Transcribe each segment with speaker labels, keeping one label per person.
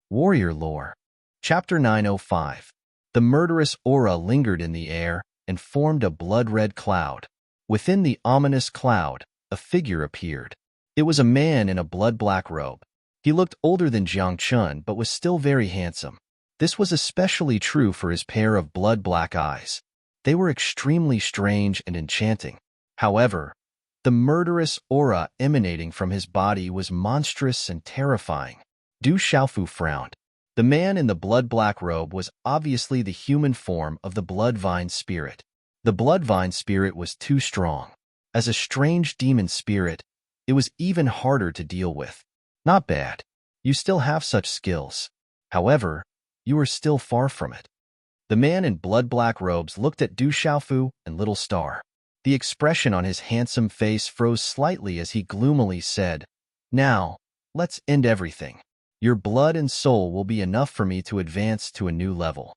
Speaker 1: Warrior Lore. Chapter 905. The murderous aura lingered in the air and formed a blood-red cloud. Within the ominous cloud, a figure appeared. It was a man in a blood-black robe. He looked older than Jiang Chun but was still very handsome. This was especially true for his pair of blood-black eyes. They were extremely strange and enchanting. However, the murderous aura emanating from his body was monstrous and terrifying. Du Xiaofu frowned. The man in the blood-black robe was obviously the human form of the Bloodvine spirit. The Bloodvine spirit was too strong. As a strange demon spirit, it was even harder to deal with. Not bad. You still have such skills. However, you are still far from it. The man in blood-black robes looked at Du Xiaofu and Little Star. The expression on his handsome face froze slightly as he gloomily said, "Now, let's end everything. Your blood and soul will be enough for me to advance to a new level."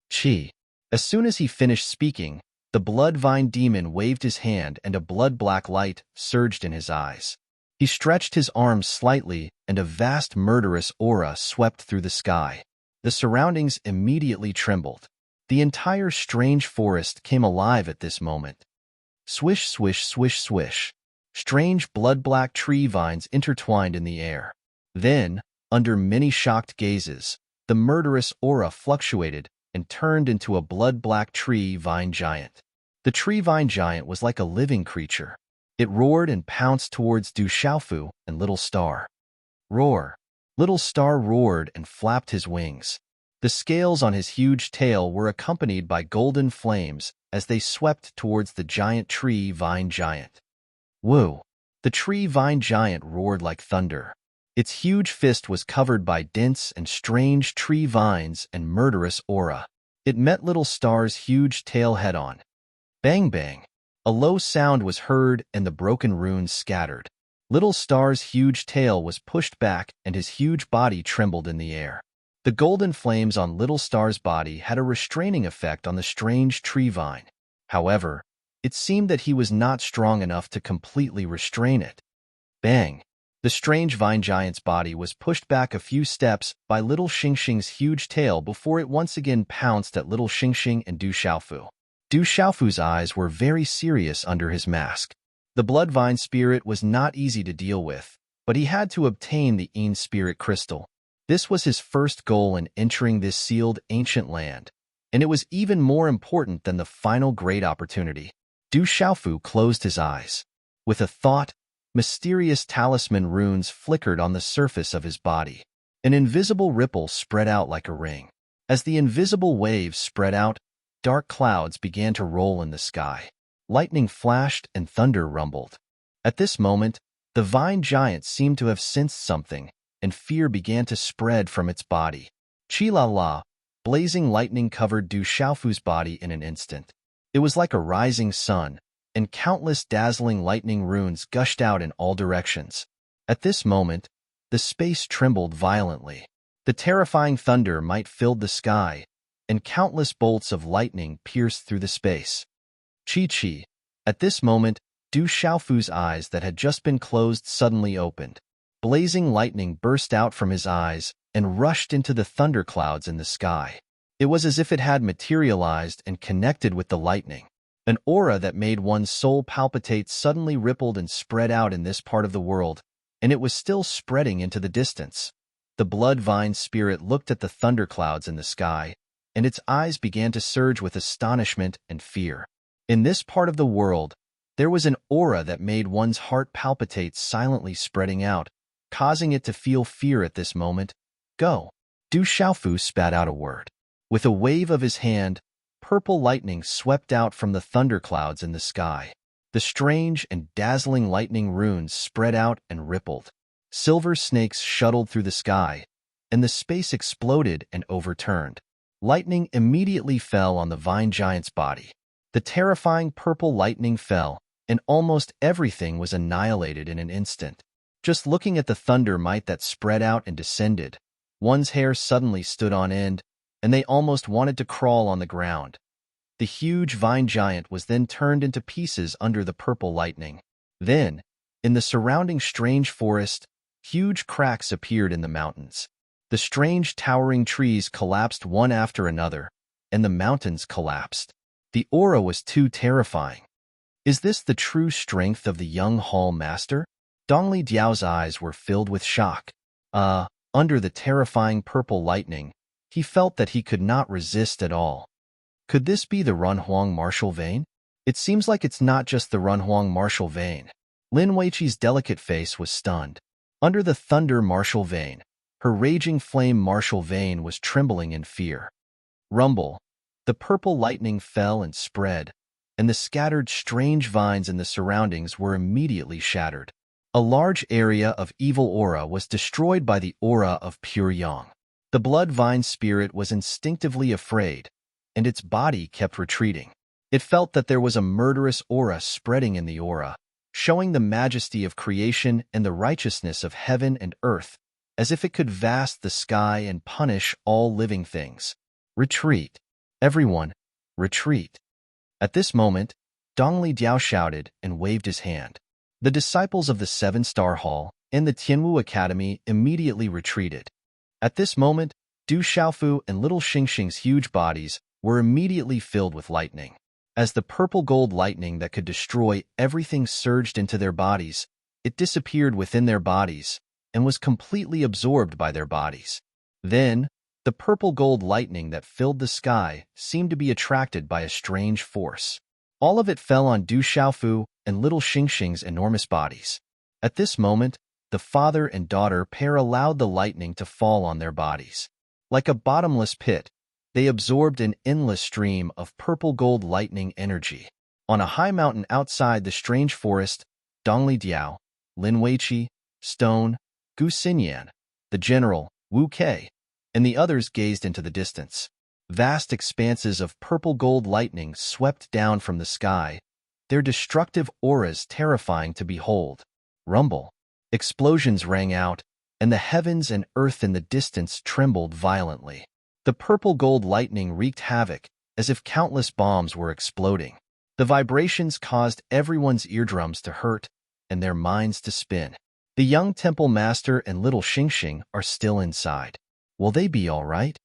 Speaker 1: Chi. As soon as he finished speaking, the Bloodvine demon waved his hand and a blood-black light surged in his eyes. He stretched his arms slightly and a vast murderous aura swept through the sky. The surroundings immediately trembled. The entire strange forest came alive at this moment. Swish, swish, swish, swish. Strange blood-black tree vines intertwined in the air. Then, under many shocked gazes, the murderous aura fluctuated and turned into a blood-black tree vine giant. The tree vine giant was like a living creature. It roared and pounced towards Du Xiaofu and Little Star. Roar! Little Star roared and flapped his wings. The scales on his huge tail were accompanied by golden flames as they swept towards the giant tree vine giant. Woo! The tree vine giant roared like thunder. Its huge fist was covered by dense and strange tree vines and murderous aura. It met Little Star's huge tail head-on. Bang bang! A low sound was heard and the broken runes scattered. Little Star's huge tail was pushed back and his huge body trembled in the air. The golden flames on Little Star's body had a restraining effect on the strange tree vine. However, it seemed that he was not strong enough to completely restrain it. Bang! The strange vine giant's body was pushed back a few steps by Little Xingxing's huge tail before it once again pounced at Little Xingxing and Du Xiaofu. Du Xiaofu's eyes were very serious under his mask. The Bloodvine spirit was not easy to deal with, but he had to obtain the Yin Spirit Crystal. This was his first goal in entering this sealed ancient land, and it was even more important than the final great opportunity. Du Xiaofu closed his eyes. With a thought, mysterious talisman runes flickered on the surface of his body. An invisible ripple spread out like a ring. As the invisible waves spread out, dark clouds began to roll in the sky. Lightning flashed and thunder rumbled. At this moment, the vine giant seemed to have sensed something, and fear began to spread from its body. Chi-la-la, blazing lightning covered Du Xiaofu's body in an instant. It was like a rising sun, and countless dazzling lightning runes gushed out in all directions. At this moment, the space trembled violently. The terrifying thunder might filled the sky, and countless bolts of lightning pierced through the space. Chi-chi. At this moment, Du Xiaofu's eyes that had just been closed suddenly opened. Blazing lightning burst out from his eyes and rushed into the thunderclouds in the sky. It was as if it had materialized and connected with the lightning. An aura that made one's soul palpitate suddenly rippled and spread out in this part of the world, and it was still spreading into the distance. The Bloodvine spirit looked at the thunderclouds in the sky, and its eyes began to surge with astonishment and fear. In this part of the world, there was an aura that made one's heart palpitate silently spreading out, causing it to feel fear at this moment. Go! Du Xiaofu spat out a word. With a wave of his hand, purple lightning swept out from the thunderclouds in the sky. The strange and dazzling lightning runes spread out and rippled. Silver snakes shuttled through the sky, and the space exploded and overturned. Lightning immediately fell on the vine giant's body. The terrifying purple lightning fell, and almost everything was annihilated in an instant. Just looking at the thunder might that spread out and descended, one's hair suddenly stood on end, and they almost wanted to crawl on the ground. The huge vine giant was then turned into pieces under the purple lightning. Then, in the surrounding strange forest, huge cracks appeared in the mountains. The strange towering trees collapsed one after another, and the mountains collapsed. The aura was too terrifying. Is this the true strength of the young hall master? Dongli Diao's eyes were filled with shock. Under the terrifying purple lightning, he felt that he could not resist at all. Could this be the Runhuang martial vein? It seems like it's not just the Runhuang martial vein. Lin Weiqi's delicate face was stunned. Under the thunder martial vein, her raging flame martial vein was trembling in fear. Rumble. The purple lightning fell and spread, and the scattered strange vines in the surroundings were immediately shattered. A large area of evil aura was destroyed by the aura of pure yang. The blood vine spirit was instinctively afraid, and its body kept retreating. It felt that there was a murderous aura spreading in the aura, showing the majesty of creation and the righteousness of heaven and earth, as if it could vast the sky and punish all living things. Retreat. Everyone, retreat. At this moment, Dongli Diao shouted and waved his hand. The disciples of the Seven-Star Hall and the Tianwu Academy immediately retreated. At this moment, Du Xiaofu and little Xingxing's huge bodies were immediately filled with lightning. As the purple gold lightning that could destroy everything surged into their bodies, it disappeared within their bodies and was completely absorbed by their bodies. Then, the purple gold lightning that filled the sky seemed to be attracted by a strange force. All of it fell on Du Xiaofu and little Xingxing's enormous bodies. At this moment, the father and daughter pair allowed the lightning to fall on their bodies. Like a bottomless pit, they absorbed an endless stream of purple gold lightning energy. On a high mountain outside the strange forest, Dongli Diao, Lin Weiqi, Stone, Gu Xinyan, the general, Wu Kei, and the others gazed into the distance. Vast expanses of purple gold lightning swept down from the sky, their destructive auras terrifying to behold. Rumble. Explosions rang out, and the heavens and earth in the distance trembled violently. The purple gold lightning wreaked havoc, as if countless bombs were exploding. The vibrations caused everyone's eardrums to hurt and their minds to spin. The young temple master and little Xingxing are still inside. Will they be all right?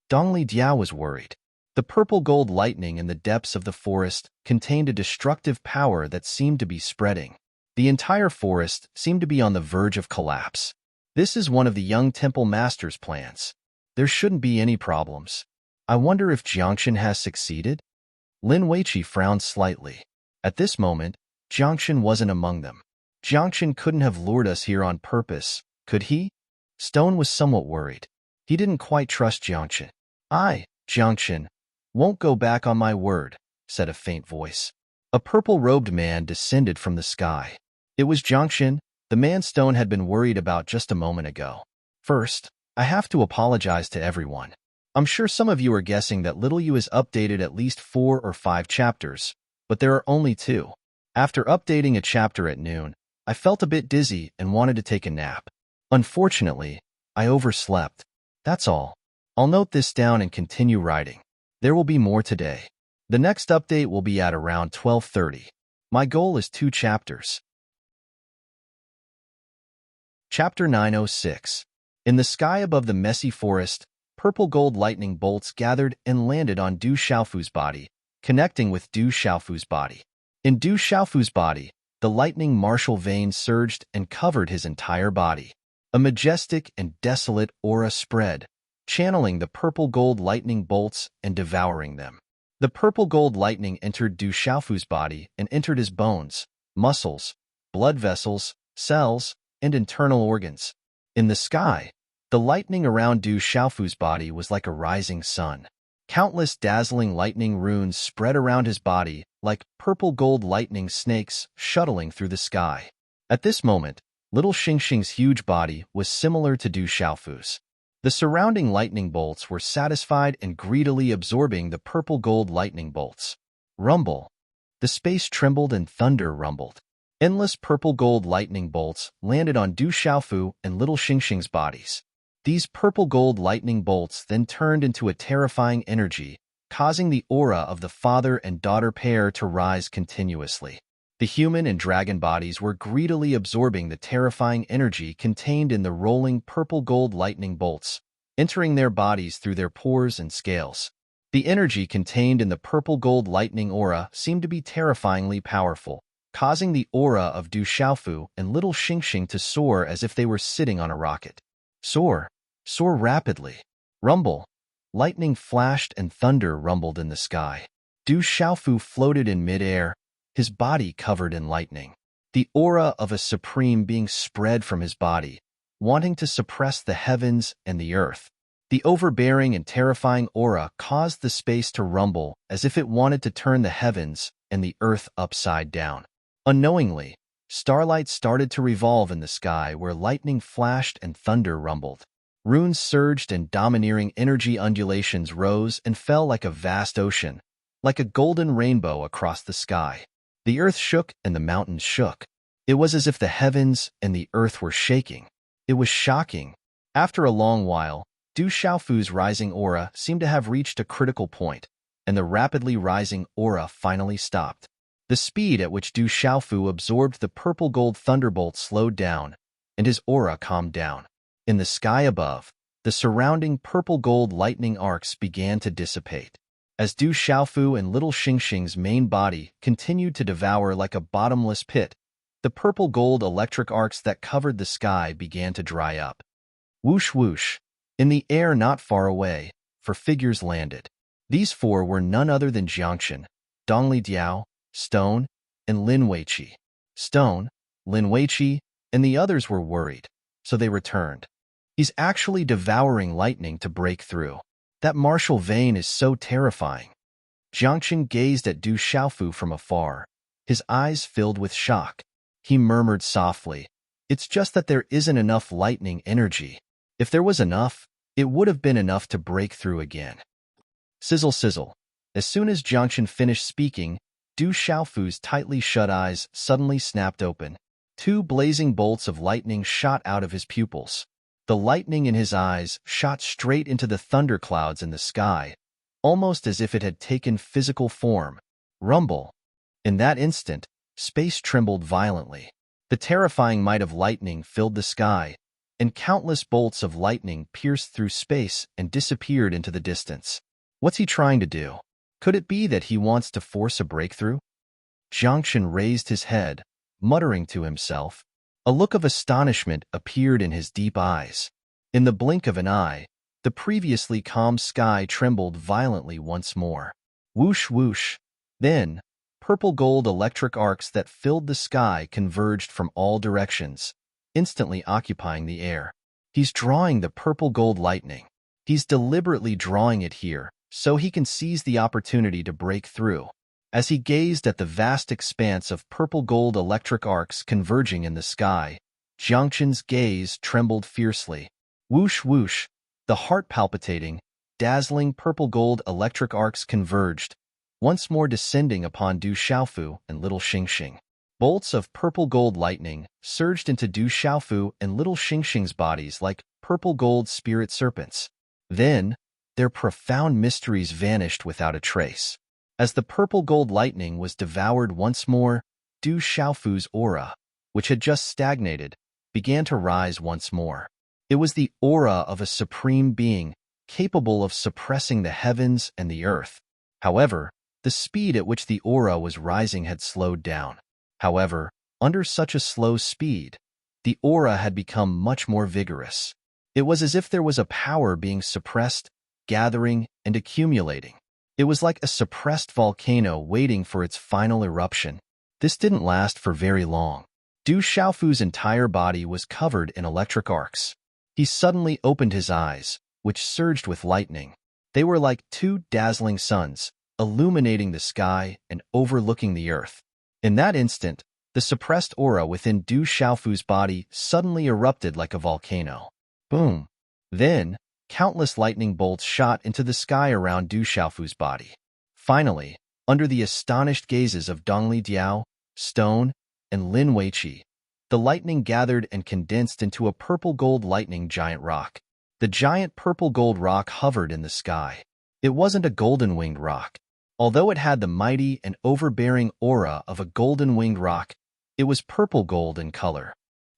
Speaker 1: Dongli Diao was worried. The purple gold lightning in the depths of the forest contained a destructive power that seemed to be spreading. The entire forest seemed to be on the verge of collapse. This is one of the young temple master's plans. There shouldn't be any problems. I wonder if Jiangxin has succeeded? Lin Weiqi frowned slightly. At this moment, Jiangxin wasn't among them. Jiangxin couldn't have lured us here on purpose, could he? Stone was somewhat worried. He didn't quite trust Jiangxin. Jiangxin, won't go back on my word, said a faint voice. A purple-robed man descended from the sky. It was Jiangxin, the man Stone had been worried about just a moment ago. First, I have to apologize to everyone. I'm sure some of you are guessing that Little You has updated at least 4 or 5 chapters, but there are only 2. After updating a chapter at noon, I felt a bit dizzy and wanted to take a nap. Unfortunately, I overslept. That's all. I'll note this down and continue writing. There will be more today. The next update will be at around 12:30. My goal is 2 chapters. Chapter 906. In the sky above the messy forest, purple gold lightning bolts gathered and landed on Du Xiaofu's body, connecting with Du Xiaofu's body. In Du Xiaofu's body, the lightning martial vein surged and covered his entire body. A majestic and desolate aura spread, channeling the purple gold lightning bolts and devouring them. The purple gold lightning entered Du Xiaofu's body and entered his bones, muscles, blood vessels, cells, and internal organs. In the sky, the lightning around Du Xiaofu's body was like a rising sun. Countless dazzling lightning runes spread around his body like purple gold lightning snakes shuttling through the sky. At this moment, little Xingxing's huge body was similar to Du Xiaofu's. The surrounding lightning bolts were satisfied and greedily absorbing the purple gold lightning bolts. Rumble. The space trembled and thunder rumbled. Endless purple gold lightning bolts landed on Du Xiaofu and little Xingxing's bodies. These purple gold lightning bolts then turned into a terrifying energy, causing the aura of the father and daughter pair to rise continuously. The human and dragon bodies were greedily absorbing the terrifying energy contained in the rolling purple gold lightning bolts, entering their bodies through their pores and scales. The energy contained in the purple-gold lightning aura seemed to be terrifyingly powerful, causing the aura of Du Xiaofu and little Xingxing to soar as if they were sitting on a rocket. Soar, soar rapidly. Rumble. Lightning flashed and thunder rumbled in the sky. Du Xiaofu floated in midair, his body covered in lightning. The aura of a supreme being spread from his body, wanting to suppress the heavens and the earth. The overbearing and terrifying aura caused the space to rumble as if it wanted to turn the heavens and the earth upside down. Unknowingly, starlight started to revolve in the sky where lightning flashed and thunder rumbled. Runes surged and domineering energy undulations rose and fell like a vast ocean, like a golden rainbow across the sky. The earth shook and the mountains shook. It was as if the heavens and the earth were shaking. It was shocking. After a long while, Du Xiaofu's rising aura seemed to have reached a critical point, and the rapidly rising aura finally stopped. The speed at which Du Xiaofu absorbed the purple-gold thunderbolt slowed down, and his aura calmed down. In the sky above, the surrounding purple-gold lightning arcs began to dissipate. As Du Xiaofu and little Xingxing's main body continued to devour like a bottomless pit, the purple-gold electric arcs that covered the sky began to dry up. Whoosh whoosh. In the air not far away, 4 figures landed. These 4 were none other than Jiangchen, Dongli Diao, Stone, and Lin Weiqi. Stone, Lin Weiqi, and the others were worried, so they returned. He's actually devouring lightning to break through. That martial vein is so terrifying. Jiangchen gazed at Du Xiaofu from afar, his eyes filled with shock. He murmured softly, "It's just that there isn't enough lightning energy. If there was enough, it would have been enough to break through again." Sizzle sizzle. As soon as Jiangchen finished speaking, Du Xiaofu's tightly shut eyes suddenly snapped open. 2 blazing bolts of lightning shot out of his pupils. The lightning in his eyes shot straight into the thunderclouds in the sky, almost as if it had taken physical form. Rumble. In that instant, space trembled violently. The terrifying might of lightning filled the sky, and countless bolts of lightning pierced through space and disappeared into the distance. What's he trying to do? Could it be that he wants to force a breakthrough? Jiangchen raised his head, muttering to himself. A look of astonishment appeared in his deep eyes. In the blink of an eye, the previously calm sky trembled violently once more. Whoosh whoosh. Then, purple-gold electric arcs that filled the sky converged from all directions, instantly occupying the air. He's drawing the purple-gold lightning. He's deliberately drawing it here, so he can seize the opportunity to break through. As he gazed at the vast expanse of purple-gold electric arcs converging in the sky, Jiangchen's gaze trembled fiercely. Whoosh whoosh, the heart-palpitating, dazzling purple-gold electric arcs converged, once more descending upon Du Xiaofu and little Xingxing. Bolts of purple-gold lightning surged into Du Xiaofu and little Xingxing's bodies like purple-gold spirit serpents. Then, their profound mysteries vanished without a trace. As the purple-gold lightning was devoured once more, Du Xiaofu's aura, which had just stagnated, began to rise once more. It was the aura of a supreme being, capable of suppressing the heavens and the earth. However, the speed at which the aura was rising had slowed down. However, under such a slow speed, the aura had become much more vigorous. It was as if there was a power being suppressed, gathering, and accumulating. It was like a suppressed volcano waiting for its final eruption. This didn't last for very long. Du Xiaofu's entire body was covered in electric arcs. He suddenly opened his eyes, which surged with lightning. They were like 2 dazzling suns, illuminating the sky and overlooking the earth. In that instant, the suppressed aura within Du Xiaofu's body suddenly erupted like a volcano. Boom! Then, countless lightning bolts shot into the sky around Du Xiaofu's body. Finally, under the astonished gazes of Dongli Diao, Stone, and Lin Weiqi, the lightning gathered and condensed into a purple-gold lightning giant rock. The giant purple-gold rock hovered in the sky. It wasn't a golden-winged rock. Although it had the mighty and overbearing aura of a golden-winged rock, it was purple-gold in color.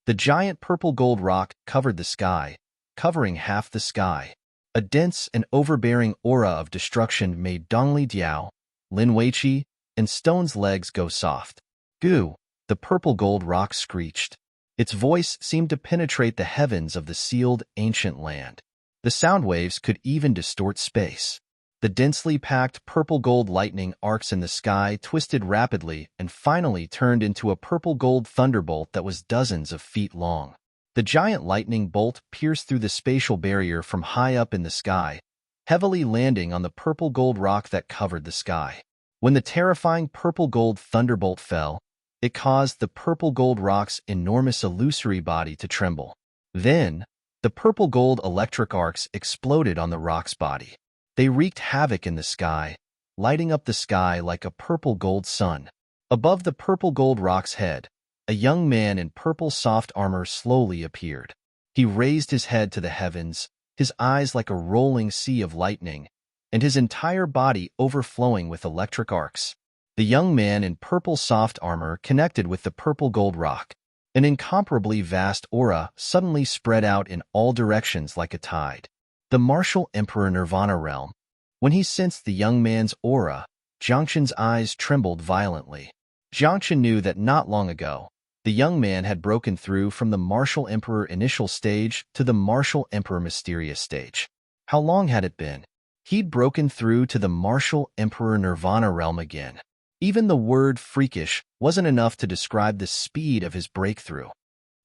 Speaker 1: The giant purple-gold rock covered the sky, covering half the sky. A dense and overbearing aura of destruction made Dongli Diao, Lin Weiqi, and Stone's legs go soft. Goo! The purple gold rock screeched. Its voice seemed to penetrate the heavens of the sealed ancient land. The sound waves could even distort space. The densely packed purple-gold lightning arcs in the sky twisted rapidly and finally turned into a purple-gold thunderbolt that was dozens of feet long. The giant lightning bolt pierced through the spatial barrier from high up in the sky, heavily landing on the purple-gold rock that covered the sky. When the terrifying purple-gold thunderbolt fell, it caused the purple-gold rock's enormous illusory body to tremble. Then, the purple-gold electric arcs exploded on the rock's body. They wreaked havoc in the sky, lighting up the sky like a purple-gold sun. Above the purple-gold rock's head, a young man in purple soft armor slowly appeared. He raised his head to the heavens, his eyes like a rolling sea of lightning, and his entire body overflowing with electric arcs. The young man in purple soft armor connected with the purple-gold rock. An incomparably vast aura suddenly spread out in all directions like a tide. The martial Emperor Nirvana realm. When he sensed the young man's aura, Jiangxin's eyes trembled violently. Jiangxin knew that not long ago, the young man had broken through from the martial Emperor initial stage to the martial Emperor mysterious stage. How long had it been? He'd broken through to the martial Emperor Nirvana realm again. Even the word freakish wasn't enough to describe the speed of his breakthrough.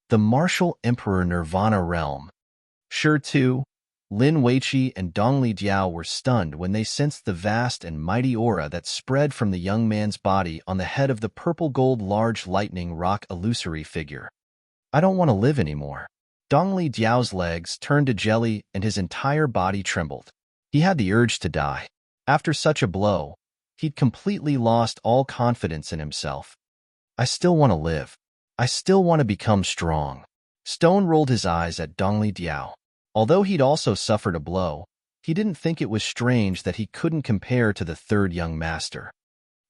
Speaker 1: The martial Emperor Nirvana realm. Sure too, Lin Weiqi and Dongli Diao were stunned when they sensed the vast and mighty aura that spread from the young man's body on the head of the purple-gold large lightning rock illusory figure. I don't want to live anymore. Dongli Diao's legs turned to jelly and his entire body trembled. He had the urge to die. After such a blow, he'd completely lost all confidence in himself. I still want to live. I still want to become strong. Stone rolled his eyes at Dongli Diao. Although he'd also suffered a blow, he didn't think it was strange that he couldn't compare to the third young master.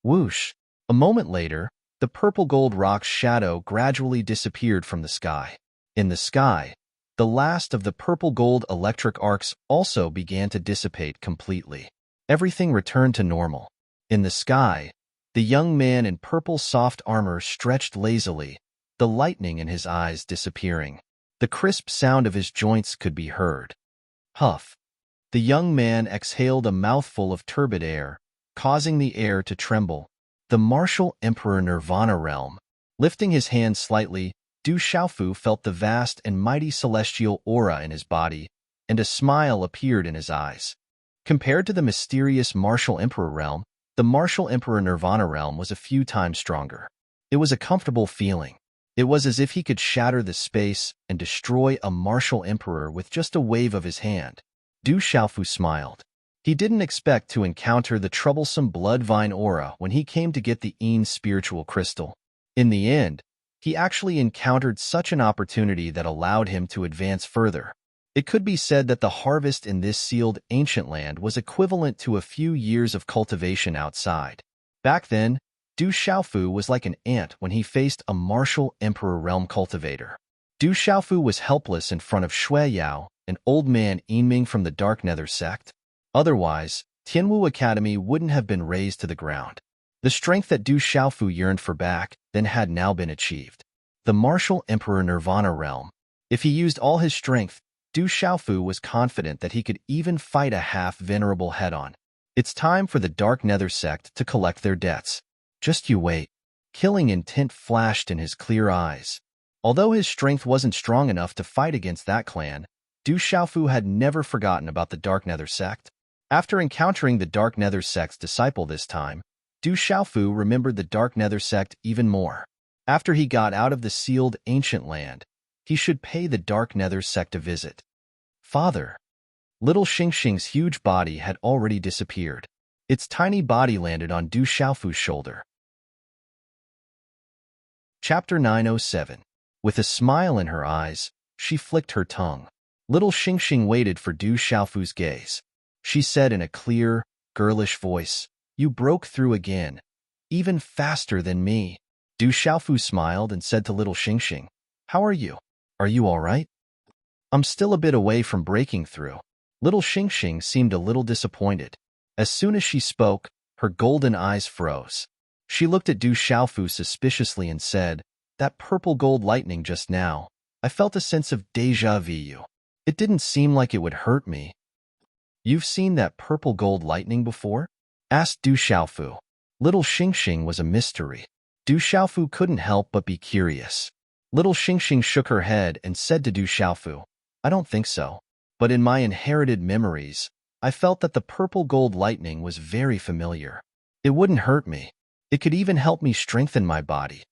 Speaker 1: Whoosh! A moment later, the purple-gold rock's shadow gradually disappeared from the sky. In the sky, the last of the purple-gold electric arcs also began to dissipate completely. Everything returned to normal. In the sky, the young man in purple soft armor stretched lazily, the lightning in his eyes disappearing. The crisp sound of his joints could be heard. Huff. The young man exhaled a mouthful of turbid air, causing the air to tremble. The martial Emperor Nirvana realm. Lifting his hand slightly, Du Xiaofu felt the vast and mighty celestial aura in his body, and a smile appeared in his eyes. Compared to the mysterious martial Emperor realm, the martial Emperor Nirvana realm was a few times stronger. It was a comfortable feeling. It was as if he could shatter the space and destroy a martial emperor with just a wave of his hand. Du Xiaofu smiled. He didn't expect to encounter the troublesome blood-vine aura when he came to get the Yin spiritual crystal. In the end, he actually encountered such an opportunity that allowed him to advance further. It could be said that the harvest in this sealed ancient land was equivalent to a few years of cultivation outside. Back then, Du Xiaofu was like an ant when he faced a martial emperor realm cultivator. Du Xiaofu was helpless in front of Shui Yao, an old man Yinming from the Dark Nether sect. Otherwise, Tianwu Academy wouldn't have been razed to the ground. The strength that Du Xiaofu yearned for back then had now been achieved. The martial emperor Nirvana realm. If he used all his strength, Du Xiaofu was confident that he could even fight a half-venerable head-on. It's time for the Dark Nether sect to collect their debts. Just you wait. Killing intent flashed in his clear eyes. Although his strength wasn't strong enough to fight against that clan, Du Xiaofu had never forgotten about the Dark Nether sect. After encountering the Dark Nether sect's disciple this time, Du Xiaofu remembered the Dark Nether sect even more. After he got out of the sealed ancient land, he should pay the Dark Nether sect a visit. Father. Little Xingxing's huge body had already disappeared. Its tiny body landed on Du Xiaofu's shoulder. Chapter 907. With a smile in her eyes, she flicked her tongue. Little Xingxing waited for Du Xiaofu's gaze. She said in a clear, girlish voice, "You broke through again, even faster than me." Du Xiaofu smiled and said to little Xingxing, "How are you? Are you all right?" "I'm still a bit away from breaking through." Little Xingxing seemed a little disappointed. As soon as she spoke, her golden eyes froze. She looked at Du Xiaofu suspiciously and said, "That purple gold lightning just now, I felt a sense of déjà vu. It didn't seem like it would hurt me." "You've seen that purple gold lightning before?" asked Du Xiaofu. Little Xingxing was a mystery. Du Xiaofu couldn't help but be curious. Little Xingxing shook her head and said to Du Xiaofu, "I don't think so. But in my inherited memories, I felt that the purple gold lightning was very familiar. It wouldn't hurt me. It could even help me strengthen my body."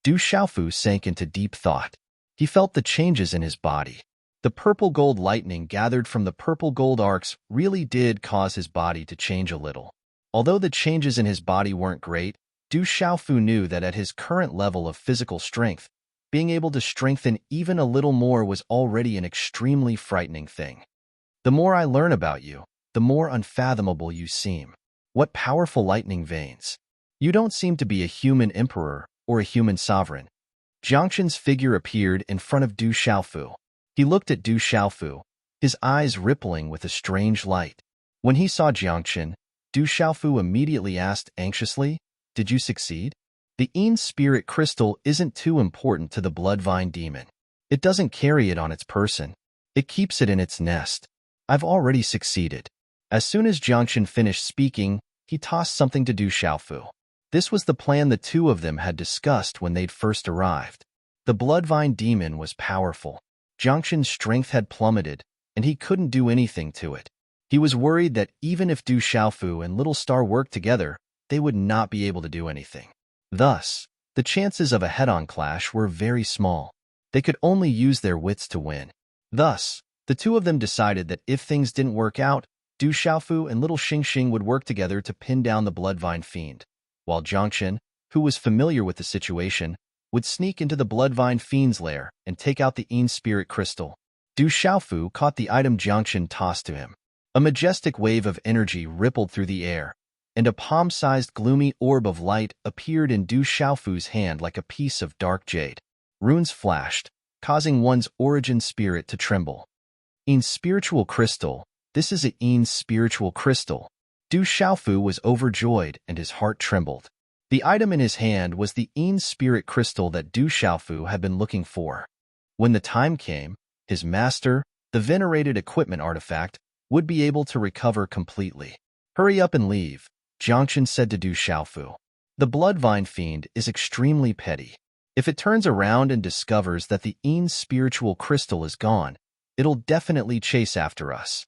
Speaker 1: Du Xiaofu sank into deep thought. He felt the changes in his body. The purple gold lightning gathered from the purple gold arcs really did cause his body to change a little. Although the changes in his body weren't great, Du Xiaofu knew that at his current level of physical strength, being able to strengthen even a little more was already an extremely frightening thing. "The more I learn about you, the more unfathomable you seem. What powerful lightning veins. You don't seem to be a human emperor or a human sovereign." Jiangxin's figure appeared in front of Du Xiaofu. He looked at Du Xiaofu, his eyes rippling with a strange light. When he saw Jiangxin, Du Xiaofu immediately asked anxiously, "Did you succeed?" "The Yin spirit crystal isn't too important to the bloodvine demon. It doesn't carry it on its person. It keeps it in its nest. I've already succeeded." As soon as Jiangxin finished speaking, he tossed something to Du Xiaofu. This was the plan the two of them had discussed when they'd first arrived. The bloodvine demon was powerful. Jiangxin's strength had plummeted, and he couldn't do anything to it. He was worried that even if Du Xiaofu and Little Star worked together, they would not be able to do anything. Thus, the chances of a head-on clash were very small. They could only use their wits to win. Thus, the two of them decided that if things didn't work out, Du Xiaofu and Little Xingxing would work together to pin down the bloodvine fiend, while Jiangxin, who was familiar with the situation, would sneak into the bloodvine fiend's lair and take out the Yin spirit crystal. Du Xiaofu caught the item Jiangxin tossed to him. A majestic wave of energy rippled through the air, and a palm-sized gloomy orb of light appeared in Du Xiaofu's hand like a piece of dark jade. Runes flashed, causing one's origin spirit to tremble. "Yin spiritual crystal. This is a Yin spiritual crystal." Du Xiaofu was overjoyed and his heart trembled. The item in his hand was the Yin spirit crystal that Du Xiaofu had been looking for. When the time came, his master, the venerated equipment artifact, would be able to recover completely. "Hurry up and leave," Jiangxin said to Du Xiaofu. "The bloodvine fiend is extremely petty. If it turns around and discovers that the Yin spiritual crystal is gone, it'll definitely chase after us.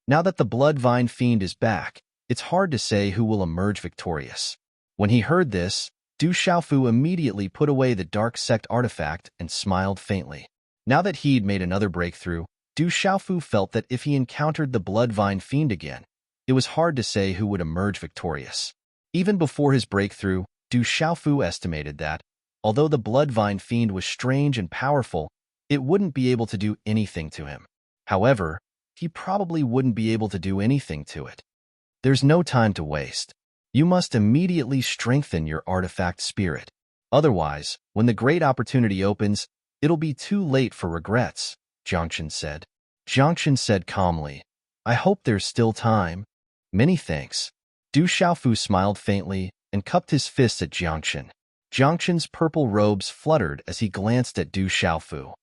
Speaker 1: Now that the bloodvine fiend is back, it's hard to say who will emerge victorious." When he heard this, Du Xiaofu immediately put away the dark sect artifact and smiled faintly. Now that he'd made another breakthrough, Du Xiaofu felt that if he encountered the bloodvine fiend again, it was hard to say who would emerge victorious. Even before his breakthrough, Du Xiaofu estimated that, although the bloodvine fiend was strange and powerful, it wouldn't be able to do anything to him. However, he probably wouldn't be able to do anything to it. There's no time to waste. You must immediately strengthen your artifact spirit. Otherwise, when the great opportunity opens, it'll be too late for regrets, Jiangxin said. Jiangxin said calmly, "I hope there's still time." "Many thanks." Du Xiaofu smiled faintly and cupped his fists at Jiangxin. Jiangxin's purple robes fluttered as he glanced at Du Xiaofu.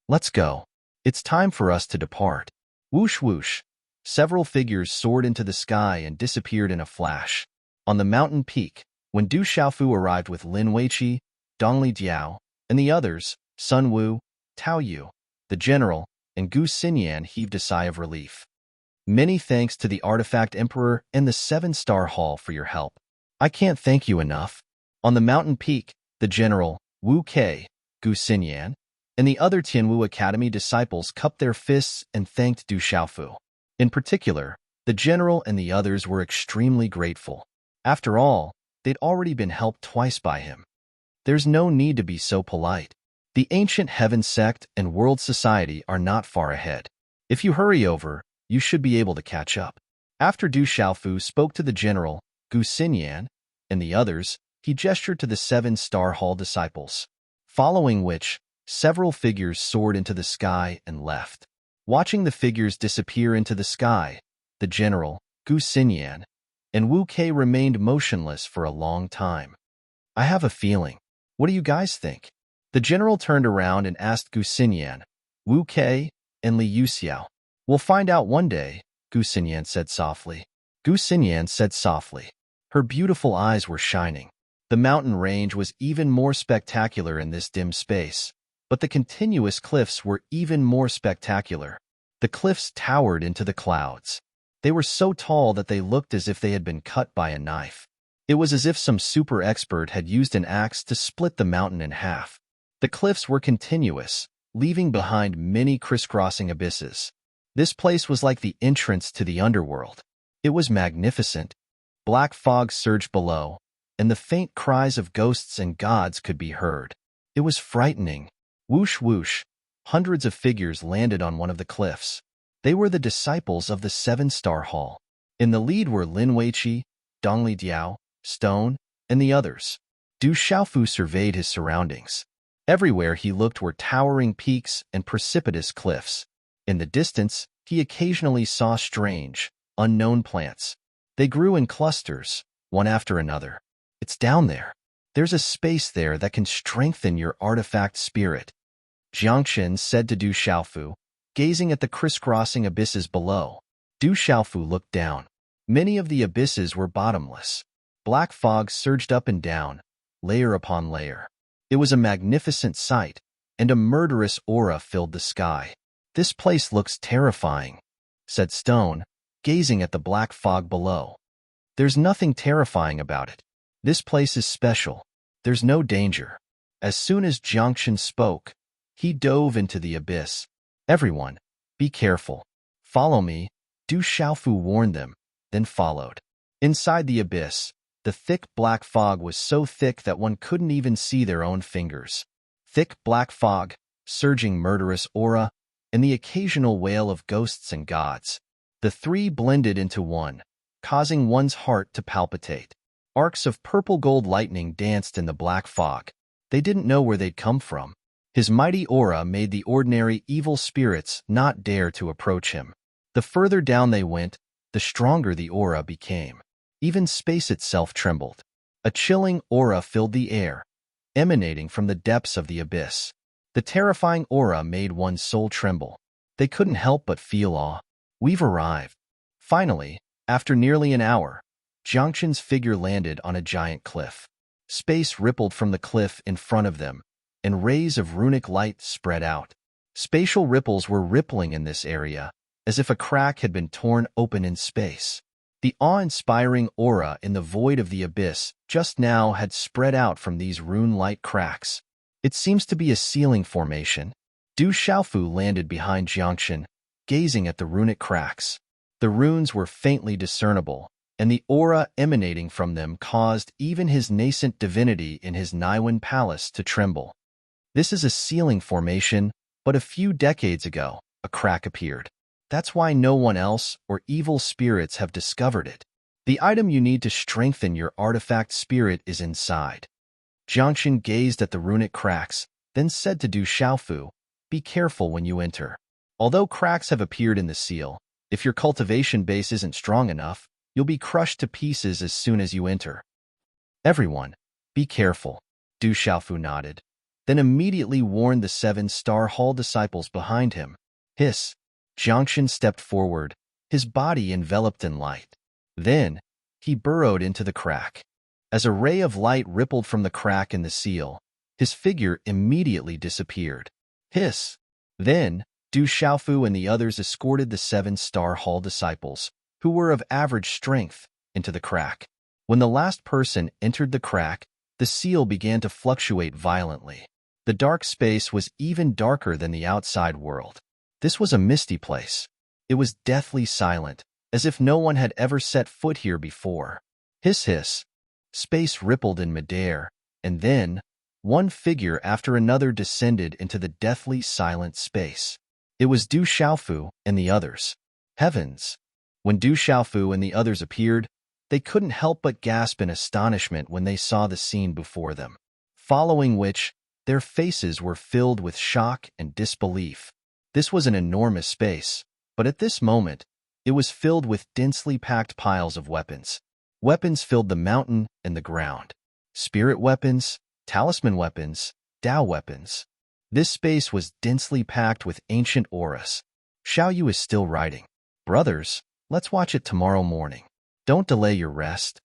Speaker 1: "Let's go. It's time for us to depart." Whoosh whoosh. Several figures soared into the sky and disappeared in a flash. On the mountain peak, when Du Xiaofu arrived with Lin Weiqi, Dongli Diao, and the others, Sun Wu, Tao Yu, the general, and Gu Xinyan heaved a sigh of relief. "Many thanks to the Artifact Emperor and the 7-Star Hall for your help. I can't thank you enough." On the mountain peak, the general, Wu Kei, Gu Xinyan, and the other Tianwu Academy disciples cupped their fists and thanked Du Xiaofu. In particular, the general and the others were extremely grateful. After all, they'd already been helped twice by him. There's no need to be so polite. The ancient heaven sect and world society are not far ahead. If you hurry over, you should be able to catch up. After Du Xiaofu spoke to the general, Gu Xinyan, and the others, he gestured to the 7-Star Hall disciples, following which, several figures soared into the sky and left. Watching the figures disappear into the sky, the general, Gu Xinyan, and Wu Kei remained motionless for a long time. I have a feeling. What do you guys think? The general turned around and asked Gu Xinyan, Wu Kei, and Li Yuxiao. We'll find out one day, Gu Xinyan said softly. Gu Xinyan said softly. Her beautiful eyes were shining. The mountain range was even more spectacular in this dim space, but the continuous cliffs were even more spectacular. The cliffs towered into the clouds. They were so tall that they looked as if they had been cut by a knife. It was as if some super expert had used an axe to split the mountain in half. The cliffs were continuous, leaving behind many crisscrossing abysses. This place was like the entrance to the underworld. It was magnificent. Black fog surged below, and the faint cries of ghosts and gods could be heard. It was frightening. Whoosh whoosh, hundreds of figures landed on one of the cliffs. They were the disciples of the Seven-Star Hall. In the lead were Lin Weiqi, Dongli Diao, Stone, and the others. Du Xiaofu surveyed his surroundings. Everywhere he looked were towering peaks and precipitous cliffs. In the distance, he occasionally saw strange, unknown plants. They grew in clusters, one after another. It's down there. There's a space there that can strengthen your artifact spirit, Jiangxin said to Du Xiaofu, gazing at the crisscrossing abysses below. Du Xiaofu looked down. Many of the abysses were bottomless. Black fog surged up and down, layer upon layer. It was a magnificent sight, and a murderous aura filled the sky. This place looks terrifying, said Stone, gazing at the black fog below. There's nothing terrifying about it. This place is special. There's no danger. As soon as Jiangxin spoke, he dove into the abyss. Everyone, be careful. Follow me, Du Xiaofu warned them, then followed. Inside the abyss, the thick black fog was so thick that one couldn't even see their own fingers. Thick black fog, surging murderous aura, and the occasional wail of ghosts and gods. The three blended into one, causing one's heart to palpitate. Arcs of purple-gold lightning danced in the black fog. They didn't know where they'd come from. His mighty aura made the ordinary evil spirits not dare to approach him. The further down they went, the stronger the aura became. Even space itself trembled. A chilling aura filled the air, emanating from the depths of the abyss. The terrifying aura made one's soul tremble. They couldn't help but feel awe. We've arrived. Finally, after nearly an hour, Jiangxin's figure landed on a giant cliff. Space rippled from the cliff in front of them, and rays of runic light spread out. Spatial ripples were rippling in this area, as if a crack had been torn open in space. The awe-inspiring aura in the void of the abyss just now had spread out from these rune-light cracks. It seems to be a ceiling formation. Du Xiaofu landed behind Jiangxin, gazing at the runic cracks. The runes were faintly discernible, and the aura emanating from them caused even his nascent divinity in his Naiwan palace to tremble. This is a ceiling formation, but a few decades ago, a crack appeared. That's why no one else or evil spirits have discovered it. The item you need to strengthen your artifact spirit is inside. Jiangxin gazed at the runic cracks, then said to Du Xiaofu, be careful when you enter. Although cracks have appeared in the seal, if your cultivation base isn't strong enough, you'll be crushed to pieces as soon as you enter. Everyone, be careful, Du Xiaofu nodded, then immediately warned the Seven-Star Hall disciples behind him. Hiss. Jiangxin stepped forward, his body enveloped in light. Then, he burrowed into the crack. As a ray of light rippled from the crack in the seal, his figure immediately disappeared. Hiss. Then, Du Xiaofu and the others escorted the Seven-Star Hall disciples, who were of average strength, into the crack. When the last person entered the crack, the seal began to fluctuate violently. The dark space was even darker than the outside world. This was a misty place. It was deathly silent, as if no one had ever set foot here before. Hiss hiss. Space rippled in midair, and then, one figure after another descended into the deathly silent space. It was Du Xiaofu and the others. Heavens! When Du Xiaofu and the others appeared, they couldn't help but gasp in astonishment when they saw the scene before them, following which, their faces were filled with shock and disbelief. This was an enormous space, but at this moment, it was filled with densely packed piles of weapons. Weapons filled the mountain and the ground. Spirit weapons, talisman weapons, Tao weapons. This space was densely packed with ancient auras. Xiao Yu is still writing. Brothers, let's watch it tomorrow morning. Don't delay your rest.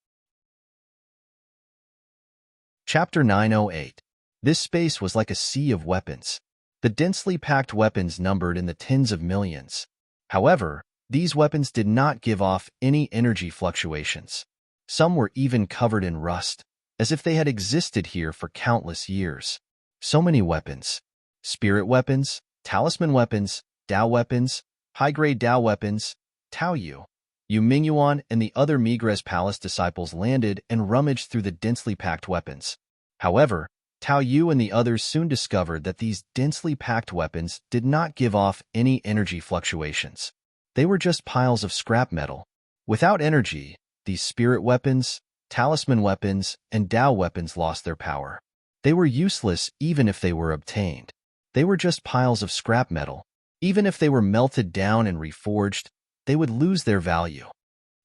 Speaker 1: Chapter 908. This space was like a sea of weapons. The densely packed weapons numbered in the tens of millions. However, these weapons did not give off any energy fluctuations. Some were even covered in rust, as if they had existed here for countless years. So many weapons. Spirit weapons, talisman weapons, Tao weapons, high-grade Tao weapons. Tao Yu, Yu Mingyuan and the other Migres Palace disciples landed and rummaged through the densely packed weapons. However, Tao Yu and the others soon discovered that these densely packed weapons did not give off any energy fluctuations. They were just piles of scrap metal. Without energy, these spirit weapons, talisman weapons, and Tao weapons lost their power. They were useless even if they were obtained. They were just piles of scrap metal. Even if they were melted down and reforged, they would lose their value.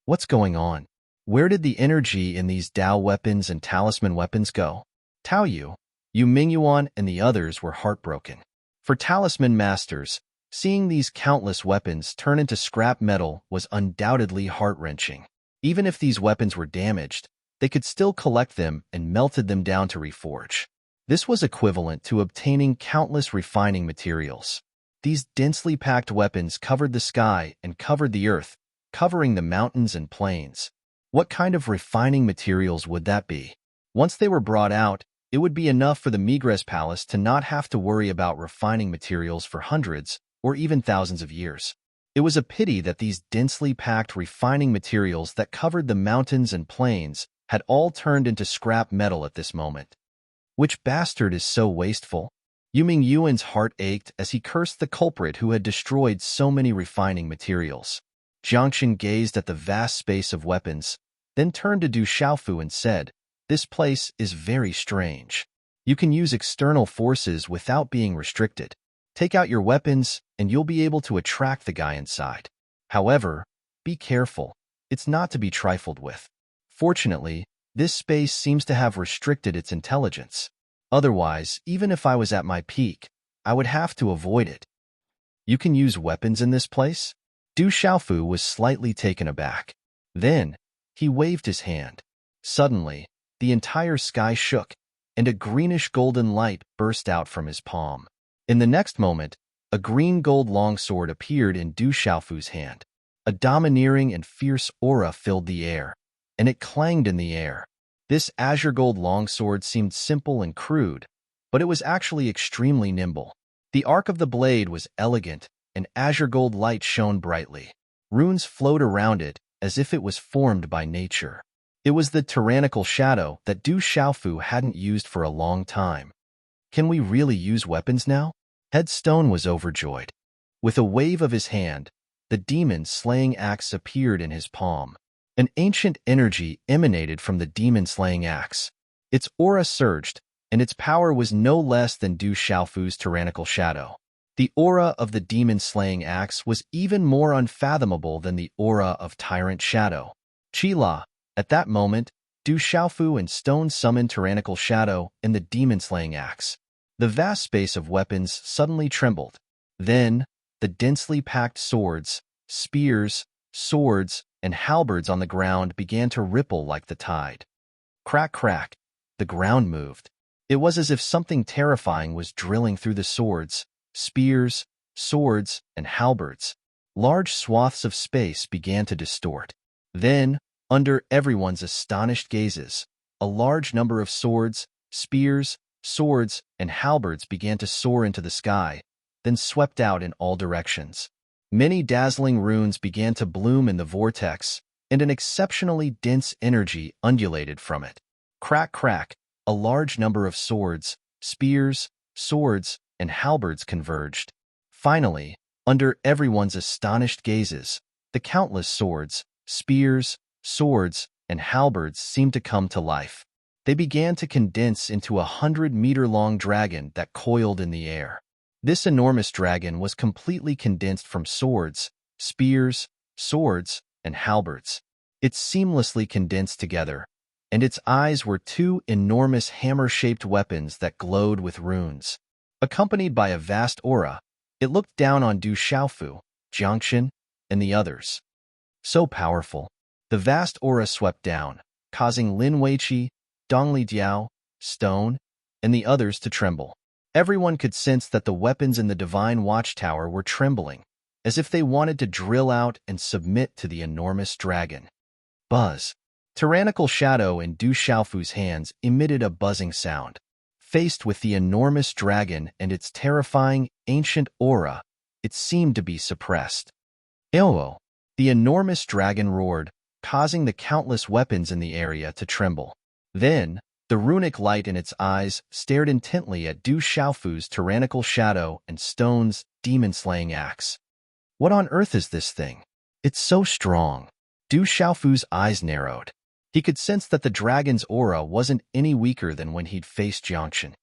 Speaker 1: What's going on? Where did the energy in these Tao weapons and talisman weapons go? Tao Yu, Yu Mingyuan and the others were heartbroken. For talisman masters, seeing these countless weapons turn into scrap metal was undoubtedly heart-wrenching. Even if these weapons were damaged, they could still collect them and melted them down to reforge. This was equivalent to obtaining countless refining materials. These densely packed weapons covered the sky and covered the earth, covering the mountains and plains. What kind of refining materials would that be? Once they were brought out, it would be enough for the Migres Palace to not have to worry about refining materials for hundreds or even thousands of years. It was a pity that these densely packed refining materials that covered the mountains and plains had all turned into scrap metal at this moment. Which bastard is so wasteful? Yu Mingyuan's heart ached as he cursed the culprit who had destroyed so many refining materials. Jiangxin gazed at the vast space of weapons, then turned to Du Xiaofu and said, "This place is very strange. You can use external forces without being restricted. Take out your weapons, and you'll be able to attract the guy inside. However, be careful. It's not to be trifled with. Fortunately, this space seems to have restricted its intelligence. Otherwise, even if I was at my peak, I would have to avoid it." "You can use weapons in this place?" Du Xiaofu was slightly taken aback. Then, he waved his hand. Suddenly, the entire sky shook, and a greenish-golden light burst out from his palm. In the next moment, a green-gold longsword appeared in Du Xiaofu's hand. A domineering and fierce aura filled the air, and it clanged in the air. This azure-gold longsword seemed simple and crude, but it was actually extremely nimble. The arc of the blade was elegant, and azure-gold light shone brightly. Runes flowed around it as if it was formed by nature. It was the tyrannical shadow that Du Xiaofu hadn't used for a long time. "Can we really use weapons now?" Headstone was overjoyed. With a wave of his hand, the demon-slaying axe appeared in his palm. An ancient energy emanated from the demon-slaying axe. Its aura surged, and its power was no less than Du Xiaofu's tyrannical shadow. The aura of the demon-slaying axe was even more unfathomable than the aura of Tyrant Shadow. Qila, at that moment, Du Xiaofu and Stone summoned tyrannical shadow and the demon-slaying axe. The vast space of weapons suddenly trembled. Then, the densely packed swords, spears, swords, and halberds on the ground began to ripple like the tide. Crack, crack, the ground moved. It was as if something terrifying was drilling through the swords, spears, swords, and halberds. Large swaths of space began to distort. Then, under everyone's astonished gazes, a large number of swords, spears, swords, and halberds began to soar into the sky, then swept out in all directions. Many dazzling runes began to bloom in the vortex, and an exceptionally dense energy undulated from it. Crack, crack, a large number of swords, spears, swords, and halberds converged. Finally, under everyone's astonished gazes, the countless swords, spears, swords, and halberds seemed to come to life. They began to condense into a 100-meter-long dragon that coiled in the air. This enormous dragon was completely condensed from swords, spears, swords, and halberds. It seamlessly condensed together, and its eyes were two enormous hammer-shaped weapons that glowed with runes. Accompanied by a vast aura, it looked down on Du Xiaofu, Jiangxin, and the others. So powerful, the vast aura swept down, causing Lin Weiqi, Dongli Diao, Stone, and the others to tremble. Everyone could sense that the weapons in the divine watchtower were trembling, as if they wanted to drill out and submit to the enormous dragon. Buzz. Tyrannical shadow in Du Xiaofu's hands emitted a buzzing sound. Faced with the enormous dragon and its terrifying, ancient aura, it seemed to be suppressed. Eowou. The enormous dragon roared, causing the countless weapons in the area to tremble. Then, the runic light in its eyes stared intently at Du Xiaofu's tyrannical shadow and Stone's demon-slaying axe. What on earth is this thing? It's so strong. Du Xiaofu's eyes narrowed. He could sense that the dragon's aura wasn't any weaker than when he'd faced Jiangxin.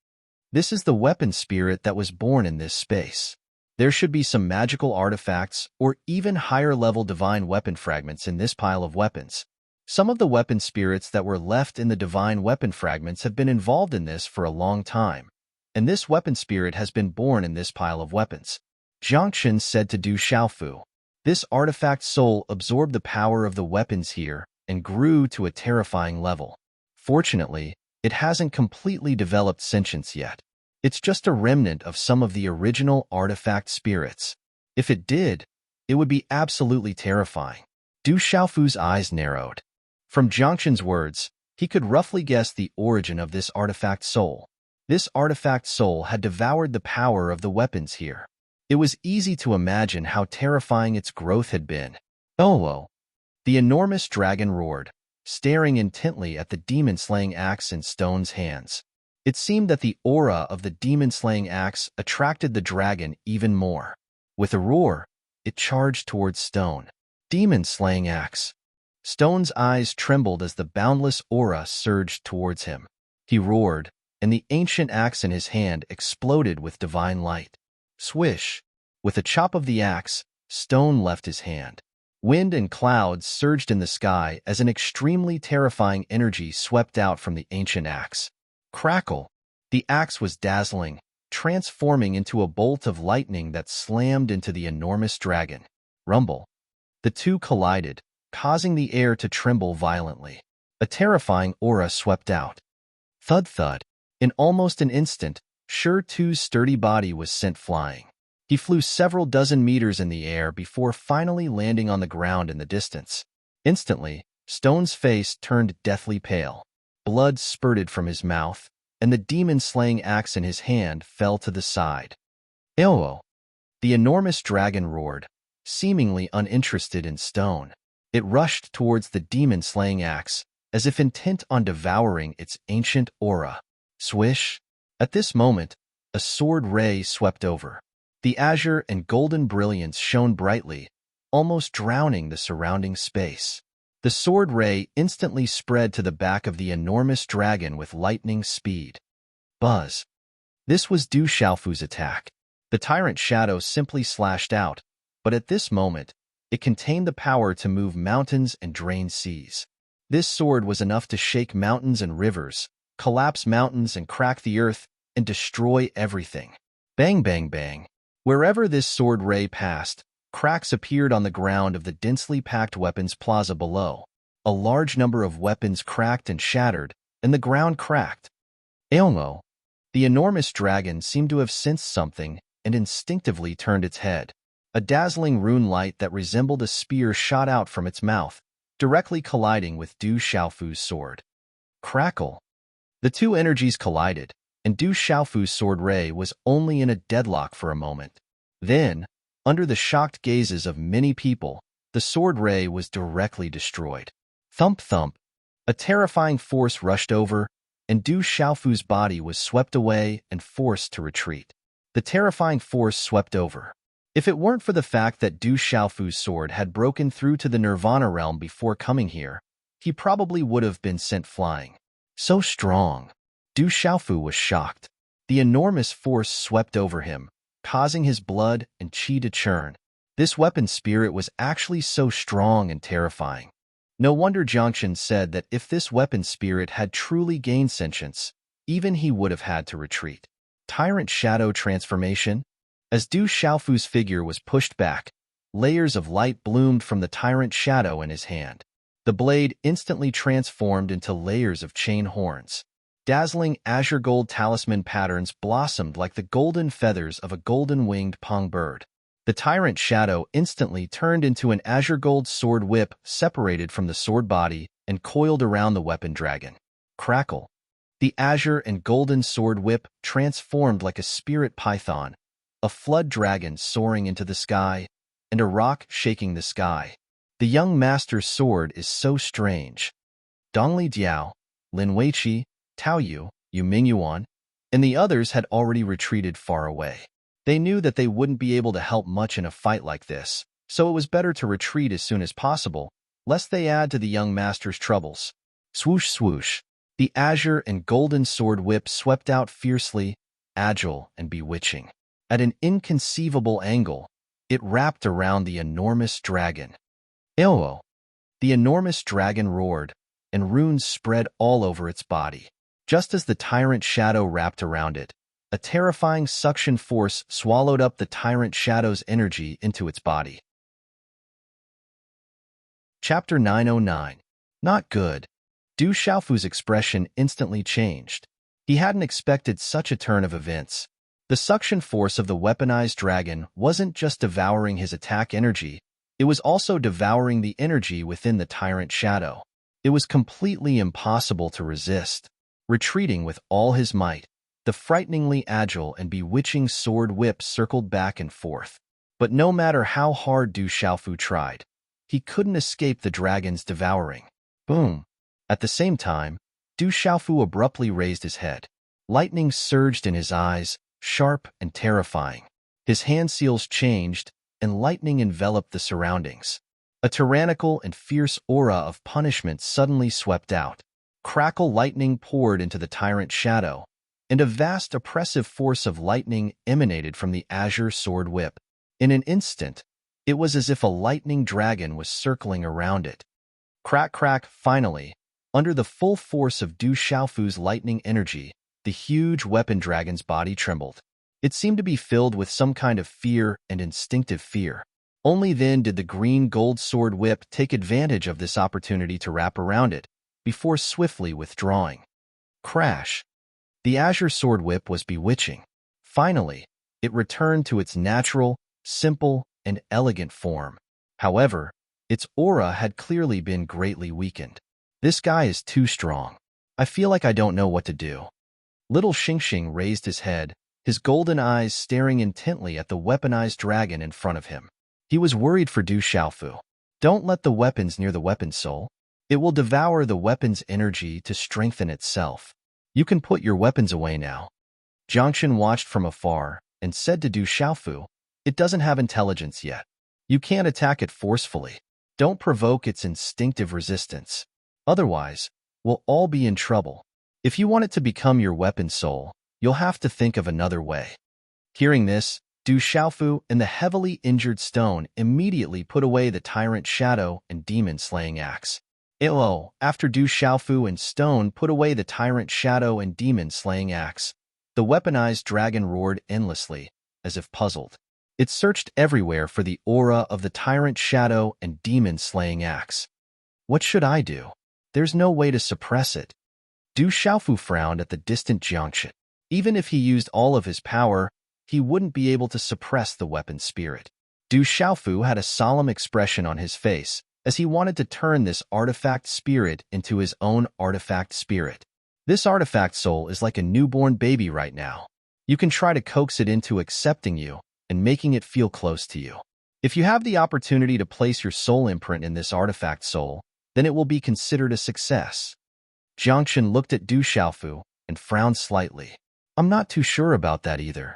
Speaker 1: This is the weapon spirit that was born in this space. There should be some magical artifacts or even higher-level divine weapon fragments in this pile of weapons. Some of the weapon spirits that were left in the divine weapon fragments have been involved in this for a long time, and this weapon spirit has been born in this pile of weapons. Jiangxin said to Du Xiaofu. This artifact soul absorbed the power of the weapons here and grew to a terrifying level. Fortunately, it hasn't completely developed sentience yet. It's just a remnant of some of the original artifact spirits. If it did, it would be absolutely terrifying. Du Xiaofu's eyes narrowed. From Jiangxin's words, he could roughly guess the origin of this artifact soul. This artifact soul had devoured the power of the weapons here. It was easy to imagine how terrifying its growth had been. Oh! The enormous dragon roared, staring intently at the demon-slaying axe in Stone's hands. It seemed that the aura of the demon-slaying axe attracted the dragon even more. With a roar, it charged towards Stone. Demon-slaying axe. Stone's eyes trembled as the boundless aura surged towards him. He roared, and the ancient axe in his hand exploded with divine light. Swish! With a chop of the axe, Stone left his hand. Wind and clouds surged in the sky as an extremely terrifying energy swept out from the ancient axe. Crackle! The axe was dazzling, transforming into a bolt of lightning that slammed into the enormous dragon. Rumble! The two collided, causing the air to tremble violently. A terrifying aura swept out. Thud-thud! In almost an instant, Tu's sturdy body was sent flying. He flew several dozen meters in the air before finally landing on the ground in the distance. Instantly, Stone's face turned deathly pale. Blood spurted from his mouth, and the demon-slaying axe in his hand fell to the side. Eowou! The enormous dragon roared, seemingly uninterested in Stone. It rushed towards the demon-slaying axe, as if intent on devouring its ancient aura. Swish! At this moment, a sword ray swept over. The azure and golden brilliance shone brightly, almost drowning the surrounding space. The sword ray instantly spread to the back of the enormous dragon with lightning speed. Buzz! This was Du Xiaofu's attack. The tyrant shadow simply slashed out, but at this moment, it contained the power to move mountains and drain seas. This sword was enough to shake mountains and rivers, collapse mountains and crack the earth, and destroy everything. Bang, bang, bang. Wherever this sword ray passed, cracks appeared on the ground of the densely packed weapons plaza below. A large number of weapons cracked and shattered, and the ground cracked. Eowou! The enormous dragon seemed to have sensed something and instinctively turned its head. A dazzling rune light that resembled a spear shot out from its mouth, directly colliding with Du Xiaofu's sword. Crackle! The two energies collided, and Du Xiaofu's sword ray was only in a deadlock for a moment. Then, under the shocked gazes of many people, the sword ray was directly destroyed. Thump thump! A terrifying force rushed over, and Du Xiaofu's body was swept away and forced to retreat. The terrifying force swept over. If it weren't for the fact that Du Xiaofu's sword had broken through to the Nirvana realm before coming here, he probably would have been sent flying. So strong! Du Xiaofu was shocked. The enormous force swept over him, causing his blood and chi to churn. This weapon spirit was actually so strong and terrifying. No wonder Jiangxin said that if this weapon spirit had truly gained sentience, even he would have had to retreat. Tyrant Shadow Transformation. As Du Xiaofu's figure was pushed back, layers of light bloomed from the tyrant shadow in his hand. The blade instantly transformed into layers of chain horns. Dazzling azure gold talisman patterns blossomed like the golden feathers of a golden-winged pong bird. The tyrant shadow instantly turned into an azure gold sword whip separated from the sword body and coiled around the weapon dragon. Crackle. The azure and golden sword whip transformed like a spirit python, a flood dragon soaring into the sky, and a rock shaking the sky. The young master's sword is so strange. Dongli Diao, Lin Weiqi, Tao Yu, Yu Mingyuan, and the others had already retreated far away. They knew that they wouldn't be able to help much in a fight like this, so it was better to retreat as soon as possible, lest they add to the young master's troubles. Swoosh swoosh. The azure and golden sword whip swept out fiercely, agile and bewitching. At an inconceivable angle, it wrapped around the enormous dragon. Eowao! The enormous dragon roared, and runes spread all over its body. Just as the tyrant shadow wrapped around it, a terrifying suction force swallowed up the tyrant shadow's energy into its body. Chapter 909. Not good. Du Xiaofu's expression instantly changed. He hadn't expected such a turn of events. The suction force of the weaponized dragon wasn't just devouring his attack energy, it was also devouring the energy within the tyrant shadow. It was completely impossible to resist. Retreating with all his might, the frighteningly agile and bewitching sword whip circled back and forth. But no matter how hard Du Xiaofu tried, he couldn't escape the dragon's devouring. Boom! At the same time, Du Xiaofu abruptly raised his head. Lightning surged in his eyes, sharp and terrifying. His hand seals changed, and lightning enveloped the surroundings. A tyrannical and fierce aura of punishment suddenly swept out. Crackle lightning poured into the tyrant shadow, and a vast oppressive force of lightning emanated from the azure sword whip. In an instant, it was as if a lightning dragon was circling around it. Crack crack, finally, under the full force of Du Xiaofu's lightning energy, the huge weapon dragon's body trembled. It seemed to be filled with some kind of fear and instinctive fear. Only then did the green gold sword whip take advantage of this opportunity to wrap around it, before swiftly withdrawing. Crash! The azure sword whip was bewitching. Finally, it returned to its natural, simple, and elegant form. However, its aura had clearly been greatly weakened. This guy is too strong. I feel like I don't know what to do. Little Xingxing raised his head, his golden eyes staring intently at the weaponized dragon in front of him. He was worried for Du Xiaofu. Don't let the weapons near the weapon soul. It will devour the weapon's energy to strengthen itself. You can put your weapons away now. Jiangxin watched from afar and said to Du Xiaofu, it doesn't have intelligence yet. You can't attack it forcefully. Don't provoke its instinctive resistance. Otherwise, we'll all be in trouble. If you want it to become your weapon soul, you'll have to think of another way. Hearing this, Du Xiaofu and the heavily injured stone immediately put away the tyrant shadow and demon-slaying axe. After Du Xiaofu and stone put away the tyrant shadow and demon-slaying axe, the weaponized dragon roared endlessly, as if puzzled. It searched everywhere for the aura of the tyrant shadow and demon-slaying axe. What should I do? There's no way to suppress it. Du Xiaofu frowned at the distant Jiangxin. Even if he used all of his power, he wouldn't be able to suppress the weapon spirit. Du Xiaofu had a solemn expression on his face, as he wanted to turn this artifact spirit into his own artifact spirit. This artifact soul is like a newborn baby right now. You can try to coax it into accepting you and making it feel close to you. If you have the opportunity to place your soul imprint in this artifact soul, then it will be considered a success. Jiangxin looked at Du Xiaofu and frowned slightly. I'm not too sure about that either.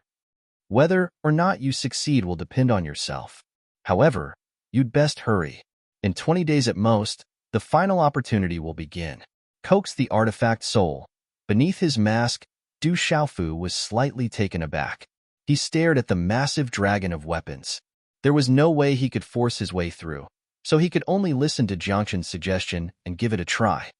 Speaker 1: Whether or not you succeed will depend on yourself. However, you'd best hurry. In 20 days at most, the final opportunity will begin. Coax the artifact soul. Beneath his mask, Du Xiaofu was slightly taken aback. He stared at the massive dragon of weapons. There was no way he could force his way through, so he could only listen to Jiangchen's suggestion and give it a try.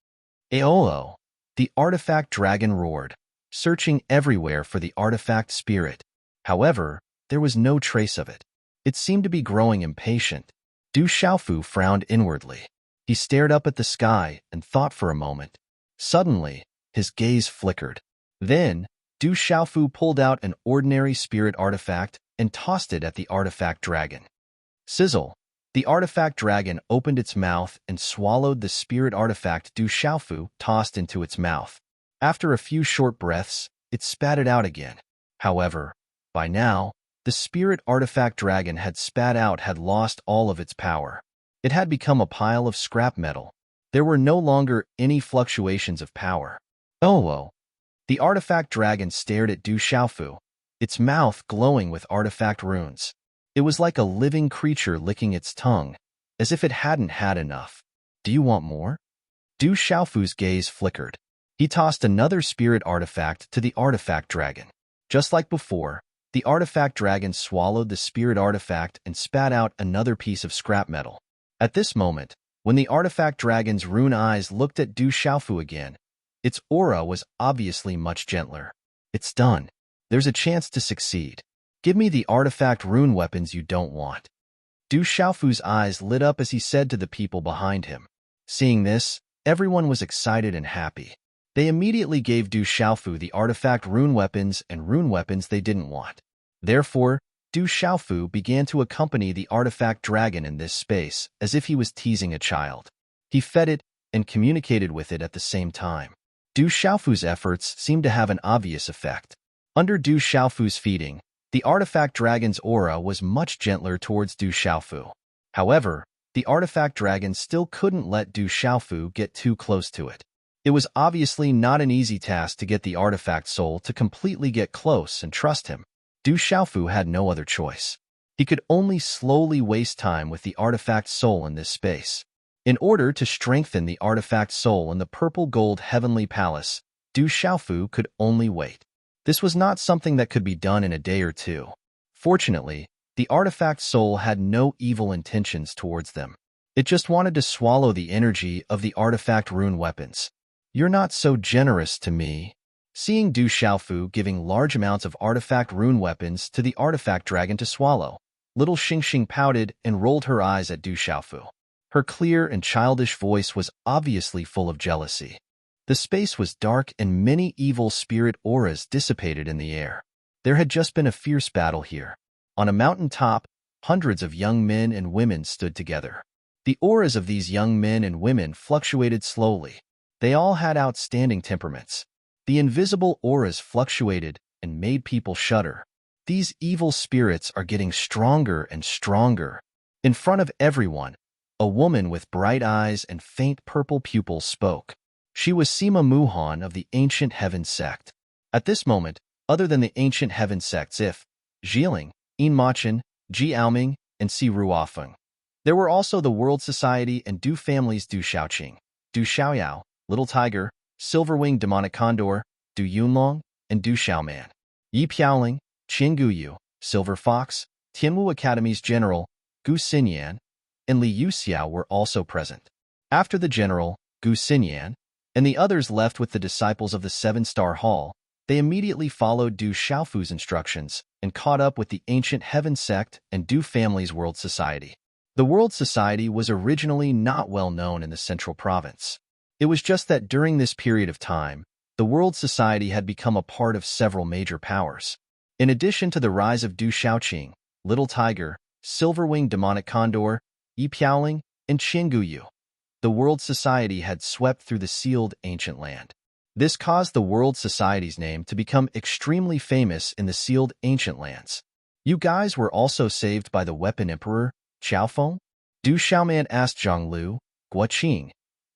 Speaker 1: Aolo! The artifact dragon roared, searching everywhere for the artifact spirit. However, there was no trace of it. It seemed to be growing impatient. Du Xiaofu frowned inwardly. He stared up at the sky and thought for a moment. Suddenly, his gaze flickered. Then, Du Xiaofu pulled out an ordinary spirit artifact and tossed it at the artifact dragon. Sizzle! The artifact dragon opened its mouth and swallowed the spirit artifact Du Xiaofu tossed into its mouth. After a few short breaths, it spat it out again. However, by now, the spirit artifact dragon had lost all of its power. It had become a pile of scrap metal. There were no longer any fluctuations of power. Oh! The artifact dragon stared at Du Xiaofu, its mouth glowing with artifact runes. It was like a living creature licking its tongue, as if it hadn't had enough. Do you want more? Du Xiaofu's gaze flickered. He tossed another spirit artifact to the artifact dragon. Just like before, the artifact dragon swallowed the spirit artifact and spat out another piece of scrap metal. At this moment, when the artifact dragon's rune eyes looked at Du Xiaofu again, its aura was obviously much gentler. It's done. There's a chance to succeed. Give me the artifact rune weapons you don't want. Du Xiaofu's eyes lit up as he said to the people behind him. Seeing this, everyone was excited and happy. They immediately gave Du Xiaofu the artifact rune weapons and rune weapons they didn't want. Therefore, Du Xiaofu began to accompany the artifact dragon in this space as if he was teasing a child. He fed it and communicated with it at the same time. Du Xiaofu's efforts seemed to have an obvious effect. Under Du Xiaofu's feeding, the artifact dragon's aura was much gentler towards Du Xiaofu. However, the artifact dragon still couldn't let Du Xiaofu get too close to it. It was obviously not an easy task to get the artifact soul to completely get close and trust him. Du Xiaofu had no other choice. He could only slowly waste time with the artifact soul in this space. In order to strengthen the artifact soul in the purple-gold heavenly palace, Du Xiaofu could only wait. This was not something that could be done in a day or two. Fortunately, the artifact soul had no evil intentions towards them. It just wanted to swallow the energy of the artifact rune weapons. You're not so generous to me. Seeing Du Xiaofu giving large amounts of artifact rune weapons to the artifact dragon to swallow, little Xingxing pouted and rolled her eyes at Du Xiaofu. Her clear and childish voice was obviously full of jealousy. The space was dark and many evil spirit auras dissipated in the air. There had just been a fierce battle here. On a mountain top, hundreds of young men and women stood together. The auras of these young men and women fluctuated slowly. They all had outstanding temperaments. The invisible auras fluctuated and made people shudder. These evil spirits are getting stronger and stronger. In front of everyone, a woman with bright eyes and faint purple pupils spoke. She was Sima Muhan of the Ancient Heaven Sect. At this moment, other than the Ancient Heaven Sects if, Jiling, Yin Machin, Ji Aoming, and Si Ruofeng. There were also the World Society and Du families Du Xiaoqing, Du Xiaoyao, Little Tiger, Silverwing Demonic Condor, Du Yunlong, and Du Xiaoman. Yi Piaoling, Qian Guyu, Silver Fox, Tianwu Academy's General, Gu Xinyan, and Li Yuxiao were also present. After the general, Gu Xinyan, and the others left with the disciples of the Seven-Star Hall, they immediately followed Du Xiaofu's instructions and caught up with the Ancient Heaven Sect and Du Family's World Society. The World Society was originally not well known in the Central Province. It was just that during this period of time, the World Society had become a part of several major powers. In addition to the rise of Du Xiaoqing, Little Tiger, Silverwing Demonic Condor, Yi Piaoling, and Qingguyu, the World Society had swept through the sealed ancient land. This caused the World Society's name to become extremely famous in the sealed ancient lands. You guys were also saved by the Weapon Emperor, Qiaofeng? Du Xiaoman asked Zhonglu, Guoqing,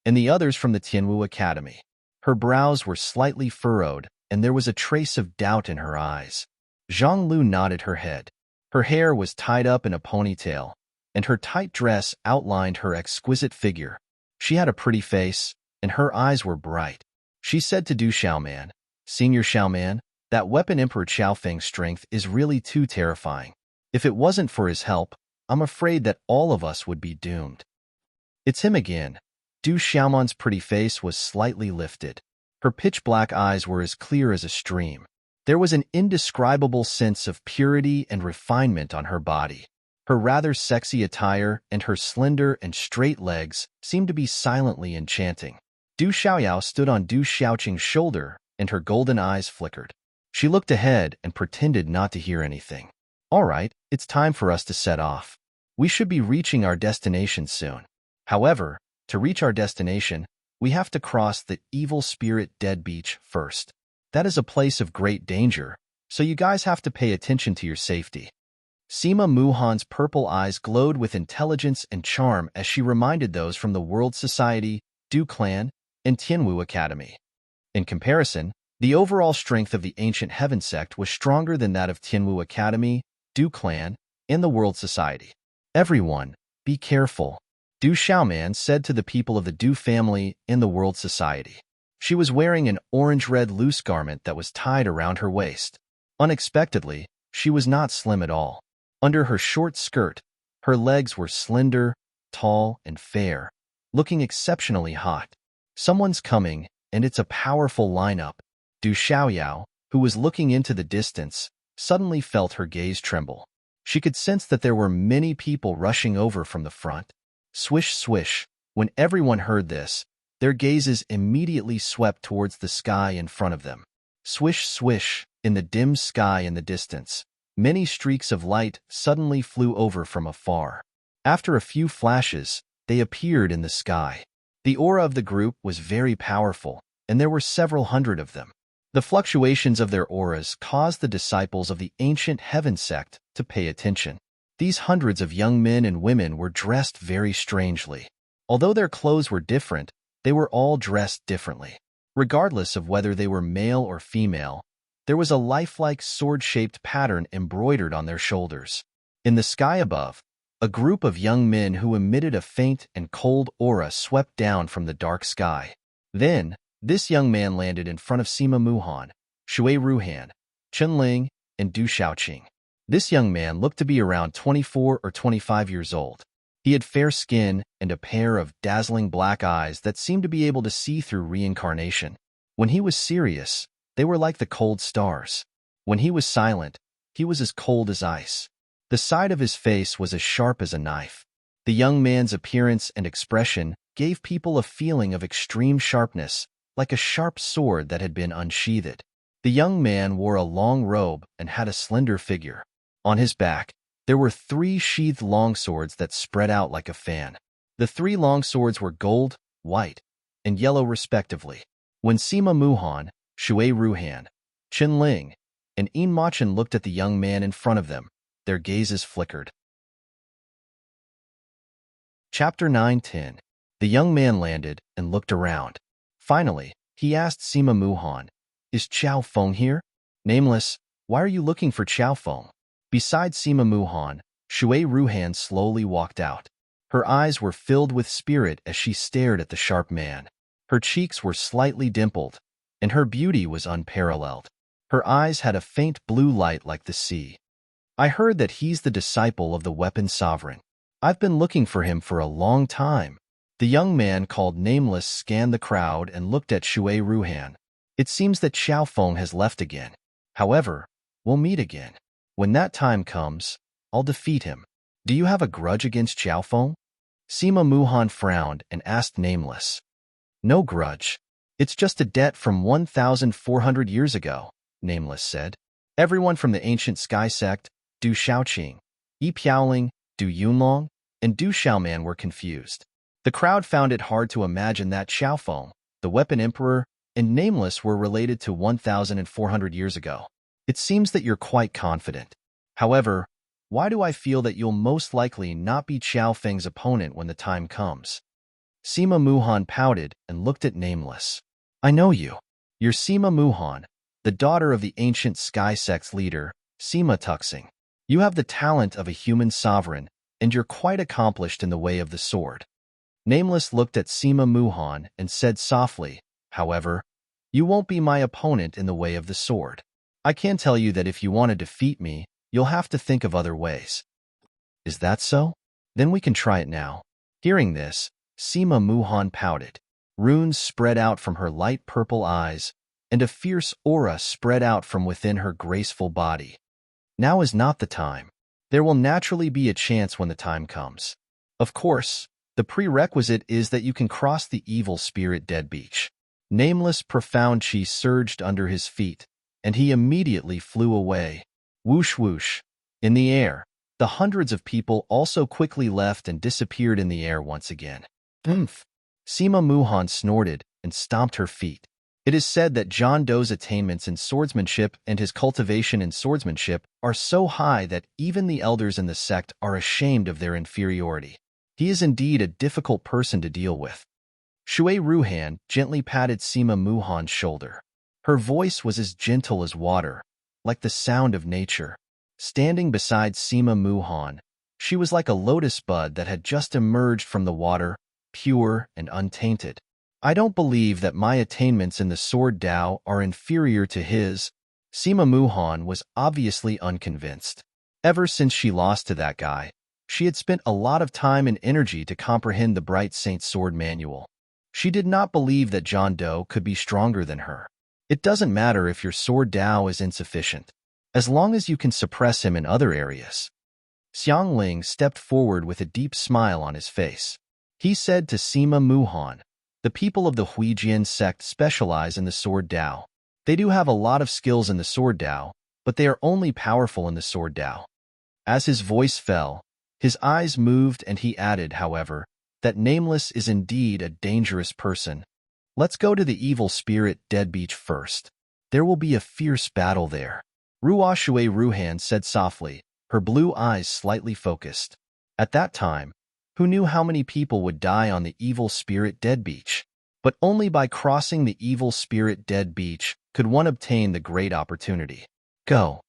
Speaker 1: and the others from the Tianwu Academy. Her brows were slightly furrowed, and there was a trace of doubt in her eyes. Zhonglu nodded her head. Her hair was tied up in a ponytail, and her tight dress outlined her exquisite figure. She had a pretty face, and her eyes were bright. She said to Du Xiaoman, Senior Xiaoman, That weapon Emperor Xiaofeng's strength is really too terrifying. If it wasn't for his help, I'm afraid that all of us would be doomed. It's him again. Du Xiaoman's pretty face was slightly lifted. Her pitch-black eyes were as clear as a stream. There was an indescribable sense of purity and refinement on her body. Her rather sexy attire and her slender and straight legs seemed to be silently enchanting. Du Xiaoyao stood on Du Xiaoqing's shoulder, and her golden eyes flickered. She looked ahead and pretended not to hear anything. All right, it's time for us to set off. We should be reaching our destination soon. However, to reach our destination, we have to cross the Evil Spirit Dead Beach first. That is a place of great danger, so you guys have to pay attention to your safety. Sima Muhan's purple eyes glowed with intelligence and charm as she reminded those from the World Society, Du Clan, and Tianwu Academy. In comparison, the overall strength of the Ancient Heaven Sect was stronger than that of Tianwu Academy, Du Clan, and the World Society. Everyone, be careful, Du Xiaoman said to the people of the Du family and the World Society. She was wearing an orange-red loose garment that was tied around her waist. Unexpectedly, she was not slim at all. Under her short skirt, her legs were slender, tall, and fair, looking exceptionally hot. Someone's coming, and it's a powerful lineup. Du Xiaoyao, who was looking into the distance, suddenly felt her gaze tremble. She could sense that there were many people rushing over from the front. Swish, swish. When everyone heard this, their gazes immediately swept towards the sky in front of them. Swish, swish. In the dim sky in the distance, many streaks of light suddenly flew over from afar. After a few flashes, they appeared in the sky. The aura of the group was very powerful, and there were several hundred of them. The fluctuations of their auras caused the disciples of the Ancient Heaven Sect to pay attention. These hundreds of young men and women were dressed very strangely. Although their clothes were different, they were all dressed differently. Regardless of whether they were male or female, there was a lifelike sword-shaped pattern embroidered on their shoulders. In the sky above, a group of young men who emitted a faint and cold aura swept down from the dark sky. Then, this young man landed in front of Sima Muhan, Shui Ruhan, Chen Ling, and Du Xiaoqing. This young man looked to be around 24 or 25 years old. He had fair skin and a pair of dazzling black eyes that seemed to be able to see through reincarnation. When he was serious, they were like the cold stars. When he was silent, he was as cold as ice. The side of his face was as sharp as a knife. The young man's appearance and expression gave people a feeling of extreme sharpness, like a sharp sword that had been unsheathed. The young man wore a long robe and had a slender figure. On his back, there were 3 sheathed longswords that spread out like a fan. The 3 longswords were gold, white, and yellow respectively. When Sima Muhan, Shui Ruhan, Chen Ling, and Yin Machen looked at the young man in front of them, their gazes flickered. Chapter 9-10. The young man landed and looked around. Finally, he asked Sima Muhan, "Is Qiao Feng here?" "Nameless, why are you looking for Qiao Feng?" Besides Sima Muhan, Shui Ruhan slowly walked out. Her eyes were filled with spirit as she stared at the sharp man. Her cheeks were slightly dimpled, and her beauty was unparalleled. Her eyes had a faint blue light like the sea. "I heard that he's the disciple of the Weapon Sovereign. I've been looking for him for a long time." The young man called Nameless scanned the crowd and looked at Shui Ruhan. "It seems that Qiao Feng has left again. However, we'll meet again. When that time comes, I'll defeat him. Do you have a grudge against Qiao Feng?" Sima Muhan frowned and asked Nameless. "No grudge. It's just a debt from 1,400 years ago," Nameless said. Everyone from the Ancient Sky Sect, Du Xiaoqing, Yi Piaoling, Du Yunlong, and Du Xiaoman were confused. The crowd found it hard to imagine that Qiao Feng, the Weapon Emperor, and Nameless were related to 1,400 years ago. "It seems that you're quite confident. However, why do I feel that you'll most likely not be Qiao Feng's opponent when the time comes?" Sima Muhan pouted and looked at Nameless. "I know you. You're Sima Muhan, the daughter of the Ancient Sky Sect's leader, Sima Tuxing. You have the talent of a human sovereign, and you're quite accomplished in the way of the sword." Nameless looked at Sima Muhan and said softly, "However, you won't be my opponent in the way of the sword. I can tell you that if you want to defeat me, you'll have to think of other ways. Is that so? Then we can try it now. Hearing this, Sima Muhan pouted. Runes spread out from her light purple eyes, and a fierce aura spread out from within her graceful body. Now is not the time. There will naturally be a chance when the time comes. Of course, the prerequisite is that you can cross the evil spirit dead beach. Nameless profound chi surged under his feet, and he immediately flew away. Whoosh whoosh. In the air, the hundreds of people also quickly left and disappeared in the air once again. Oomph! Sima Muhan snorted and stomped her feet. It is said that John Doe's attainments in swordsmanship and his cultivation in swordsmanship are so high that even the elders in the sect are ashamed of their inferiority. He is indeed a difficult person to deal with. Shui Ruhan gently patted Sima Muhan's shoulder. Her voice was as gentle as water, like the sound of nature. Standing beside Sima Muhan, she was like a lotus bud that had just emerged from the water, pure and untainted. I don't believe that my attainments in the sword Dao are inferior to his. Sima Muhan was obviously unconvinced. Ever since she lost to that guy, she had spent a lot of time and energy to comprehend the Bright Saint's sword manual. She did not believe that John Doe could be stronger than her. It doesn't matter if your sword Dao is insufficient, as long as you can suppress him in other areas. Xiang Ling stepped forward with a deep smile on his face. He said to Sima Muhan, "The people of the Huijian sect specialize in the sword Dao. They do have a lot of skills in the sword Dao, but they are only powerful in the sword Dao." As his voice fell, his eyes moved, and he added, however, that Nameless is indeed a dangerous person. Let's go to the evil spirit dead beach first. There will be a fierce battle there. Ruo Shui Ruhan said softly, her blue eyes slightly focused. At that time, who knew how many people would die on the evil spirit dead beach? But only by crossing the evil spirit dead beach could one obtain the great opportunity. Go.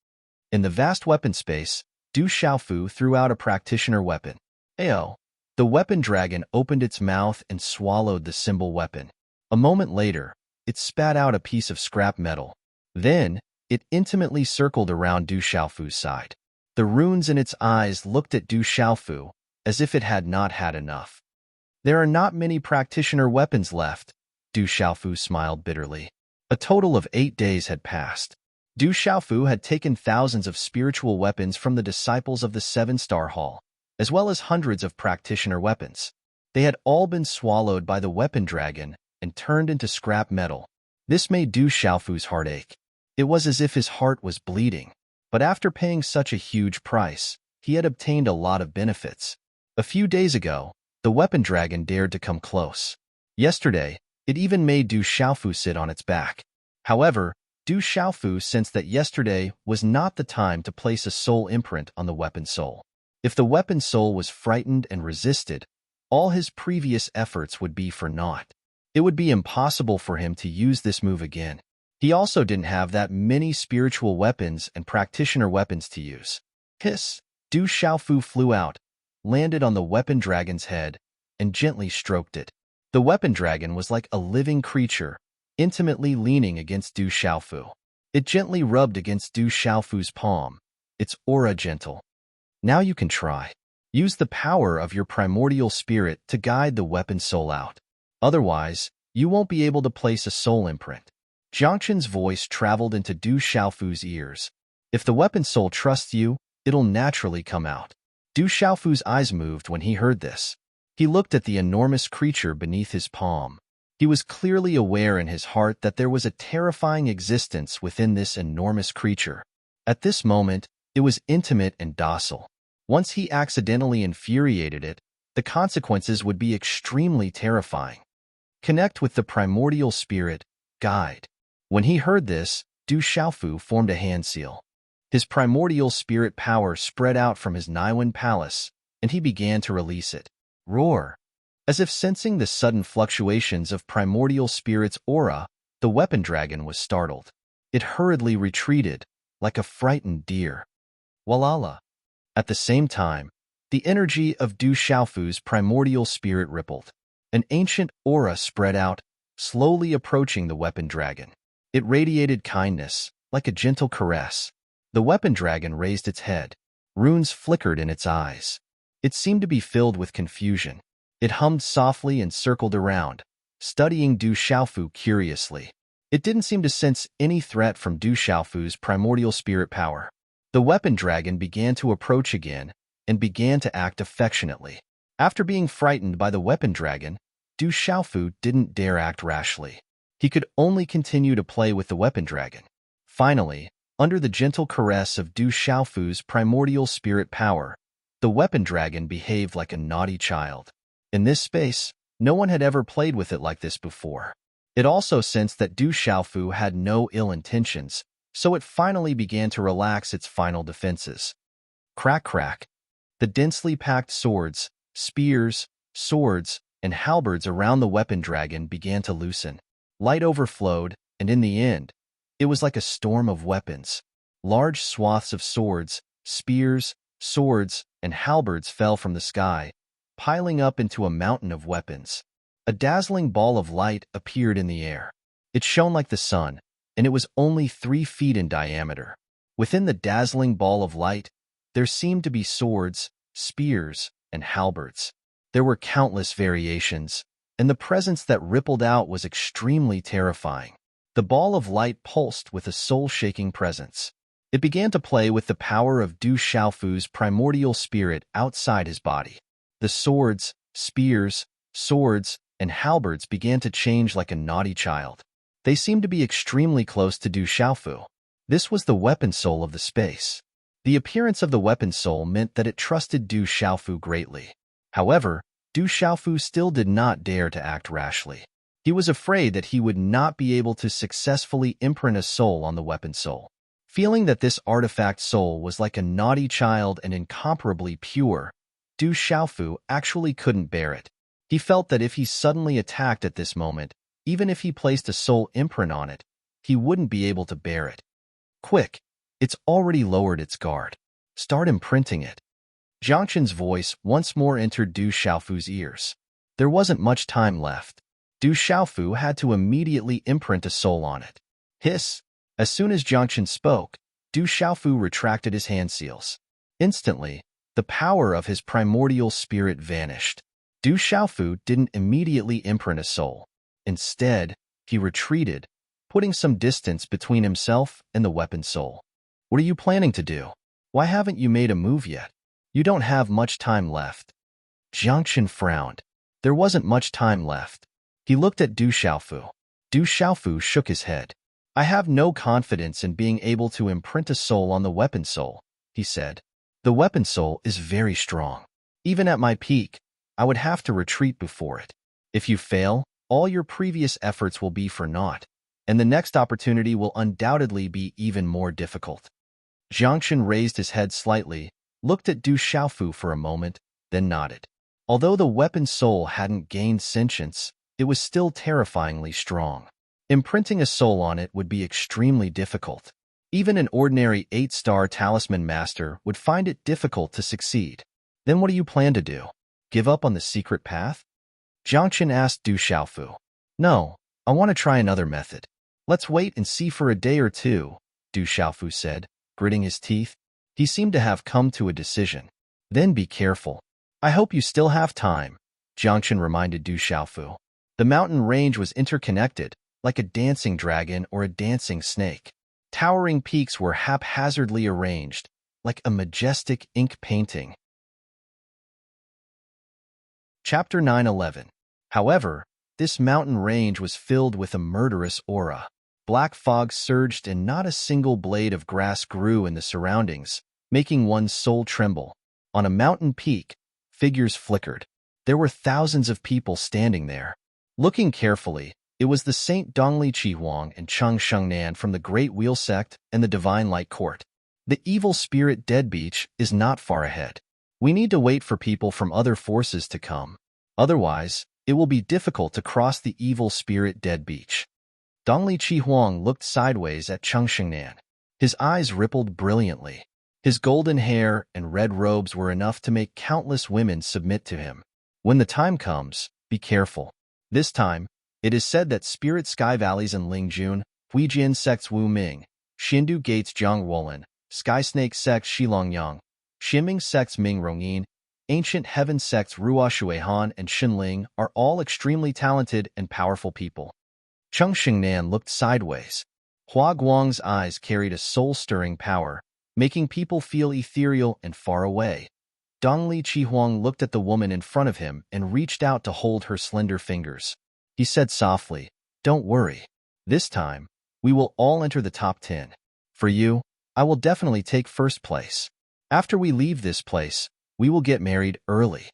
Speaker 1: In the vast weapon space, Du Xiaofu threw out a practitioner weapon. Ao. The weapon dragon opened its mouth and swallowed the symbol weapon. A moment later, it spat out a piece of scrap metal. Then, it intimately circled around Du Xiaofu's side. The runes in its eyes looked at Du Xiaofu as if it had not had enough. There are not many practitioner weapons left, Du Xiaofu smiled bitterly. A total of 8 days had passed. Du Xiaofu had taken thousands of spiritual weapons from the disciples of the Seven-Star Hall, as well as hundreds of practitioner weapons. They had all been swallowed by the weapon dragon and turned into scrap metal. This made Du Xiaofu's heart ache. It was as if his heart was bleeding. But after paying such a huge price, he had obtained a lot of benefits. A few days ago, the weapon dragon dared to come close. Yesterday, it even made Du Xiaofu sit on its back. However, Du Xiaofu sensed that yesterday was not the time to place a soul imprint on the weapon soul. If the weapon soul was frightened and resisted, all his previous efforts would be for naught. It would be impossible for him to use this move again. He also didn't have that many spiritual weapons and practitioner weapons to use. Hiss! Du Xiaofu flew out, landed on the weapon dragon's head, and gently stroked it. The weapon dragon was like a living creature, intimately leaning against Du Xiaofu. It gently rubbed against Du Xiaofu's palm, its aura gentle. Now you can try. Use the power of your primordial spirit to guide the weapon soul out. Otherwise, you won't be able to place a soul imprint. Jiangchen's voice traveled into Du Xiaofu's ears. If the weapon soul trusts you, it'll naturally come out. Du Xiaofu's eyes moved when he heard this. He looked at the enormous creature beneath his palm. He was clearly aware in his heart that there was a terrifying existence within this enormous creature. At this moment, it was intimate and docile. Once he accidentally infuriated it, the consequences would be extremely terrifying. Connect with the primordial spirit, guide. When he heard this, Du Xiaofu formed a hand seal. His primordial spirit power spread out from his Niwen palace, and he began to release it. Roar! As if sensing the sudden fluctuations of primordial spirit's aura, the weapon dragon was startled. It hurriedly retreated, like a frightened deer. Walala! At the same time, the energy of Du Xiaofu's primordial spirit rippled. An ancient aura spread out, slowly approaching the weapon dragon. It radiated kindness, like a gentle caress. The weapon dragon raised its head. Runes flickered in its eyes. It seemed to be filled with confusion. It hummed softly and circled around, studying Du Xiaofu curiously. It didn't seem to sense any threat from Du Xiaofu's primordial spirit power. The weapon dragon began to approach again and began to act affectionately. After being frightened by the weapon dragon, Du Xiaofu didn't dare act rashly. He could only continue to play with the weapon dragon. Finally, under the gentle caress of Du Xiaofu's primordial spirit power, the weapon dragon behaved like a naughty child. In this space, no one had ever played with it like this before. It also sensed that Du Xiaofu had no ill intentions, so it finally began to relax its final defenses. Crack, crack. The densely packed swords, spears, swords, and halberds around the weapon dragon began to loosen. Light overflowed, and in the end, it was like a storm of weapons. Large swaths of swords, spears, swords, and halberds fell from the sky, piling up into a mountain of weapons. A dazzling ball of light appeared in the air. It shone like the sun, and it was only 3 feet in diameter. Within the dazzling ball of light, there seemed to be swords, spears, and halberds. There were countless variations, and the presence that rippled out was extremely terrifying. The ball of light pulsed with a soul-shaking presence. It began to play with the power of Du Xiaofu's primordial spirit outside his body. The swords, spears, swords, and halberds began to change like a naughty child. They seemed to be extremely close to Du Xiaofu. This was the weapon soul of the space. The appearance of the weapon soul meant that it trusted Du Xiaofu greatly. However, Du Xiaofu still did not dare to act rashly. He was afraid that he would not be able to successfully imprint a soul on the weapon soul. Feeling that this artifact soul was like a naughty child and incomparably pure, Du Xiaofu actually couldn't bear it. He felt that if he suddenly attacked at this moment, even if he placed a soul imprint on it, he wouldn't be able to bear it. Quick, it's already lowered its guard. Start imprinting it. Jiangchen's voice once more entered Du Xiaofu's ears. There wasn't much time left. Du Xiaofu had to immediately imprint a soul on it. Hiss! As soon as Jiangchen spoke, Du Xiaofu retracted his hand seals. Instantly, the power of his primordial spirit vanished. Du Xiaofu didn't immediately imprint a soul. Instead, he retreated, putting some distance between himself and the weapon soul. What are you planning to do? Why haven't you made a move yet? You don't have much time left. Jiangchen frowned. There wasn't much time left. He looked at Du Xiaofu. Du Xiaofu shook his head. I have no confidence in being able to imprint a soul on the weapon soul, he said. The weapon soul is very strong. Even at my peak, I would have to retreat before it. If you fail, all your previous efforts will be for naught, and the next opportunity will undoubtedly be even more difficult. Jiangchen raised his head slightly, looked at Du Xiaofu for a moment, then nodded. Although the weapon soul hadn't gained sentience, it was still terrifyingly strong. Imprinting a soul on it would be extremely difficult. Even an ordinary 8-star talisman master would find it difficult to succeed. Then what do you plan to do? Give up on the secret path? Jiangchen asked Du Xiaofu. No, I want to try another method. Let's wait and see for a day or two, Du Xiaofu said, gritting his teeth. He seemed to have come to a decision. Then be careful. I hope you still have time, Jiangchen reminded Du Xiaofu. The mountain range was interconnected, like a dancing dragon or a dancing snake. Towering peaks were haphazardly arranged, like a majestic ink painting. Chapter 9:11. However, this mountain range was filled with a murderous aura. Black fog surged and not a single blade of grass grew in the surroundings, making one's soul tremble. On a mountain peak, figures flickered. There were thousands of people standing there. Looking carefully, it was the Saint Dongli Chihuang and Cheng Shengnan from the Great Wheel Sect and the Divine Light Court. The evil spirit Dead Beach is not far ahead. We need to wait for people from other forces to come. Otherwise, it will be difficult to cross the evil spirit Dead Beach. Dongli Chihuang looked sideways at Cheng Shengnan. His eyes rippled brilliantly. His golden hair and red robes were enough to make countless women submit to him. When the time comes, be careful. This time, it is said that Spirit Sky Valleys in Lingjun, Huijian sects Wu Ming, Shindu Gates Jiang Wolin, Sky Snake Sects Shilong Yang, Shiming Sects Ming Rongyin, Ancient Heaven Sects Ruo Shuihan and Xinling are all extremely talented and powerful people. Cheng Xingnan looked sideways. Hua Guang's eyes carried a soul-stirring power, making people feel ethereal and far away. Dongli Chihuang looked at the woman in front of him and reached out to hold her slender fingers. He said softly, "Don't worry. This time, we will all enter the top 10. For you, I will definitely take first place. After we leave this place, we will get married early."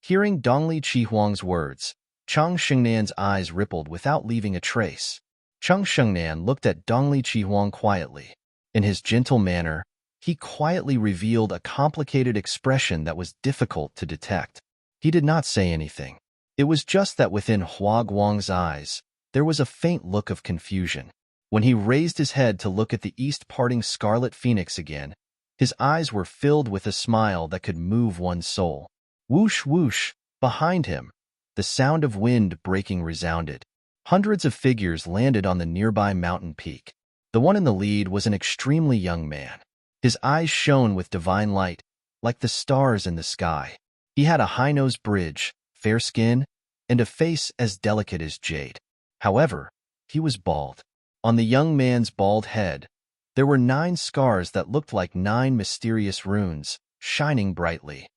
Speaker 1: Hearing Dongli Chihuang's words, Cheng Xingnan's eyes rippled without leaving a trace. Cheng Xingnan looked at Dongli Chihuang quietly. In his gentle manner, he quietly revealed a complicated expression that was difficult to detect. He did not say anything. It was just that within Hua Guang's eyes, there was a faint look of confusion. When he raised his head to look at the east-parting scarlet phoenix again, his eyes were filled with a smile that could move one's soul. Whoosh, whoosh, behind him, the sound of wind breaking resounded. Hundreds of figures landed on the nearby mountain peak. The one in the lead was an extremely young man. His eyes shone with divine light, like the stars in the sky. He had a high-nosed bridge, fair skin, and a face as delicate as jade. However, he was bald. On the young man's bald head, there were 9 scars that looked like 9 mysterious runes, shining brightly.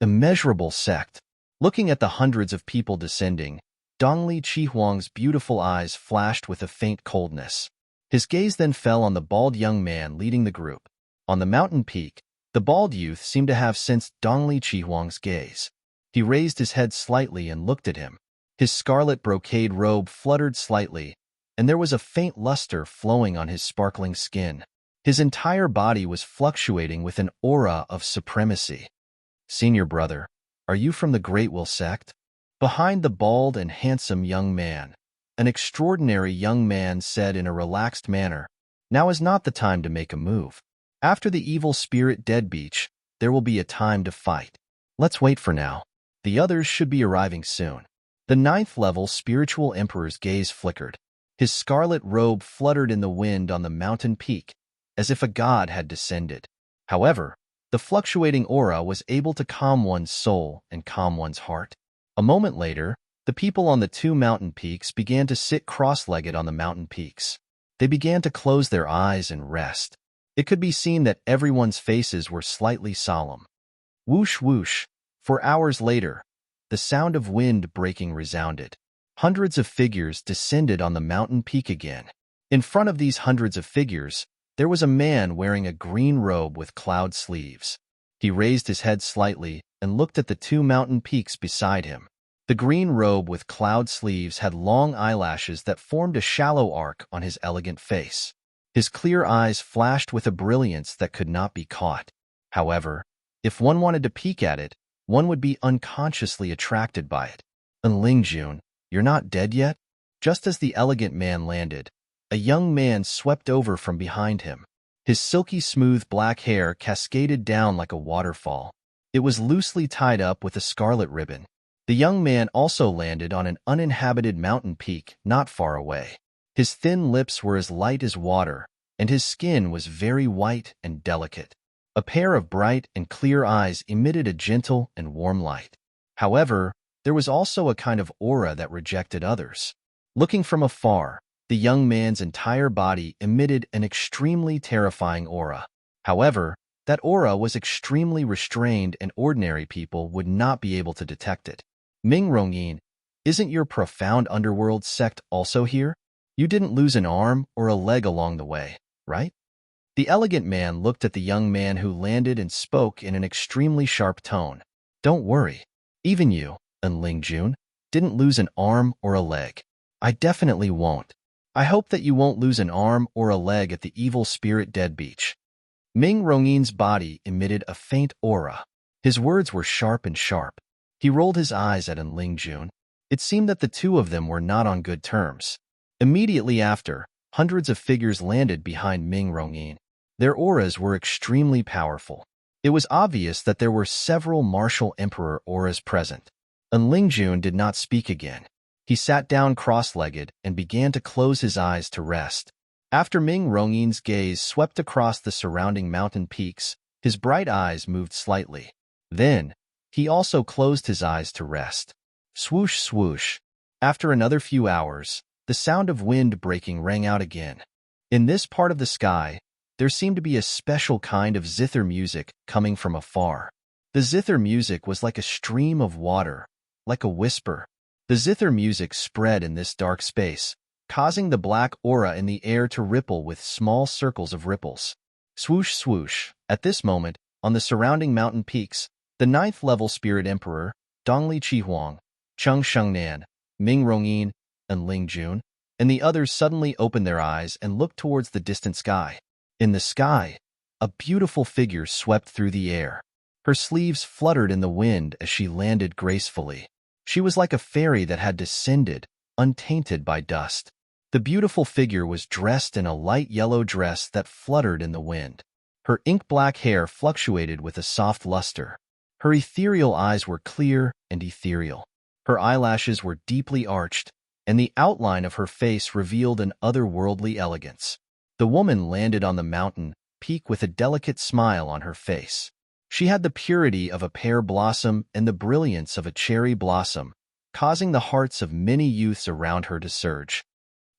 Speaker 1: Immeasurable sect. Looking at the hundreds of people descending, Dongli Chihuang's beautiful eyes flashed with a faint coldness. His gaze then fell on the bald young man leading the group. On the mountain peak, the bald youth seemed to have sensed Dongli Chihuang's gaze. He raised his head slightly and looked at him. His scarlet brocade robe fluttered slightly, and there was a faint luster flowing on his sparkling skin. His entire body was fluctuating with an aura of supremacy. "Senior brother, are you from the Great Will sect?" Behind the bald and handsome young man, an extraordinary young man said in a relaxed manner, "Now is not the time to make a move. After the evil spirit dead beach, there will be a time to fight. Let's wait for now. The others should be arriving soon." The 9th level spiritual emperor's gaze flickered. His scarlet robe fluttered in the wind on the mountain peak, as if a god had descended. However, the fluctuating aura was able to calm one's soul and calm one's heart. A moment later, the people on the 2 mountain peaks began to sit cross-legged on the mountain peaks. They began to close their eyes and rest. It could be seen that everyone's faces were slightly solemn. Whoosh whoosh, for hours later, the sound of wind breaking resounded. Hundreds of figures descended on the mountain peak again. In front of these hundreds of figures, there was a man wearing a green robe with cloud sleeves. He raised his head slightly and looked at the 2 mountain peaks beside him. The green robe with cloud sleeves had long eyelashes that formed a shallow arc on his elegant face. His clear eyes flashed with a brilliance that could not be caught. However, if one wanted to peek at it, one would be unconsciously attracted by it. "Lingjun, you're not dead yet?" Just as the elegant man landed, a young man swept over from behind him. His silky smooth black hair cascaded down like a waterfall. It was loosely tied up with a scarlet ribbon. The young man also landed on an uninhabited mountain peak not far away. His thin lips were as light as water, and his skin was very white and delicate. A pair of bright and clear eyes emitted a gentle and warm light. However, there was also a kind of aura that rejected others. Looking from afar, the young man's entire body emitted an extremely terrifying aura. However, that aura was extremely restrained and ordinary people would not be able to detect it. "Ming Rongyin, isn't your profound underworld sect also here? You didn't lose an arm or a leg along the way, right?" The elegant man looked at the young man who landed and spoke in an extremely sharp tone. "Don't worry. Even you, Lingjun, didn't lose an arm or a leg. I definitely won't. I hope that you won't lose an arm or a leg at the evil spirit dead beach." Ming Rongyin's body emitted a faint aura. His words were sharp and sharp. He rolled his eyes at Lingjun. It seemed that the two of them were not on good terms. Immediately after, hundreds of figures landed behind Ming Rongyin. Their auras were extremely powerful. It was obvious that there were several martial emperor auras present. Lingjun did not speak again. He sat down cross-legged and began to close his eyes to rest. After Ming Rongyin's gaze swept across the surrounding mountain peaks, his bright eyes moved slightly. Then, he also closed his eyes to rest. Swoosh, swoosh. After another few hours, the sound of wind breaking rang out again. In this part of the sky, there seemed to be a special kind of zither music coming from afar. The zither music was like a stream of water, like a whisper. The zither music spread in this dark space, causing the black aura in the air to ripple with small circles of ripples. Swoosh, swoosh. At this moment, on the surrounding mountain peaks, the 9th-level Spirit Emperor, Dongli Chihuang, Cheng Shengnan, Ming Rongyin, and Ling Jun, and the others suddenly opened their eyes and looked towards the distant sky. In the sky, a beautiful figure swept through the air. Her sleeves fluttered in the wind as she landed gracefully. She was like a fairy that had descended, untainted by dust. The beautiful figure was dressed in a light yellow dress that fluttered in the wind. Her ink-black hair fluctuated with a soft luster. Her ethereal eyes were clear and ethereal. Her eyelashes were deeply arched, and the outline of her face revealed an otherworldly elegance. The woman landed on the mountain peak with a delicate smile on her face. She had the purity of a pear blossom and the brilliance of a cherry blossom, causing the hearts of many youths around her to surge.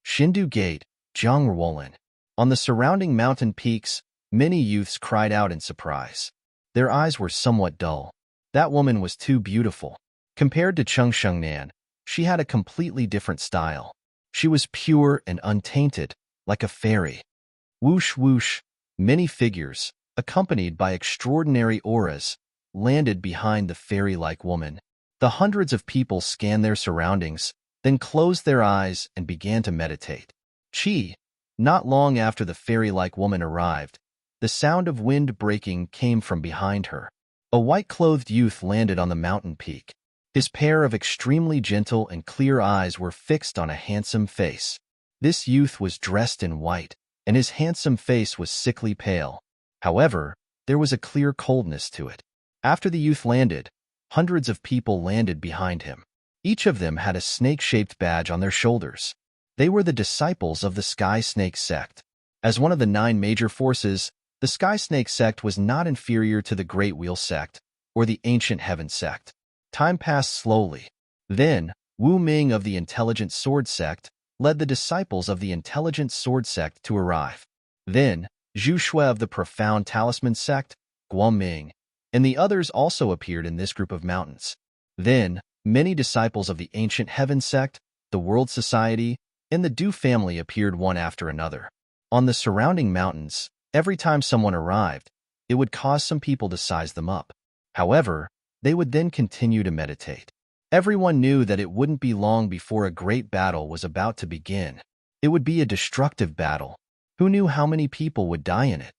Speaker 1: Shindu Gate, Zhangwolin. On the surrounding mountain peaks, many youths cried out in surprise. Their eyes were somewhat dull. That woman was too beautiful. Compared to Cheng Shengnan, she had a completely different style. She was pure and untainted, like a fairy. Whoosh, whoosh. Many figures, accompanied by extraordinary auras, landed behind the fairy-like woman. The hundreds of people scanned their surroundings, then closed their eyes and began to meditate. Not long after the fairy-like woman arrived, the sound of wind breaking came from behind her. A white-clothed youth landed on the mountain peak. His pair of extremely gentle and clear eyes were fixed on a handsome face. This youth was dressed in white, and his handsome face was sickly pale. However, there was a clear coldness to it. After the youth landed, hundreds of people landed behind him. Each of them had a snake-shaped badge on their shoulders. They were the disciples of the Sky Snake sect. As one of the 9 major forces, the Sky Snake sect was not inferior to the Great Wheel sect or the Ancient Heaven sect. Time passed slowly. Then, Wu Ming of the Intelligent Sword sect led the disciples of the Intelligent Sword sect to arrive. Then, Zhu Shui of the Profound Talisman sect, Guo Ming, and the others also appeared in this group of mountains. Then, many disciples of the Ancient Heaven sect, the World Society, and the Du family appeared one after another. On the surrounding mountains, every time someone arrived, it would cause some people to size them up. However, they would then continue to meditate. Everyone knew that it wouldn't be long before a great battle was about to begin. It would be a destructive battle. Who knew how many people would die in it?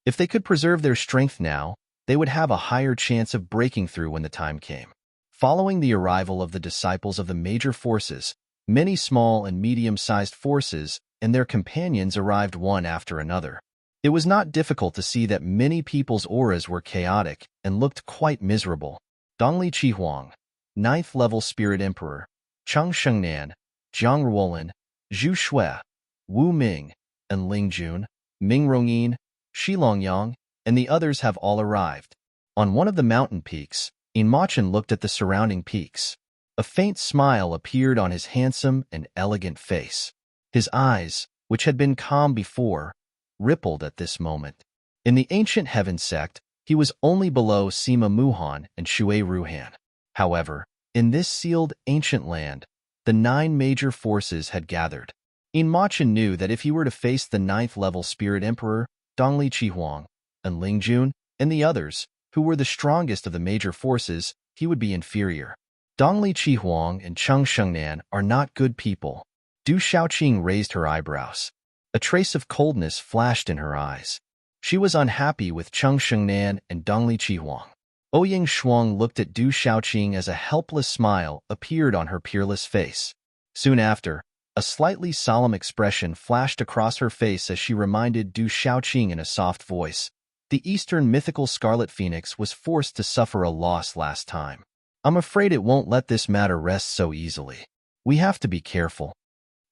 Speaker 1: If they could preserve their strength now, they would have a higher chance of breaking through when the time came. Following the arrival of the disciples of the major forces, many small and medium-sized forces and their companions arrived one after another. It was not difficult to see that many people's auras were chaotic and looked quite miserable. Dongli Chihuang, 9th-level Spirit Emperor, Cheng Shengnan, Zhang Ruolin, Zhu Shui, Wu Ming, and Ling Jun, Ming Rongyin, Shilongyang, and the others have all arrived. On one of the mountain peaks, Inmachin looked at the surrounding peaks. A faint smile appeared on his handsome and elegant face. His eyes, which had been calm before, rippled at this moment. In the Ancient Heaven sect, he was only below Sima Muhan and Shui Ruhan. However, in this sealed ancient land, the 9 major forces had gathered. Inmachin knew that if he were to face the 9th-level Spirit Emperor, Dongli Chihuang, and Ling Jun, and the others, who were the strongest of the major forces, he would be inferior. Dongli Chihuang and Cheng Shengnan are not good people. Du Shaoqing raised her eyebrows. A trace of coldness flashed in her eyes. She was unhappy with Cheng Shengnan and Dongli Chihuang. Ouying Shuang looked at Du Shaoqing as a helpless smile appeared on her peerless face. Soon after, a slightly solemn expression flashed across her face as she reminded Du Shaoqing in a soft voice, "The Eastern mythical Scarlet Phoenix was forced to suffer a loss last time. I'm afraid it won't let this matter rest so easily. We have to be careful."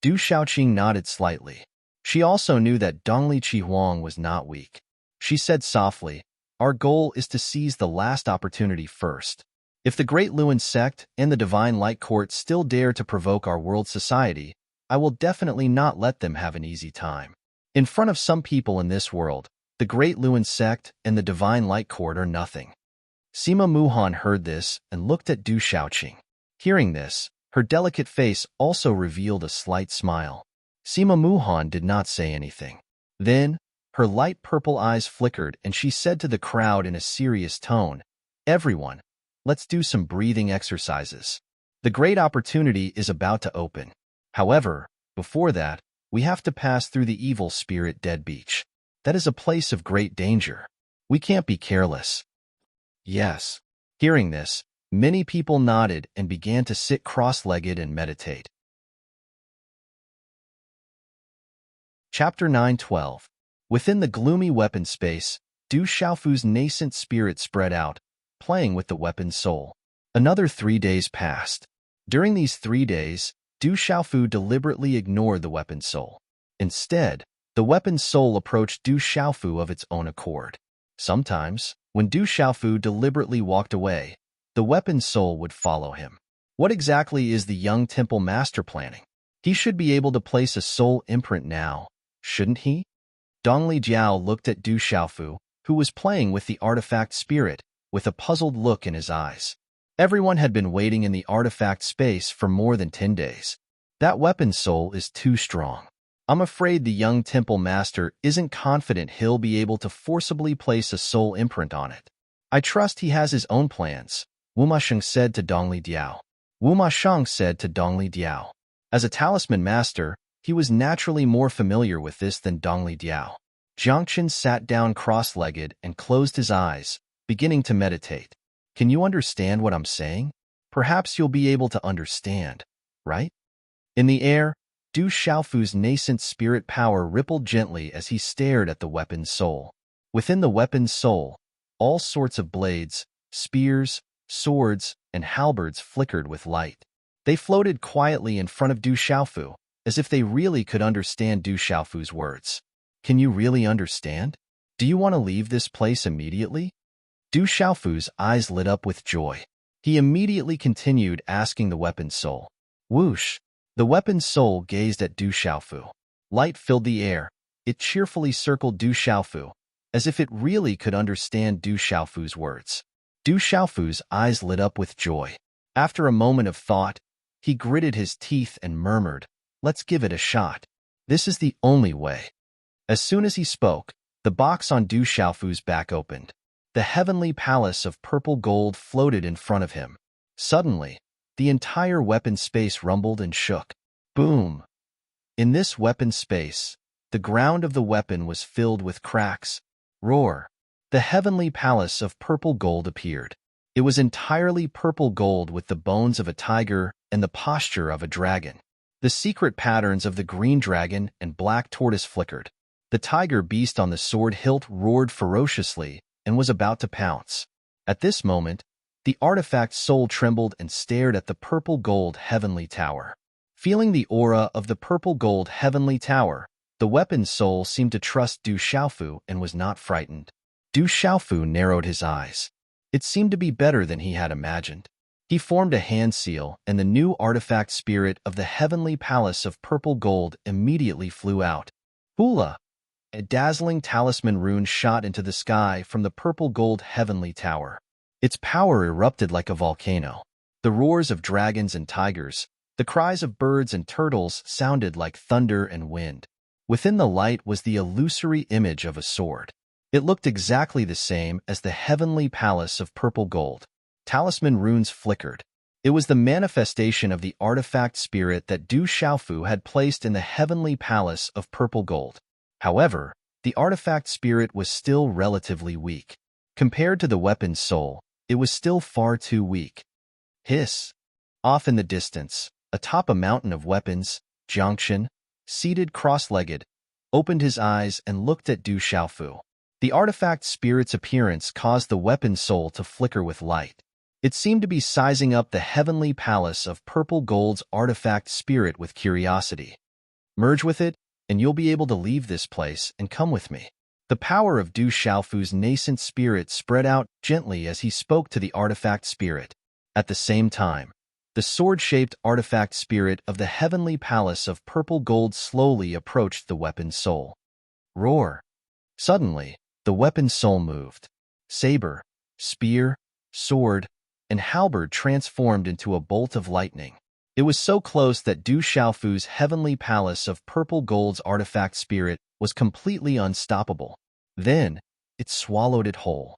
Speaker 1: Du Shaoqing nodded slightly. She also knew that Dongli Chihuang was not weak. She said softly, "Our goal is to seize the last opportunity first. If the Great Luan sect and the Divine Light Court still dare to provoke our world society, I will definitely not let them have an easy time. In front of some people in this world, the Great Luan sect and the Divine Light Court are nothing." Sima Muhan heard this and looked at Du Shaoqing. Hearing this, her delicate face also revealed a slight smile. Sima Muhan did not say anything. Then, her light purple eyes flickered and she said to the crowd in a serious tone, "Everyone, let's do some breathing exercises. The great opportunity is about to open. However, before that, we have to pass through the evil spirit dead beach. That is a place of great danger. We can't be careless." Yes. Hearing this, many people nodded and began to sit cross-legged and meditate. Chapter 9:12. Within the gloomy weapon space, Du Xiaofu's nascent spirit spread out, playing with the weapon's soul. Another 3 days passed. During these 3 days, Du Xiaofu deliberately ignored the weapon's soul. Instead, the weapon's soul approached Du Xiaofu of its own accord. Sometimes, when Du Xiaofu deliberately walked away, the weapon's soul would follow him. What exactly is the young temple master planning? He should be able to place a soul imprint now, shouldn't he? Dongli Jiao looked at Du Xiaofu, who was playing with the artifact spirit, with a puzzled look in his eyes. Everyone had been waiting in the artifact space for more than 10 days. That weapon's soul is too strong. I'm afraid the young temple master isn't confident he'll be able to forcibly place a soul imprint on it. I trust he has his own plans, Wu Masheng said to Dongli Diao. Wu Masheng said to Dongli Diao. As a talisman master, he was naturally more familiar with this than Dongli Diao. Jiangchen sat down cross-legged and closed his eyes, beginning to meditate. Can you understand what I'm saying? Perhaps you'll be able to understand, right? In the air, Du Xiaofu's nascent spirit power rippled gently as he stared at the weapon's soul. Within the weapon's soul, all sorts of blades, spears, swords, and halberds flickered with light. They floated quietly in front of Du Xiaofu, as if they really could understand Du Xiaofu's words. Can you really understand? Do you want to leave this place immediately? Du Xiaofu's eyes lit up with joy. He immediately continued asking the weapon's soul. Whoosh! The weapon's soul gazed at Du Xiaofu. Light filled the air. It cheerfully circled Du Xiaofu, as if it really could understand Du Xiaofu's words. Du Xiaofu's eyes lit up with joy. After a moment of thought, he gritted his teeth and murmured, "Let's give it a shot. This is the only way." As soon as he spoke, the box on Du Xiaofu's back opened. The heavenly palace of purple gold floated in front of him. Suddenly, the entire weapon space rumbled and shook. Boom! In this weapon space, the ground of the weapon was filled with cracks. Roar! The heavenly palace of purple gold appeared. It was entirely purple gold with the bones of a tiger and the posture of a dragon. The secret patterns of the green dragon and black tortoise flickered. The tiger beast on the sword hilt roared ferociously and was about to pounce. At this moment, the artifact's soul trembled and stared at the purple gold heavenly tower. Feeling the aura of the purple gold heavenly tower, the weapon's soul seemed to trust Du Xiaofu and was not frightened. Du Xiaofu narrowed his eyes. It seemed to be better than he had imagined. He formed a hand seal, and the new artifact spirit of the heavenly palace of purple gold immediately flew out. Hula! A dazzling talisman rune shot into the sky from the purple gold heavenly tower. Its power erupted like a volcano. The roars of dragons and tigers, the cries of birds and turtles sounded like thunder and wind. Within the light was the illusory image of a sword. It looked exactly the same as the heavenly palace of purple gold. Talisman runes flickered. It was the manifestation of the artifact spirit that Du Xiaofu had placed in the heavenly palace of purple gold. However, the artifact spirit was still relatively weak. Compared to the weapon's soul, it was still far too weak. Hiss! Off in the distance, atop a mountain of weapons, Jiangchen, seated cross-legged, opened his eyes and looked at Du Xiaofu. The artifact spirit's appearance caused the weapon's soul to flicker with light. It seemed to be sizing up the heavenly palace of purple gold's artifact spirit with curiosity. Merge with it, and you'll be able to leave this place and come with me." The power of Du Xiaofu's nascent spirit spread out gently as he spoke to the artifact spirit. At the same time, the sword-shaped artifact spirit of the heavenly palace of purple gold slowly approached the weapon's soul. Roar! Suddenly, the weapon's soul moved. Saber, spear, sword, and halberd transformed into a bolt of lightning. It was so close that Du Xiaofu's heavenly palace of purple gold's artifact spirit was completely unstoppable. Then, it swallowed it whole.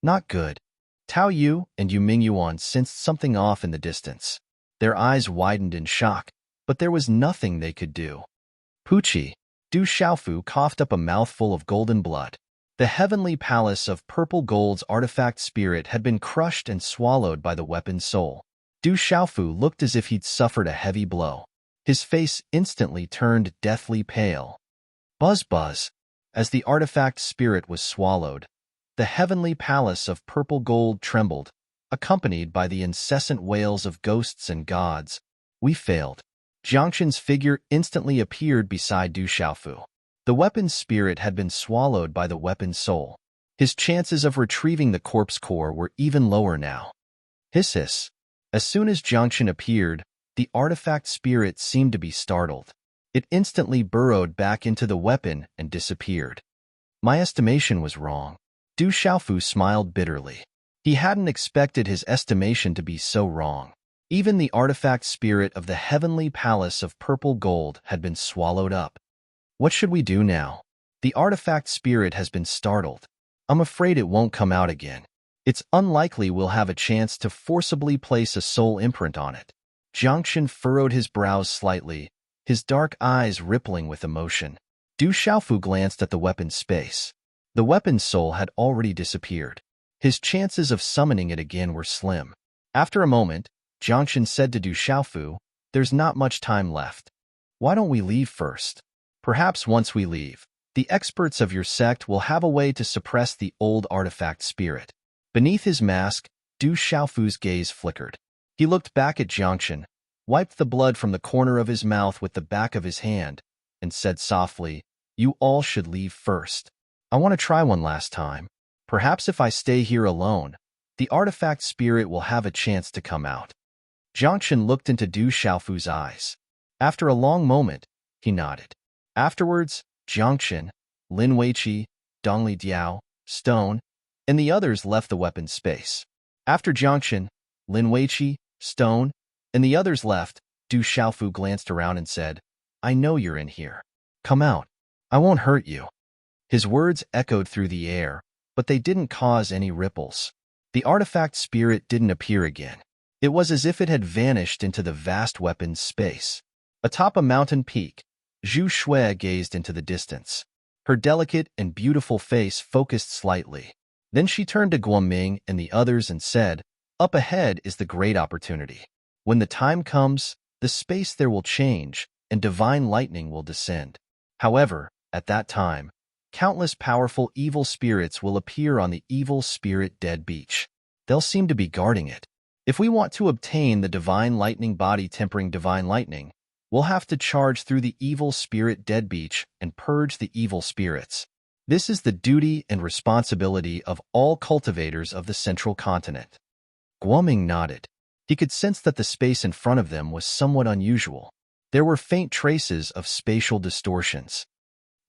Speaker 1: Not good. Tao Yu and Yu Mingyuan sensed something off in the distance. Their eyes widened in shock, but there was nothing they could do. Pucci, Du Xiaofu coughed up a mouthful of golden blood. The heavenly palace of purple gold's artifact spirit had been crushed and swallowed by the weapon's soul. Du Xiaofu looked as if he'd suffered a heavy blow. His face instantly turned deathly pale. Buzz buzz. As the artifact spirit was swallowed, the heavenly palace of purple gold trembled, accompanied by the incessant wails of ghosts and gods. We failed. Jiangxin's figure instantly appeared beside Du Xiaofu. The weapon's spirit had been swallowed by the weapon's soul. His chances of retrieving the corpse core were even lower now. Hiss hiss. As soon as Jiangxin appeared, the artifact spirit seemed to be startled. It instantly burrowed back into the weapon and disappeared. My estimation was wrong. Du Xiaofu smiled bitterly. He hadn't expected his estimation to be so wrong. Even the artifact spirit of the heavenly palace of purple gold had been swallowed up. What should we do now? The artifact spirit has been startled. I'm afraid it won't come out again. It's unlikely we'll have a chance to forcibly place a soul imprint on it. Jiangxin furrowed his brows slightly, his dark eyes rippling with emotion. Du Xiaofu glanced at the weapon's space. The weapon's soul had already disappeared. His chances of summoning it again were slim. After a moment, Jiangxin said to Du Xiaofu, "There's not much time left. Why don't we leave first? Perhaps once we leave, the experts of your sect will have a way to suppress the old artifact spirit." Beneath his mask, Du Xiaofu's gaze flickered. He looked back at Jiangxin, wiped the blood from the corner of his mouth with the back of his hand, and said softly, "You all should leave first. I want to try one last time. Perhaps if I stay here alone, the artifact spirit will have a chance to come out." Jiangxin looked into Du Xiaofu's eyes. After a long moment, he nodded. Afterwards, Jiangxin, Lin Weiqi, Dongli Diao, Stone, and the others left the weapon space. After Jiangxin, Lin Weiqi, Stone, and the others left, Du Xiaofu glanced around and said, "I know you're in here. Come out. I won't hurt you." His words echoed through the air, but they didn't cause any ripples. The artifact spirit didn't appear again. It was as if it had vanished into the vast weapon's space. Atop a mountain peak, Zhu Shui gazed into the distance. Her delicate and beautiful face focused slightly. Then she turned to Guoming and the others and said, "Up ahead is the great opportunity. When the time comes, the space there will change, and divine lightning will descend. However, at that time, countless powerful evil spirits will appear on the evil spirit dead beach. They'll seem to be guarding it. If we want to obtain the divine lightning body tempering divine lightning, we'll have to charge through the evil spirit dead beach and purge the evil spirits. This is the duty and responsibility of all cultivators of the central continent." Guoming nodded. He could sense that the space in front of them was somewhat unusual. There were faint traces of spatial distortions.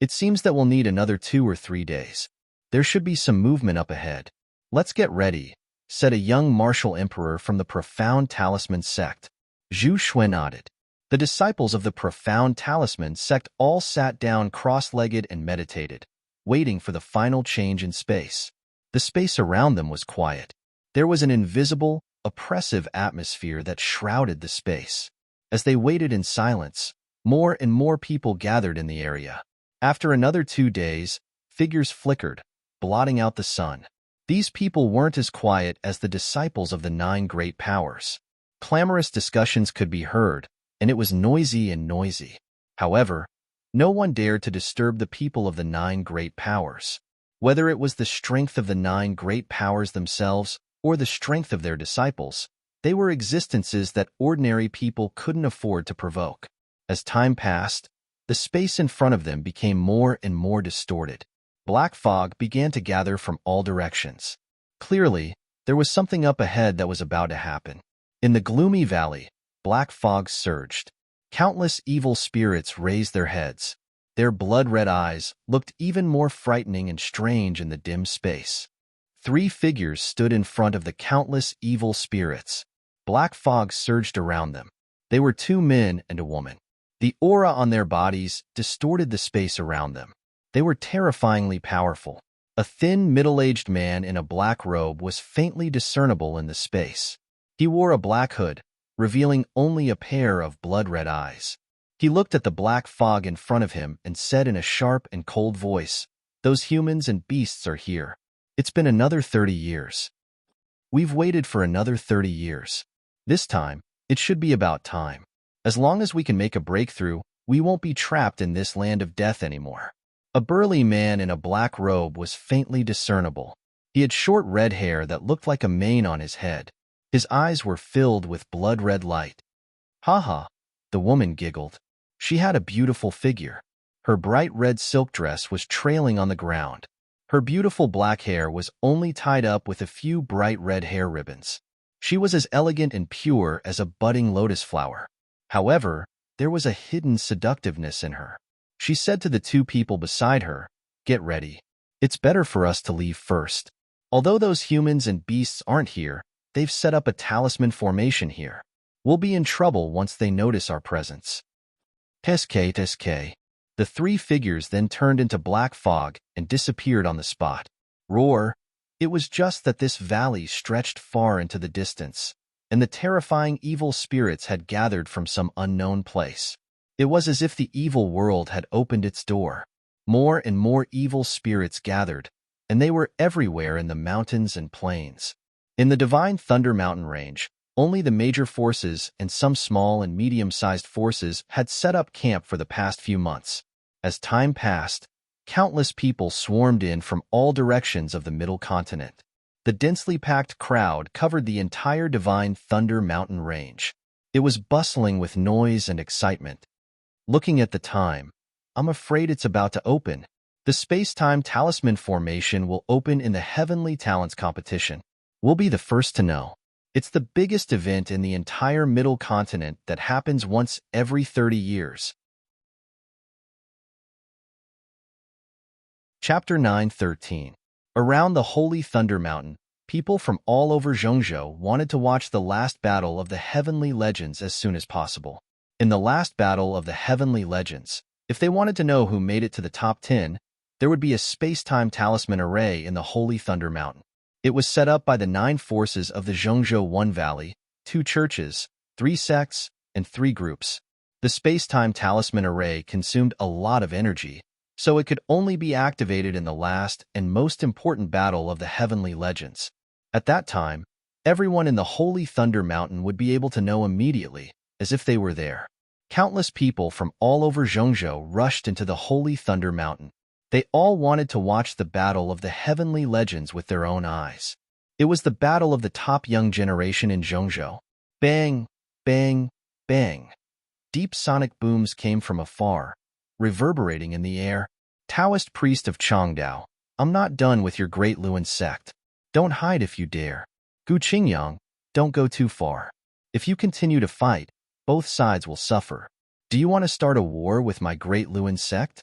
Speaker 1: "It seems that we'll need another 2 or 3 days. There should be some movement up ahead. Let's get ready," said a young martial emperor from the Profound Talisman sect. Zhu Shui nodded. The disciples of the Profound Talisman sect all sat down cross-legged and meditated, waiting for the final change in space. The space around them was quiet. There was an invisible, oppressive atmosphere that shrouded the space. As they waited in silence, more and more people gathered in the area. After another 2 days, figures flickered, blotting out the sun. These people weren't as quiet as the disciples of the 9 great powers. Clamorous discussions could be heard, and it was noisy and noisy. However, no one dared to disturb the people of the 9 great powers. Whether it was the strength of the 9 great powers themselves or the strength of their disciples, they were existences that ordinary people couldn't afford to provoke. As time passed, The space in front of them became more and more distorted. Black fog began to gather from all directions. Clearly, there was something up ahead that was about to happen. In the gloomy valley, black fog surged. Countless evil spirits raised their heads. Their blood-red eyes looked even more frightening and strange in the dim space. 3 figures stood in front of the countless evil spirits. Black fog surged around them. They were 2 men and a woman. The aura on their bodies distorted the space around them. They were terrifyingly powerful. A thin, middle-aged man in a black robe was faintly discernible in the space. He wore a black hood, revealing only a pair of blood-red eyes. He looked at the black fog in front of him and said in a sharp and cold voice, "Those humans and beasts are here. It's been another 30 years. We've waited for another 30 years. This time, it should be about time. As long as we can make a breakthrough, we won't be trapped in this land of death anymore." A burly man in a black robe was faintly discernible. He had short red hair that looked like a mane on his head. His eyes were filled with blood-red light. "Ha ha," the woman giggled. She had a beautiful figure. Her bright red silk dress was trailing on the ground. Her beautiful black hair was only tied up with a few bright red hair ribbons. She was as elegant and pure as a budding lotus flower. However, there was a hidden seductiveness in her. She said to the 2 people beside her, "Get ready. It's better for us to leave first. Although those humans and beasts aren't here, they've set up a talisman formation here. We'll be in trouble once they notice our presence." Teske, teske. The 3 figures then turned into black fog and disappeared on the spot. Roar! It was just that this valley stretched far into the distance, and the terrifying evil spirits had gathered from some unknown place. It was as if the evil world had opened its door. More and more evil spirits gathered, and they were everywhere in the mountains and plains. In the divine Thunder Mountain range, only the major forces and some small and medium-sized forces had set up camp for the past few months. As time passed, countless people swarmed in from all directions of the Middle Continent. The densely packed crowd covered the entire divine Thunder Mountain range. It was bustling with noise and excitement. Looking at the time, I'm afraid it's about to open. The space-time talisman formation will open in the Heavenly Talents competition. We'll be the first to know. It's the biggest event in the entire Middle Continent that happens once every 30 years. Chapter 9:13. Around the Holy Thunder Mountain, people from all over Zhengzhou wanted to watch the last battle of the Heavenly Legends as soon as possible. In the last battle of the Heavenly Legends, if they wanted to know who made it to the top 10, there would be a space-time talisman array in the Holy Thunder Mountain. It was set up by the 9 forces of the Zhengzhou One Valley, 2 churches, 3 sects, and 3 groups. The space-time talisman array consumed a lot of energy, so it could only be activated in the last and most important battle of the Heavenly Legends. At that time, everyone in the Holy Thunder Mountain would be able to know immediately, as if they were there. Countless people from all over Zhengzhou rushed into the Holy Thunder Mountain. They all wanted to watch the battle of the Heavenly Legends with their own eyes. It was the battle of the top young generation in Zhengzhou. Bang, bang, bang. Deep sonic booms came from afar, reverberating in the air. Taoist priest of Changdao, I'm not done with your Great Luan sect. Don't hide if you dare. Gu Qingyang, don't go too far. If you continue to fight, both sides will suffer. Do you want to start a war with my Great Luan sect?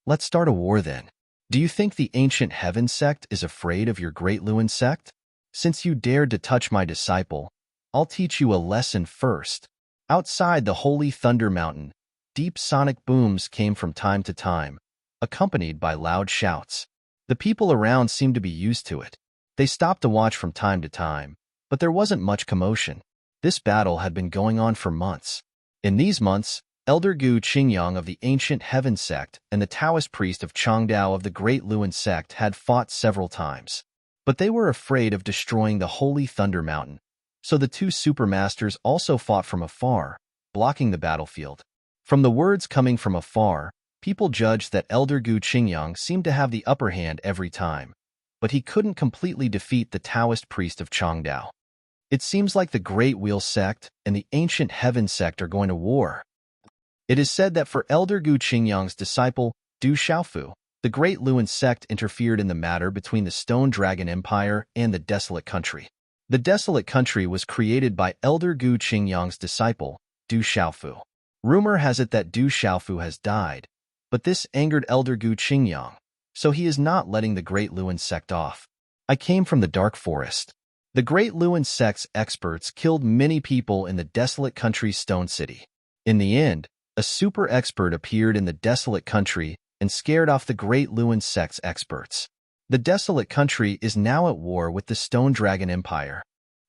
Speaker 1: Let's start a war then. Do you think the Ancient Heaven sect is afraid of your Great Luan sect? Since you dared to touch my disciple, I'll teach you a lesson first. Outside the Holy Thunder Mountain, deep sonic booms came from time to time, accompanied by loud shouts. The people around seemed to be used to it. They stopped to watch from time to time, but there wasn't much commotion. This battle had been going on for months. In these months, Elder Gu Qingyang of the Ancient Heaven sect and the Taoist priest of Changdao of the Great Luan sect had fought several times. But they were afraid of destroying the Holy Thunder Mountain, so the 2 supermasters also fought from afar, blocking the battlefield. From the words coming from afar, people judged that Elder Gu Qingyang seemed to have the upper hand every time, but he couldn't completely defeat the Taoist priest of Changdao. It seems like the Great Wheel sect and the Ancient Heaven sect are going to war. It is said that for Elder Gu Qingyang's disciple, Du Xiaofu, the great Luan sect interfered in the matter between the Stone Dragon Empire and the Desolate Country. The Desolate Country was created by Elder Gu Qingyang's disciple, Du Xiaofu. Rumor has it that Du Xiaofu has died, but this angered Elder Gu Qingyang, so he is not letting the Great Luan sect off. I came from the Dark Forest. The Great Luan sect's experts killed many people in the Desolate Country's Stone City. In the end, a super expert appeared in the Desolate Country and scared off the Great Luan sect's experts. The Desolate Country is now at war with the Stone Dragon Empire.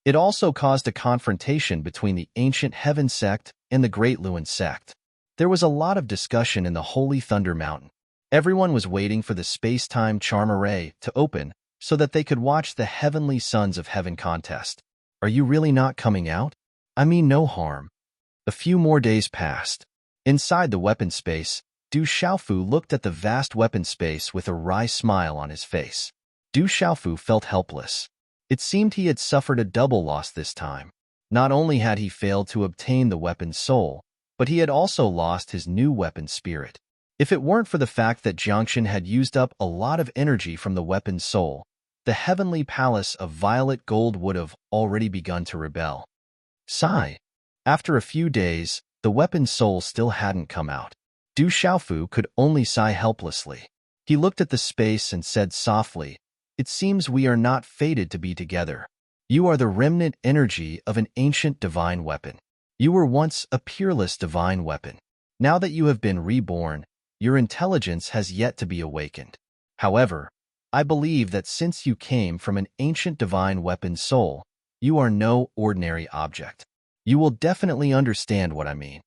Speaker 1: It also caused a confrontation between the Ancient Heaven sect and the Great Luan sect. There was a lot of discussion in the Holy Thunder Mountain. Everyone was waiting for the space-time charm array to open so that they could watch the Heavenly Sons of Heaven contest. Are you really not coming out? I mean no harm. A few more days passed. Inside the weapon space, Du Xiaofu looked at the vast weapon space with a wry smile on his face. Du Xiaofu felt helpless. It seemed he had suffered a double loss this time. Not only had he failed to obtain the weapon's soul, but he had also lost his new weapon spirit. If it weren't for the fact that Jiangxin had used up a lot of energy from the weapon's soul, the heavenly palace of violet gold would have already begun to rebel. Sigh. After a few days, the weapon's soul still hadn't come out. Du Xiaofu could only sigh helplessly. He looked at the space and said softly, "It seems we are not fated to be together. You are the remnant energy of an ancient divine weapon. You were once a peerless divine weapon. Now that you have been reborn, your intelligence has yet to be awakened. However, I believe that since you came from an ancient divine weapon soul, you are no ordinary object. You will definitely understand what I mean."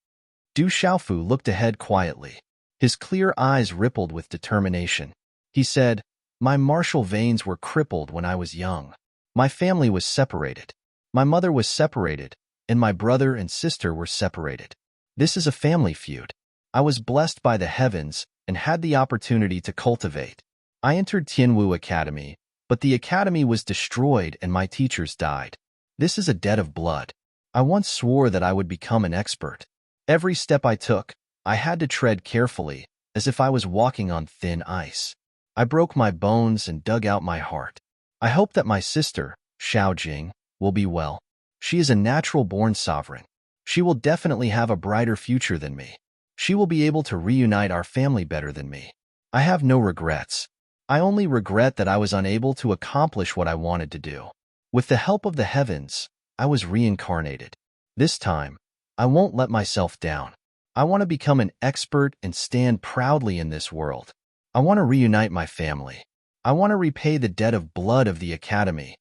Speaker 1: Du Xiaofu looked ahead quietly. His clear eyes rippled with determination. He said, "My martial veins were crippled when I was young. My family was separated. My mother was separated, and my brother and sister were separated. This is a family feud. I was blessed by the heavens and had the opportunity to cultivate. I entered Tianwu Academy, but the academy was destroyed and my teachers died. This is a debt of blood. I once swore that I would become an expert. Every step I took, I had to tread carefully, as if I was walking on thin ice. I broke my bones and dug out my heart. I hope that my sister, Xiao Jing, will be well. She is a natural-born sovereign. She will definitely have a brighter future than me. She will be able to reunite our family better than me. I have no regrets. I only regret that I was unable to accomplish what I wanted to do. With the help of the heavens, I was reincarnated. This time, I won't let myself down. I want to become an expert and stand proudly in this world. I want to reunite my family. I want to repay the debt of blood of the academy."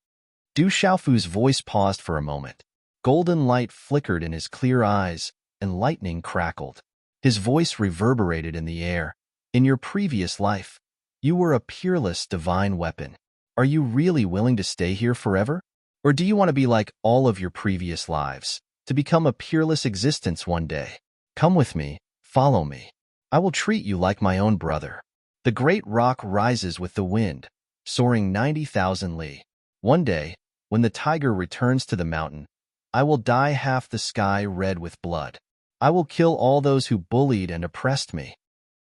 Speaker 1: Du Xiaofu's voice paused for a moment. Golden light flickered in his clear eyes, and lightning crackled. His voice reverberated in the air. "In your previous life, you were a peerless divine weapon. Are you really willing to stay here forever? Or do you want to be like all of your previous lives, to become a peerless existence one day? Come with me, follow me. I will treat you like my own brother." The great rock rises with the wind, soaring 90,000 li. One day, when the tiger returns to the mountain, I will dye half the sky red with blood. I will kill all those who bullied and oppressed me.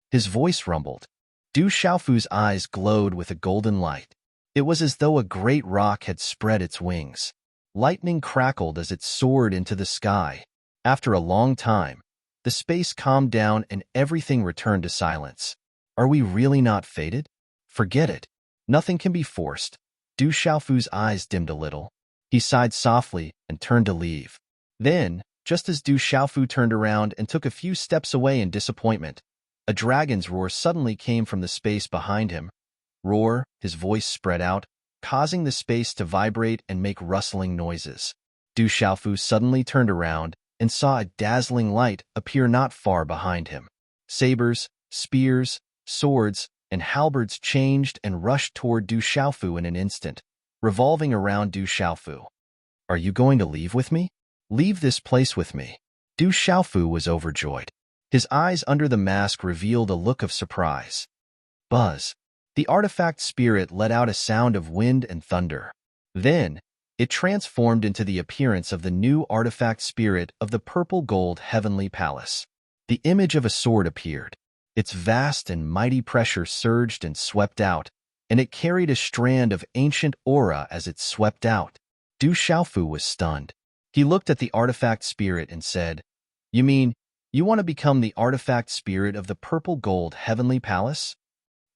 Speaker 1: His voice rumbled. Du Xiaofu's eyes glowed with a golden light. It was as though a great rock had spread its wings. Lightning crackled as it soared into the sky. After a long time, the space calmed down and everything returned to silence. Are we really not fated? Forget it. Nothing can be forced. Du Xiaofu's eyes dimmed a little. He sighed softly and turned to leave. Then, just as Du Xiaofu turned around and took a few steps away in disappointment, a dragon's roar suddenly came from the space behind him. Roar, his voice spread out, causing the space to vibrate and make rustling noises. Du Xiaofu suddenly turned around and saw a dazzling light appear not far behind him. Sabers, spears, swords, and halberds changed and rushed toward Du Xiaofu in an instant, revolving around Du Xiaofu. "Are you going to leave with me? Leave this place with me." Du Xiaofu was overjoyed. His eyes under the mask revealed a look of surprise. Buzz. The artifact spirit let out a sound of wind and thunder. Then, it transformed into the appearance of the new artifact spirit of the purple gold heavenly palace. The image of a sword appeared. Its vast and mighty pressure surged and swept out, and it carried a strand of ancient aura as it swept out. Du Xiaofu was stunned. He looked at the artifact spirit and said, "You mean, you want to become the artifact spirit of the purple gold heavenly palace?"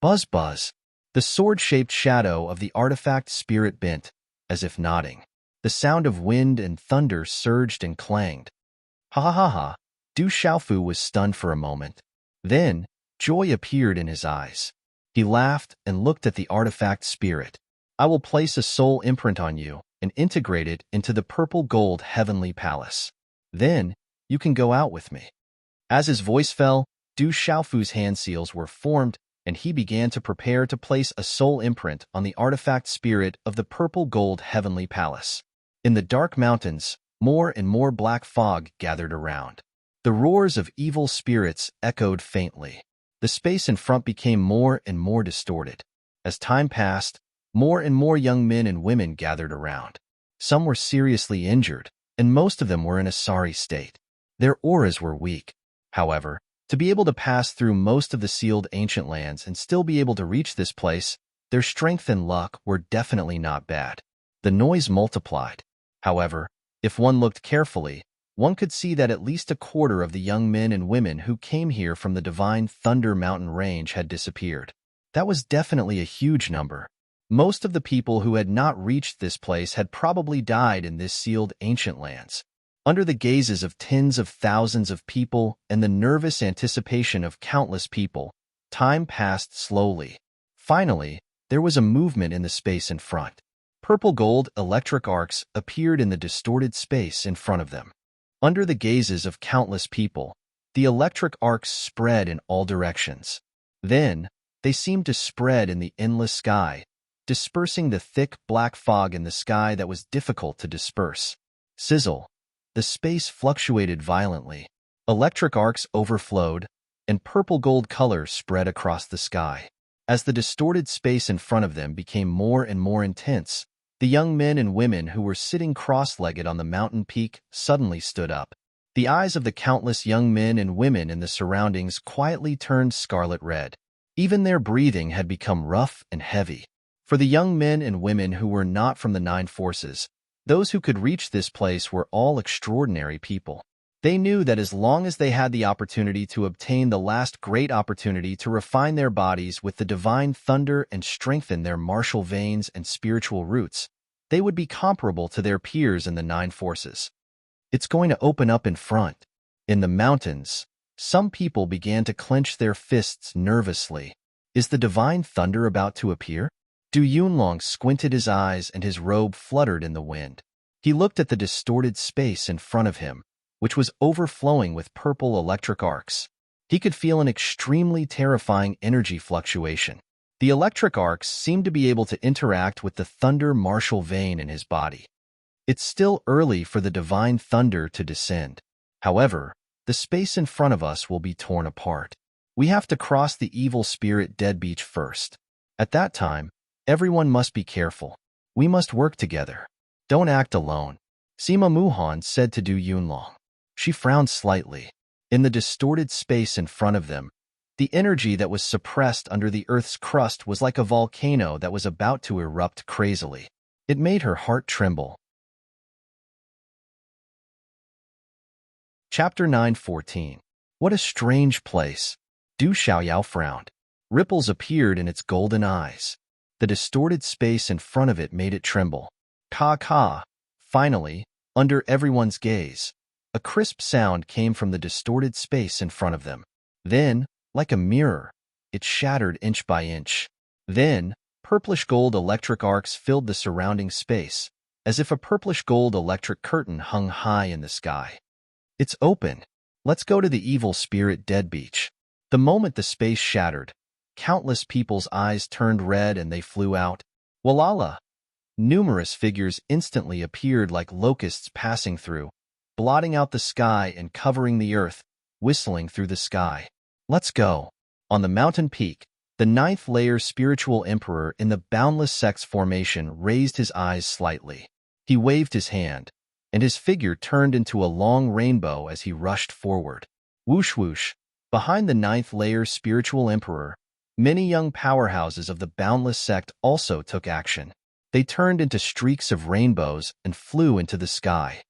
Speaker 1: Buzz buzz. The sword-shaped shadow of the artifact spirit bent, as if nodding. The sound of wind and thunder surged and clanged. Ha ha ha ha. Du Xiaofu was stunned for a moment. Then, joy appeared in his eyes. He laughed and looked at the artifact spirit. "I will place a soul imprint on you and integrate it into the purple gold heavenly palace. Then, you can go out with me." As his voice fell, Du Xiaofu's hand seals were formed, and he began to prepare to place a soul imprint on the artifact spirit of the purple gold heavenly palace. In the dark mountains, more and more black fog gathered around. The roars of evil spirits echoed faintly. The space in front became more and more distorted. As time passed, more and more young men and women gathered around. Some were seriously injured, and most of them were in a sorry state. Their auras were weak. However, to be able to pass through most of the sealed ancient lands and still be able to reach this place, their strength and luck were definitely not bad. The noise multiplied. However, if one looked carefully, one could see that at least a quarter of the young men and women who came here from the Divine Thunder Mountain Range had disappeared. That was definitely a huge number. Most of the people who had not reached this place had probably died in this sealed ancient lands. Under the gazes of tens of thousands of people and the nervous anticipation of countless people, time passed slowly. Finally, there was a movement in the space in front. Purple gold electric arcs appeared in the distorted space in front of them. Under the gazes of countless people, the electric arcs spread in all directions. Then, they seemed to spread in the endless sky, dispersing the thick black fog in the sky that was difficult to disperse. Sizzle. The space fluctuated violently. Electric arcs overflowed, and purple gold color spread across the sky. As the distorted space in front of them became more and more intense, the young men and women who were sitting cross-legged on the mountain peak suddenly stood up. The eyes of the countless young men and women in the surroundings quietly turned scarlet red. Even their breathing had become rough and heavy. For the young men and women who were not from the Nine Forces, those who could reach this place were all extraordinary people. They knew that as long as they had the opportunity to obtain the last great opportunity to refine their bodies with the divine thunder and strengthen their martial veins and spiritual roots, they would be comparable to their peers in the Nine Forces. It's going to open up in front. In the mountains, some people began to clench their fists nervously. Is the divine thunder about to appear? Du Yunlong squinted his eyes and his robe fluttered in the wind. He looked at the distorted space in front of him, which was overflowing with purple electric arcs. He could feel an extremely terrifying energy fluctuation. The electric arcs seemed to be able to interact with the thunder martial vein in his body. It's still early for the divine thunder to descend. However, the space in front of us will be torn apart. We have to cross the evil spirit dead beach first. At that time, everyone must be careful. We must work together. Don't act alone. Sima Muhan said to Du Yunlong. She frowned slightly. In the distorted space in front of them, the energy that was suppressed under the Earth's crust was like a volcano that was about to erupt crazily. It made her heart tremble. Chapter 9:14. What a strange place. Du Xiaoyao frowned. Ripples appeared in its golden eyes. The distorted space in front of it made it tremble. Ka. Finally, under everyone's gaze, a crisp sound came from the distorted space in front of them. Then, like a mirror, it shattered inch by inch. Then, purplish gold electric arcs filled the surrounding space, as if a purplish gold electric curtain hung high in the sky. It's open. Let's go to the evil spirit dead beach. The moment the space shattered, countless people's eyes turned red and they flew out. Walala! Numerous figures instantly appeared like locusts passing through, blotting out the sky and covering the earth, whistling through the sky. Let's go. On the mountain peak, the ninth layer spiritual emperor in the boundless sex formation raised his eyes slightly. He waved his hand, and his figure turned into a long rainbow as he rushed forward. Whoosh whoosh. Behind the ninth layer spiritual emperor, many young powerhouses of the boundless sect also took action. They turned into streaks of rainbows and flew into the sky.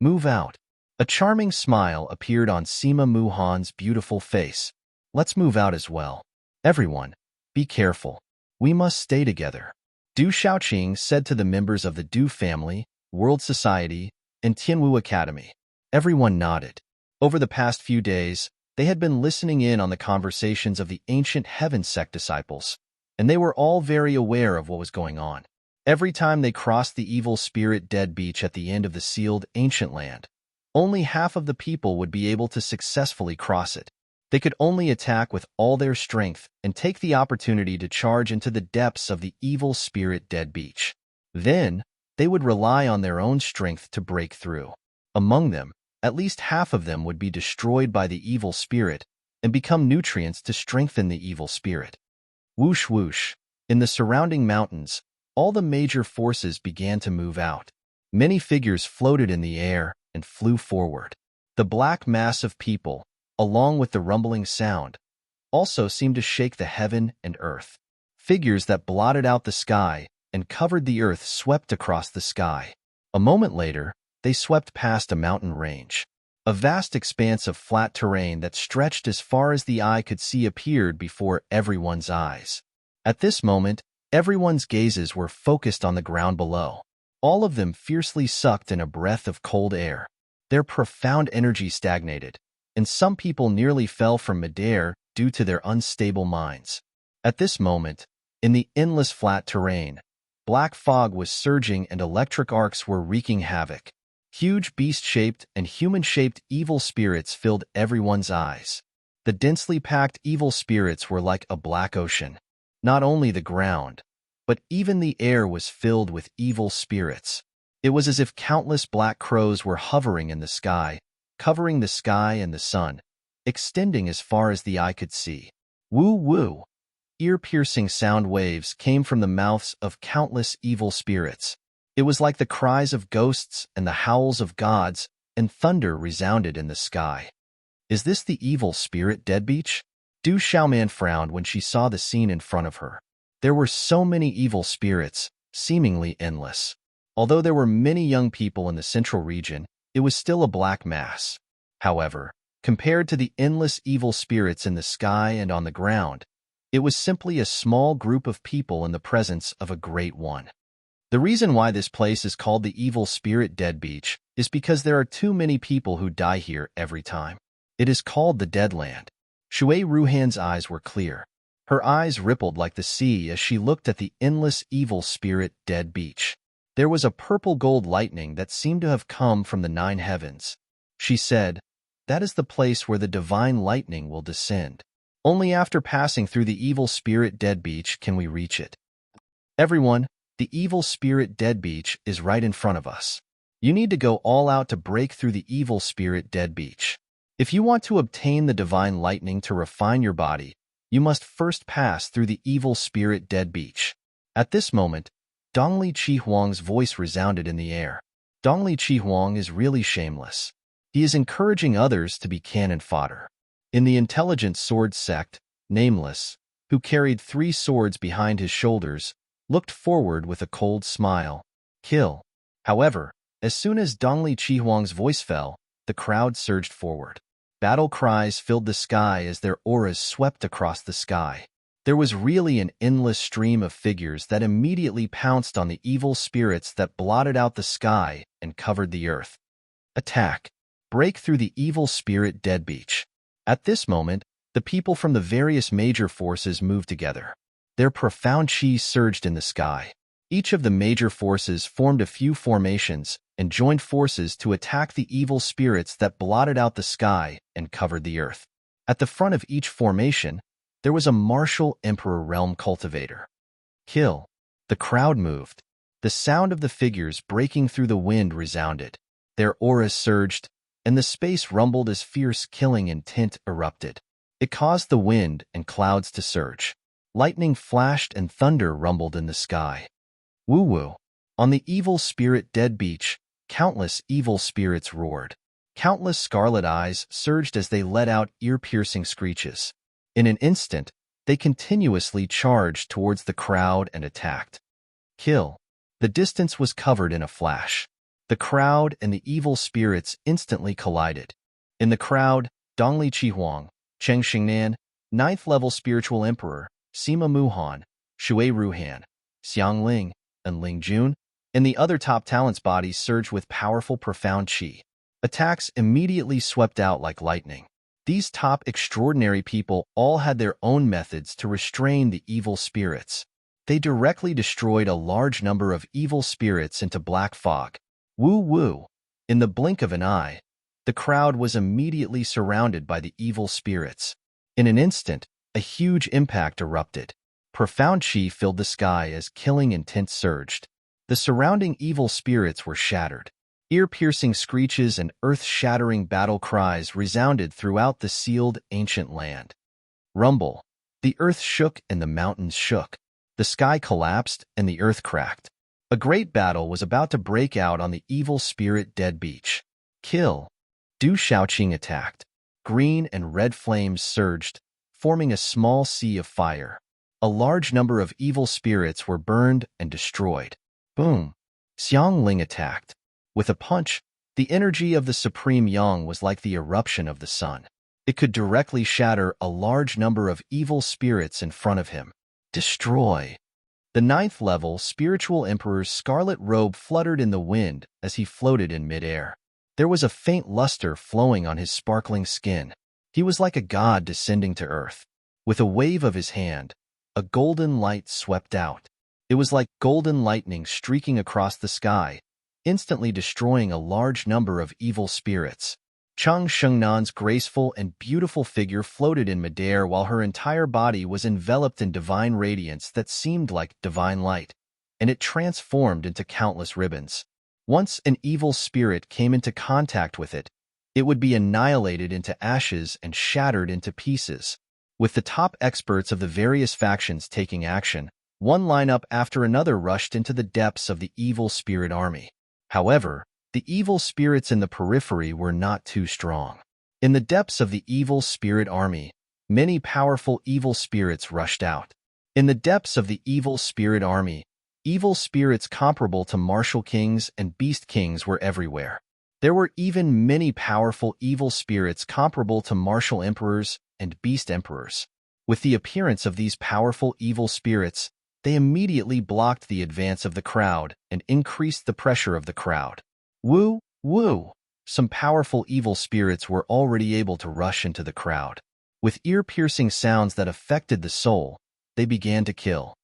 Speaker 1: Move out. A charming smile appeared on Sima Muhan's beautiful face. Let's move out as well. Everyone, be careful. We must stay together. Du Shaoqing said to the members of the Du family, World Society, and Tianwu Academy. Everyone nodded. Over the past few days, they had been listening in on the conversations of the ancient Heaven Sect disciples, and they were all very aware of what was going on. Every time they crossed the evil spirit dead beach at the end of the sealed ancient land, only half of the people would be able to successfully cross it. They could only attack with all their strength and take the opportunity to charge into the depths of the evil spirit dead beach. Then, they would rely on their own strength to break through. Among them, at least half of them would be destroyed by the evil spirit and become nutrients to strengthen the evil spirit. Whoosh whoosh. In the surrounding mountains, all the major forces began to move out. Many figures floated in the air and flew forward. The black mass of people, along with the rumbling sound, also seemed to shake the heaven and earth. Figures that blotted out the sky and covered the earth swept across the sky. A moment later, they swept past a mountain range. A vast expanse of flat terrain that stretched as far as the eye could see appeared before everyone's eyes. At this moment, everyone's gazes were focused on the ground below. All of them fiercely sucked in a breath of cold air. Their profound energy stagnated, and some people nearly fell from midair due to their unstable minds. At this moment, in the endless flat terrain, black fog was surging and electric arcs were wreaking havoc. Huge beast-shaped and human-shaped evil spirits filled everyone's eyes. The densely packed evil spirits were like a black ocean. Not only the ground, but even the air was filled with evil spirits. It was as if countless black crows were hovering in the sky, covering the sky and the sun, extending as far as the eye could see. Woo-woo! Ear-piercing sound waves came from the mouths of countless evil spirits. It was like the cries of ghosts and the howls of gods, and thunder resounded in the sky. Is this the evil spirit dead beach? Du Xiaoman frowned when she saw the scene in front of her. There were so many evil spirits, seemingly endless. Although there were many young people in the central region, it was still a black mass. However, compared to the endless evil spirits in the sky and on the ground, it was simply a small group of people in the presence of a great one. The reason why this place is called the Evil Spirit Dead Beach is because there are too many people who die here every time. It is called the Dead Land. Shui Ruhan's eyes were clear. Her eyes rippled like the sea as she looked at the endless Evil Spirit Dead Beach. There was a purple-gold lightning that seemed to have come from the nine heavens. She said, "That is the place where the divine lightning will descend. Only after passing through the Evil Spirit Dead Beach can we reach it. Everyone, the Evil Spirit Dead Beach is right in front of us. You need to go all out to break through the Evil Spirit Dead Beach. If you want to obtain the divine lightning to refine your body, you must first pass through the Evil Spirit Dead Beach." At this moment, Dongli Chihuang's voice resounded in the air. Dongli Chihuang is really shameless. He is encouraging others to be cannon fodder. In the intelligent sword sect, Nameless, who carried 3 swords behind his shoulders, looked forward with a cold smile. Kill. However, as soon as Dongli Chihuang's voice fell, the crowd surged forward. Battle cries filled the sky as their auras swept across the sky. There was really an endless stream of figures that immediately pounced on the evil spirits that blotted out the sky and covered the earth. Attack. Break through the Evil Spirit Dead Beach. At this moment, the people from the various major forces moved together. Their profound chi surged in the sky. Each of the major forces formed a few formations and joined forces to attack the evil spirits that blotted out the sky and covered the earth. At the front of each formation, there was a martial Emperor Realm Cultivator. Kill. The crowd moved. The sound of the figures breaking through the wind resounded. Their auras surged, and the space rumbled as fierce killing intent erupted. It caused the wind and clouds to surge. Lightning flashed and thunder rumbled in the sky. Woo-woo. On the Evil Spirit Dead Beach, countless evil spirits roared. Countless scarlet eyes surged as they let out ear-piercing screeches. In an instant, they continuously charged towards the crowd and attacked. Kill. The distance was covered in a flash. The crowd and the evil spirits instantly collided. In the crowd, Dongli Chihuang, Cheng Xingnan, 9th-level spiritual emperor, Sima Muhan, Shui Ruhan, Xiang Ling, and Ling Jun, and the other top talents' bodies surged with powerful, profound qi. Attacks immediately swept out like lightning. These top extraordinary people all had their own methods to restrain the evil spirits. They directly destroyed a large number of evil spirits into black fog. Woo woo! In the blink of an eye, the crowd was immediately surrounded by the evil spirits. In an instant, a huge impact erupted. Profound qi filled the sky as killing intent surged. The surrounding evil spirits were shattered. Ear-piercing screeches and earth-shattering battle cries resounded throughout the sealed ancient land. Rumble. The earth shook and the mountains shook. The sky collapsed and the earth cracked. A great battle was about to break out on the evil spirit dead beach. Kill. Du Shaoqing attacked. Green and red flames surged, forming a small sea of fire. A large number of evil spirits were burned and destroyed. Boom. Xiang Ling attacked. With a punch, the energy of the supreme yang was like the eruption of the sun. It could directly shatter a large number of evil spirits in front of him. Destroy. The 9th-level spiritual emperor's scarlet robe fluttered in the wind as he floated in midair. There was a faint luster flowing on his sparkling skin. He was like a god descending to earth. With a wave of his hand, a golden light swept out. It was like golden lightning streaking across the sky, instantly destroying a large number of evil spirits. Chang Shengnan's graceful and beautiful figure floated in midair while her entire body was enveloped in divine radiance that seemed like divine light, and it transformed into countless ribbons. Once an evil spirit came into contact with it, it would be annihilated into ashes and shattered into pieces. With the top experts of the various factions taking action, one lineup after another rushed into the depths of the evil spirit army. However, the evil spirits in the periphery were not too strong. In the depths of the evil spirit army, many powerful evil spirits rushed out. In the depths of the evil spirit army, evil spirits comparable to martial kings and beast kings were everywhere. There were even many powerful evil spirits comparable to martial emperors and beast emperors. With the appearance of these powerful evil spirits, they immediately blocked the advance of the crowd and increased the pressure of the crowd. Woo, woo! Some powerful evil spirits were already able to rush into the crowd. With ear-piercing sounds that affected the soul, they began to kill.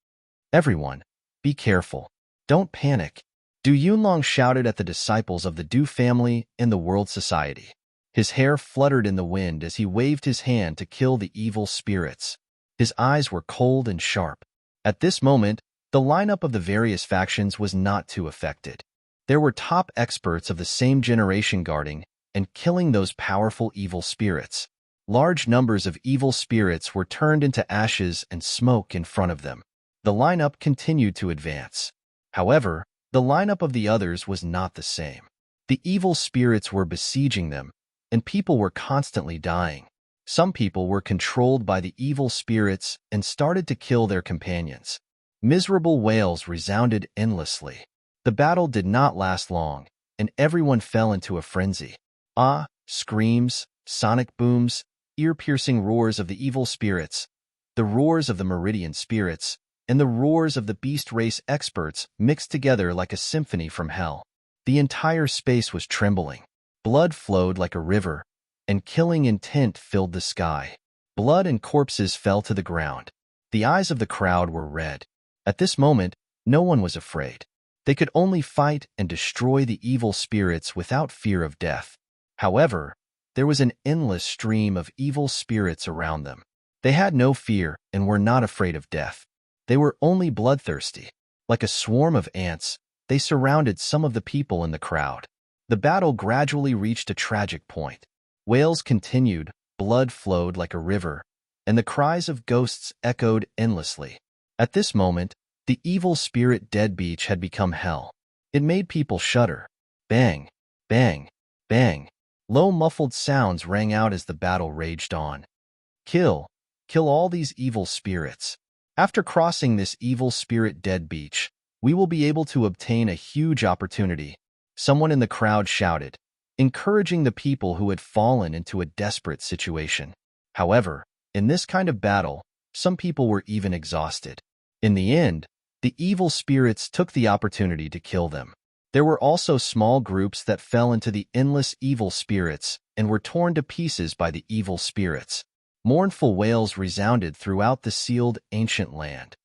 Speaker 1: Everyone, be careful. Don't panic. Du Yunlong shouted at the disciples of the Du family and the World Society. His hair fluttered in the wind as he waved his hand to kill the evil spirits. His eyes were cold and sharp. At this moment, the lineup of the various factions was not too affected. There were top experts of the same generation guarding and killing those powerful evil spirits. Large numbers of evil spirits were turned into ashes and smoke in front of them. The lineup continued to advance. However, the lineup of the others was not the same. The evil spirits were besieging them, and people were constantly dying. Some people were controlled by the evil spirits and started to kill their companions. Miserable wails resounded endlessly. The battle did not last long, and everyone fell into a frenzy. Screams, sonic booms, ear-piercing roars of the evil spirits, the roars of the meridian spirits, and the roars of the beast race experts mixed together like a symphony from hell. The entire space was trembling. Blood flowed like a river, and killing intent filled the sky. Blood and corpses fell to the ground. The eyes of the crowd were red. At this moment, no one was afraid. They could only fight and destroy the evil spirits without fear of death. However, there was an endless stream of evil spirits around them. They had no fear and were not afraid of death. They were only bloodthirsty. Like a swarm of ants, they surrounded some of the people in the crowd. The battle gradually reached a tragic point. Wails continued, blood flowed like a river, and the cries of ghosts echoed endlessly. At this moment, the evil spirit dead beach had become hell. It made people shudder. Bang, bang, bang. Low muffled sounds rang out as the battle raged on. Kill, kill all these evil spirits. After crossing this evil spirit dead beach, we will be able to obtain a huge opportunity, someone in the crowd shouted, encouraging the people who had fallen into a desperate situation. However, in this kind of battle, some people were even exhausted. In the end, the evil spirits took the opportunity to kill them. There were also small groups that fell into the endless evil spirits and were torn to pieces by the evil spirits. Mournful wails resounded throughout the sealed ancient land.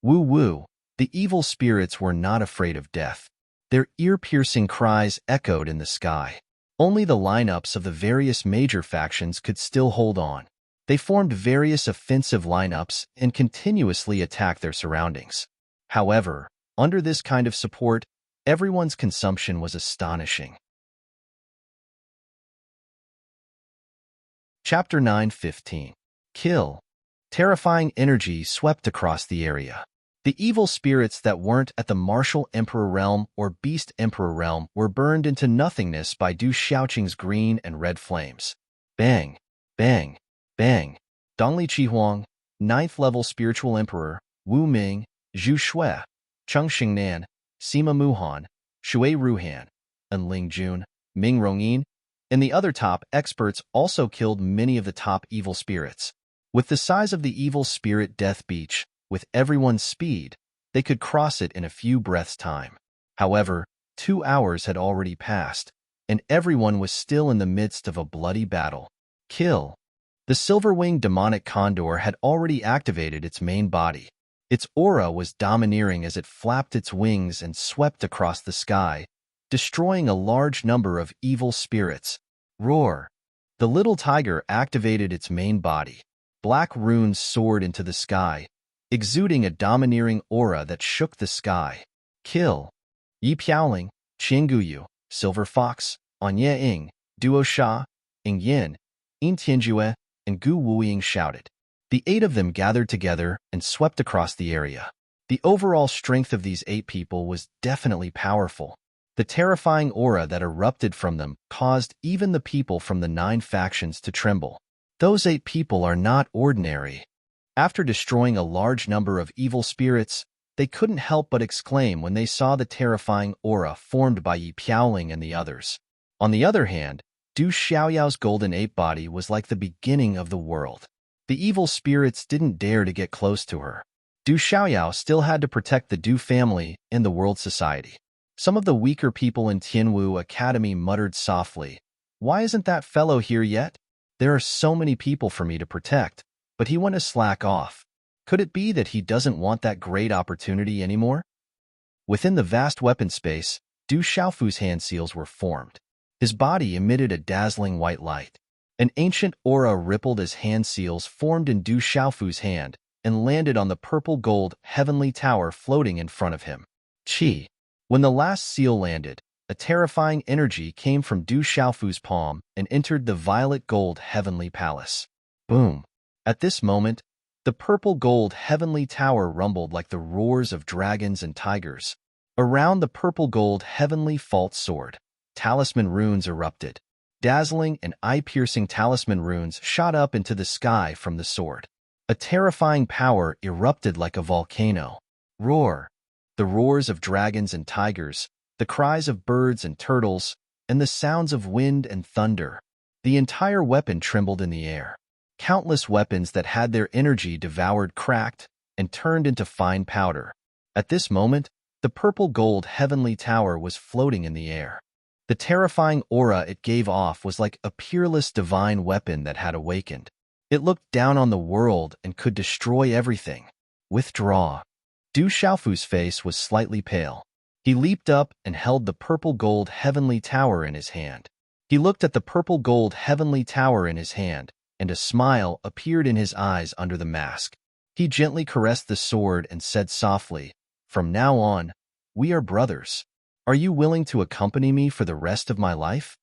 Speaker 1: Woo-woo, the evil spirits were not afraid of death. Their ear-piercing cries echoed in the sky. Only the lineups of the various major factions could still hold on. They formed various offensive lineups and continuously attacked their surroundings. However, under this kind of support, everyone's consumption was astonishing. Chapter 9:15. Kill. Terrifying energy swept across the area. The evil spirits that weren't at the Martial Emperor realm or Beast Emperor realm were burned into nothingness by Du Shaoqing's green and red flames. Bang, bang, bang. Dongli Qihuang, 9th level spiritual emperor, Wu Ming, Zhu Shui, Cheng Xingnan, Sima Muhan, Shui Ruhan, and Ling Jun, Ming Rongyin, and the other top experts also killed many of the top evil spirits. With the size of the evil spirit death beach, with everyone's speed, they could cross it in a few breaths' time. However, 2 hours had already passed, and everyone was still in the midst of a bloody battle. Kill. The silver-winged demonic condor had already activated its main body. Its aura was domineering as it flapped its wings and swept across the sky, destroying a large number of evil spirits. Roar. The little tiger activated its main body. Black runes soared into the sky, exuding a domineering aura that shook the sky. Kill. Yi Piaoling, Qianguyu, Silver Fox, Anya Ying, Duo Sha, Ing Yin, Yin Tianjue, and Gu Wuying shouted. The 8 of them gathered together and swept across the area. The overall strength of these 8 people was definitely powerful. The terrifying aura that erupted from them caused even the people from the 9 factions to tremble. Those 8 people are not ordinary. After destroying a large number of evil spirits, they couldn't help but exclaim when they saw the terrifying aura formed by Yi Piaoling and the others. On the other hand, Du Xiaoyao's golden ape body was like the beginning of the world. The evil spirits didn't dare to get close to her. Du Xiaoyao still had to protect the Du family and the world society. Some of the weaker people in Tianwu Academy muttered softly, "Why isn't that fellow here yet? There are so many people for me to protect, but he went to slack off. Could it be that he doesn't want that great opportunity anymore?" Within the vast weapon space, Du Xiaofu's hand seals were formed. His body emitted a dazzling white light. An ancient aura rippled as hand seals formed in Du Xiaofu's hand and landed on the purple-gold heavenly tower floating in front of him. Qi. When the last seal landed, a terrifying energy came from Du Xiaofu's palm and entered the violet-gold heavenly palace. Boom. At this moment, the purple-gold heavenly tower rumbled like the roars of dragons and tigers. Around the purple-gold heavenly fault sword, talisman runes erupted. Dazzling and eye-piercing talisman runes shot up into the sky from the sword. A terrifying power erupted like a volcano. Roar. The roars of dragons and tigers, the cries of birds and turtles, and the sounds of wind and thunder. The entire weapon trembled in the air. Countless weapons that had their energy devoured cracked and turned into fine powder. At this moment, the purple-gold heavenly tower was floating in the air. The terrifying aura it gave off was like a peerless divine weapon that had awakened. It looked down on the world and could destroy everything. Withdraw. Du Xiaofu's face was slightly pale. He leaped up and held the purple-gold heavenly tower in his hand. He looked at the purple-gold heavenly tower in his hand, and a smile appeared in his eyes under the mask. He gently caressed the sword and said softly, "From now on, we are brothers. Are you willing to accompany me for the rest of my life?"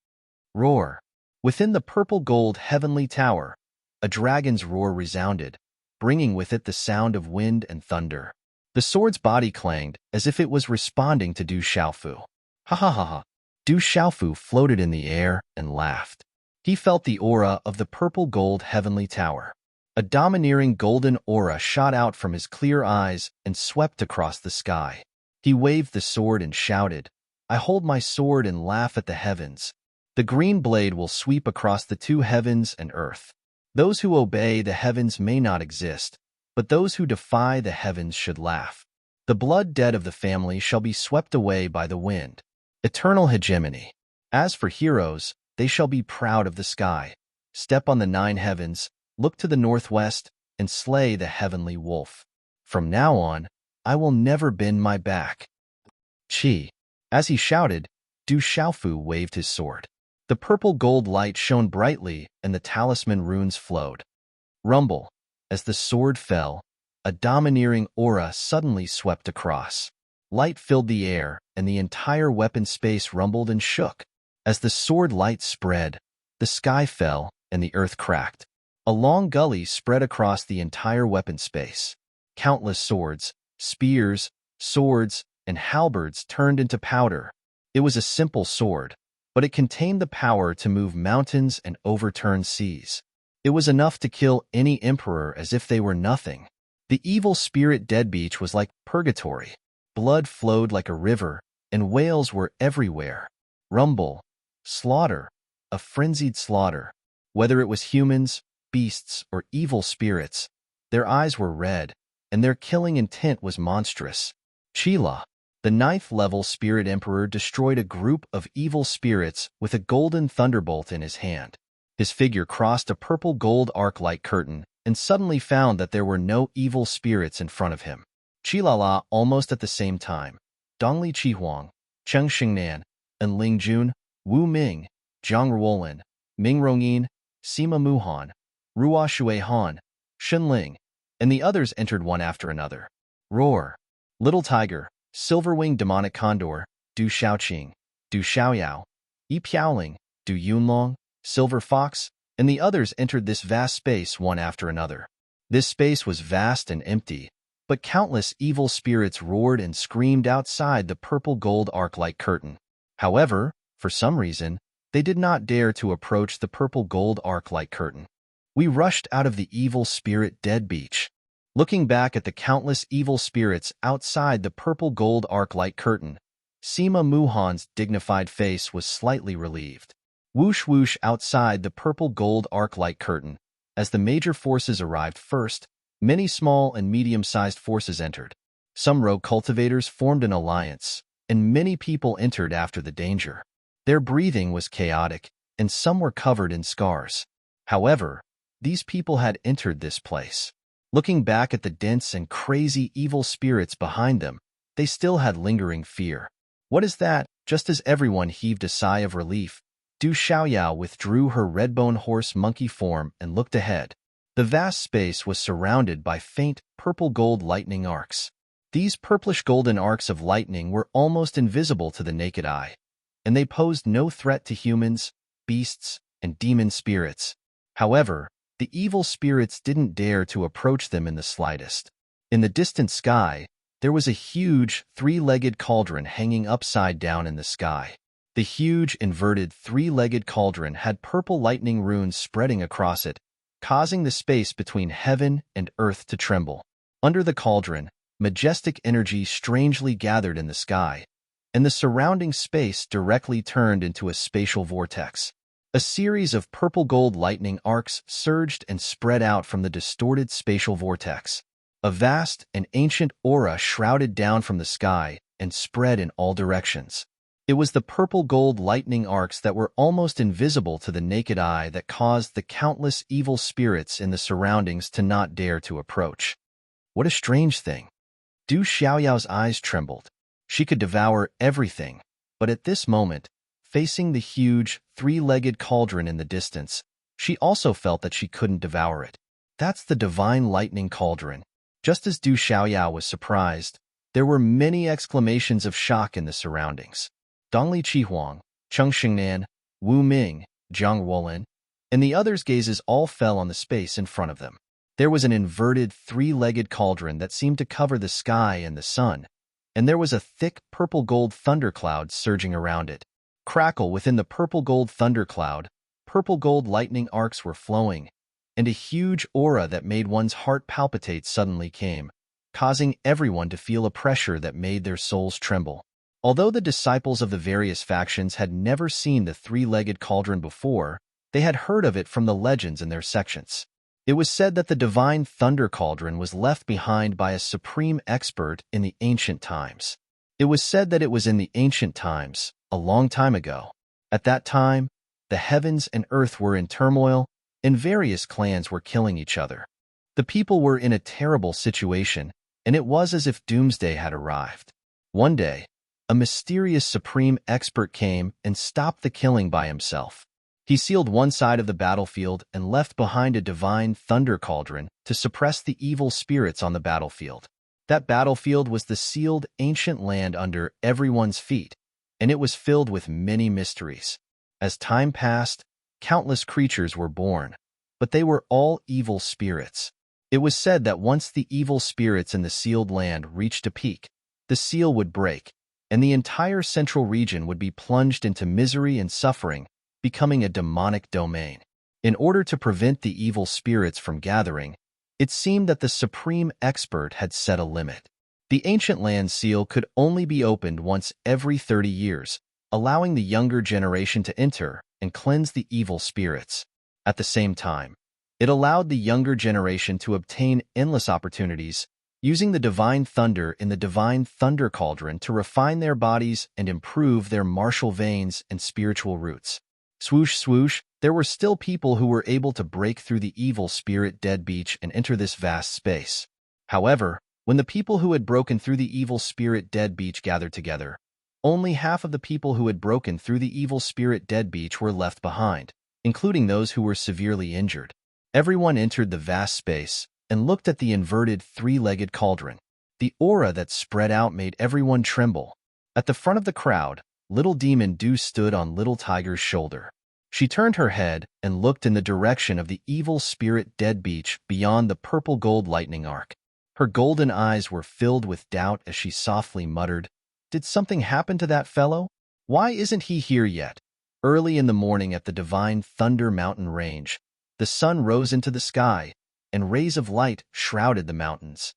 Speaker 1: Roar. Within the purple-gold heavenly tower, a dragon's roar resounded, bringing with it the sound of wind and thunder. The sword's body clanged as if it was responding to Du Xiaofu. Ha ha ha ha. Du Xiaofu floated in the air and laughed. He felt the aura of the purple-gold heavenly tower. A domineering golden aura shot out from his clear eyes and swept across the sky. He waved the sword and shouted, "I hold my sword and laugh at the heavens. The green blade will sweep across the two heavens and earth. Those who obey the heavens may not exist, but those who defy the heavens should laugh. The blood dead of the family shall be swept away by the wind. Eternal hegemony. As for heroes, they shall be proud of the sky. Step on the 9 heavens, look to the northwest, and slay the heavenly wolf. From now on, I will never bend my back." Chi. As he shouted, Du Xiaofu waved his sword. The purple-gold light shone brightly, and the talisman runes flowed. Rumble. As the sword fell, a domineering aura suddenly swept across. Light filled the air, and the entire weapon space rumbled and shook. As the sword light spread, the sky fell, and the earth cracked. A long gully spread across the entire weapon space. Countless swords, spears, swords, and halberds turned into powder. It was a simple sword, but it contained the power to move mountains and overturn seas. It was enough to kill any emperor as if they were nothing. The evil spirit dead beach was like purgatory. Blood flowed like a river, and whales were everywhere. Rumble, slaughter, a frenzied slaughter. Whether it was humans, beasts, or evil spirits, their eyes were red, and their killing intent was monstrous. Chila, the 9th-level spirit emperor, destroyed a group of evil spirits with a golden thunderbolt in his hand. His figure crossed a purple-gold arc-like curtain and suddenly found that there were no evil spirits in front of him. Qilala, almost at the same time, Dongli Qihuang, Cheng Xingnan, and Ling Jun, Wu Ming, Zhang Ruolin, Ming Rongyin, Sima Muhan, Ruo Shui Han, Shen Ling, and the others entered one after another. Roar. Little Tiger, Silver-winged Demonic Condor, Du Xiaoqing, Du Xiaoyao, Yi Piaoling, Du Yunlong, Silver Fox, and the others entered this vast space one after another. This space was vast and empty, but countless evil spirits roared and screamed outside the purple-gold arc-like curtain. However, for some reason, they did not dare to approach the purple-gold arc-like curtain. We rushed out of the evil spirit dead beach. Looking back at the countless evil spirits outside the purple-gold arc-like curtain, Sima Muhan's dignified face was slightly relieved. Whoosh whoosh outside the purple-gold arc-like curtain. As the major forces arrived first, many small and medium-sized forces entered. Some rogue cultivators formed an alliance, and many people entered after the danger. Their breathing was chaotic, and some were covered in scars. However, these people had entered this place. Looking back at the dense and crazy evil spirits behind them, they still had lingering fear. "What is that?" Just as everyone heaved a sigh of relief, Du Xiaoyao withdrew her red-bone horse monkey form and looked ahead. The vast space was surrounded by faint, purple-gold lightning arcs. These purplish-golden arcs of lightning were almost invisible to the naked eye, and they posed no threat to humans, beasts, and demon spirits. However, the evil spirits didn't dare to approach them in the slightest. In the distant sky, there was a huge, 3-legged cauldron hanging upside down in the sky. The huge, inverted, 3-legged cauldron had purple lightning runes spreading across it, causing the space between heaven and earth to tremble. Under the cauldron, majestic energy strangely gathered in the sky, and the surrounding space directly turned into a spatial vortex. A series of purple-gold lightning arcs surged and spread out from the distorted spatial vortex. A vast and ancient aura shrouded down from the sky and spread in all directions. It was the purple-gold lightning arcs that were almost invisible to the naked eye that caused the countless evil spirits in the surroundings to not dare to approach. What a strange thing. Du Xiaoyao's eyes trembled. She could devour everything, but at this moment, facing the huge, 3-legged cauldron in the distance, she also felt that she couldn't devour it. That's the divine lightning cauldron. Just as Du Xiaoyao was surprised, there were many exclamations of shock in the surroundings. Dongli Qihuang, Cheng Xingnan, Wu Ming, Zhang Ruolin, and the others' gazes all fell on the space in front of them. There was an inverted, 3-legged cauldron that seemed to cover the sky and the sun, and there was a thick purple-gold thundercloud surging around it. Crackle within the purple-gold thundercloud, purple-gold lightning arcs were flowing, and a huge aura that made one's heart palpitate suddenly came, causing everyone to feel a pressure that made their souls tremble. Although the disciples of the various factions had never seen the three-legged cauldron before, they had heard of it from the legends in their sections. It was said that the divine thunder cauldron was left behind by a supreme expert in the ancient times. It was said that it was in the ancient times, a long time ago. At that time, the heavens and earth were in turmoil, and various clans were killing each other. The people were in a terrible situation, and it was as if doomsday had arrived. One day, a mysterious supreme expert came and stopped the killing by himself. He sealed one side of the battlefield and left behind a divine thunder cauldron to suppress the evil spirits on the battlefield. That battlefield was the sealed ancient land under everyone's feet, and it was filled with many mysteries. As time passed, countless creatures were born, but they were all evil spirits. It was said that once the evil spirits in the sealed land reached a peak, the seal would break, and the entire central region would be plunged into misery and suffering, becoming a demonic domain. In order to prevent the evil spirits from gathering, it seemed that the supreme expert had set a limit. The ancient land seal could only be opened once every 30 years, allowing the younger generation to enter and cleanse the evil spirits. At the same time, it allowed the younger generation to obtain endless opportunities, using the divine thunder in the divine thunder cauldron to refine their bodies and improve their martial veins and spiritual roots. Swoosh, swoosh, there were still people who were able to break through the evil spirit dead beach and enter this vast space. However, when the people who had broken through the evil spirit dead beach gathered together, only half of the people who had broken through the evil spirit dead beach were left behind, including those who were severely injured. Everyone entered the vast space and looked at the inverted three-legged cauldron. The aura that spread out made everyone tremble. At the front of the crowd, Little Demon Dew stood on Little Tiger's shoulder. She turned her head and looked in the direction of the evil spirit dead beach beyond the purple-gold lightning arc. Her golden eyes were filled with doubt as she softly muttered, "Did something happen to that fellow? Why isn't he here yet?" Early in the morning at the divine Thunder Mountain range, the sun rose into the sky, and rays of light shrouded the mountains.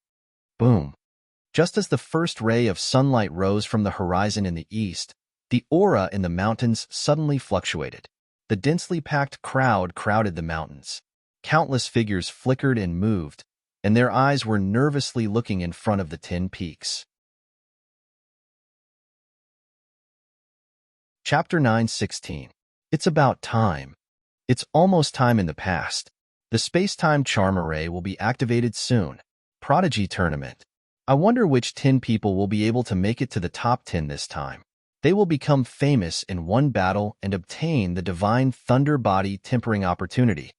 Speaker 1: Boom! Just as the first ray of sunlight rose from the horizon in the east, the aura in the mountains suddenly fluctuated. The densely packed crowd crowded the mountains. Countless figures flickered and moved, and their eyes were nervously looking in front of the 10 peaks. Chapter 9:16. It's about time. It's almost time in the past. The space-time charm array will be activated soon. Prodigy Tournament. I wonder which 10 people will be able to make it to the top 10 this time. They will become famous in one battle and obtain the divine thunder body tempering opportunity.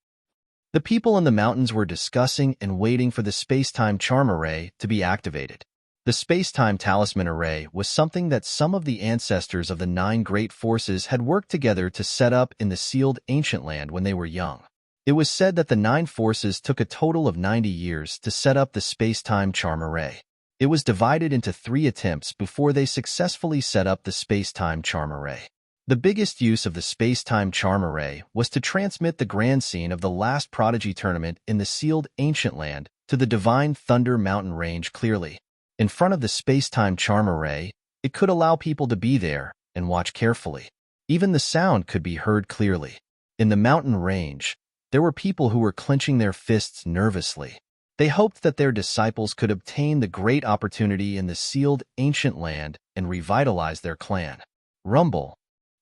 Speaker 1: The people in the mountains were discussing and waiting for the space-time charm array to be activated. The space-time talisman array was something that some of the ancestors of the 9 great forces had worked together to set up in the sealed ancient land when they were young. It was said that the 9 forces took a total of 90 years to set up the space-time charm array. It was divided into 3 attempts before they successfully set up the space-time charm array. The biggest use of the space-time charm array was to transmit the grand scene of the last Prodigy Tournament in the sealed ancient land to the divine Thunder Mountain range clearly. In front of the space-time charm array, it could allow people to be there and watch carefully. Even the sound could be heard clearly. In the mountain range, there were people who were clenching their fists nervously. They hoped that their disciples could obtain the great opportunity in the sealed ancient land and revitalize their clan. Rumble.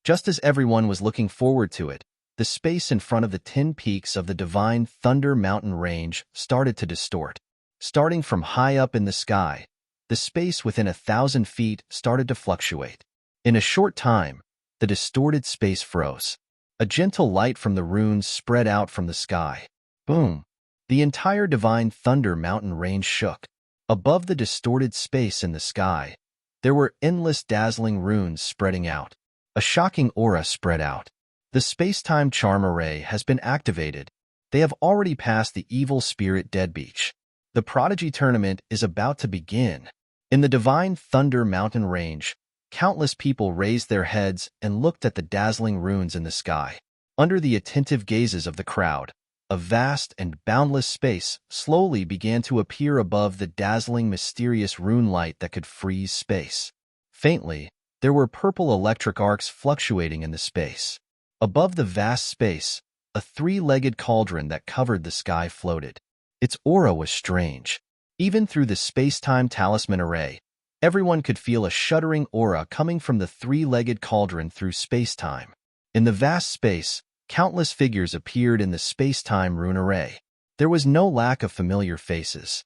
Speaker 1: Just as everyone was looking forward to it, the space in front of the 10 peaks of the divine Thunder Mountain range started to distort. Starting from high up in the sky, the space within 1,000 feet started to fluctuate. In a short time, the distorted space froze. A gentle light from the runes spread out from the sky. Boom! The entire divine Thunder Mountain range shook. Above the distorted space in the sky, there were endless dazzling runes spreading out. A shocking aura spread out. The space-time charm array has been activated. They have already passed the evil spirit dead beach. The Prodigy Tournament is about to begin. In the divine Thunder Mountain range, countless people raised their heads and looked at the dazzling runes in the sky. Under the attentive gazes of the crowd, a vast and boundless space slowly began to appear above the dazzling, mysterious rune light that could freeze space. Faintly, there were purple electric arcs fluctuating in the space. Above the vast space, a three-legged cauldron that covered the sky floated. Its aura was strange. Even through the space-time talisman array, everyone could feel a shuddering aura coming from the three-legged cauldron through space-time. In the vast space, countless figures appeared in the space-time rune array. There was no lack of familiar faces.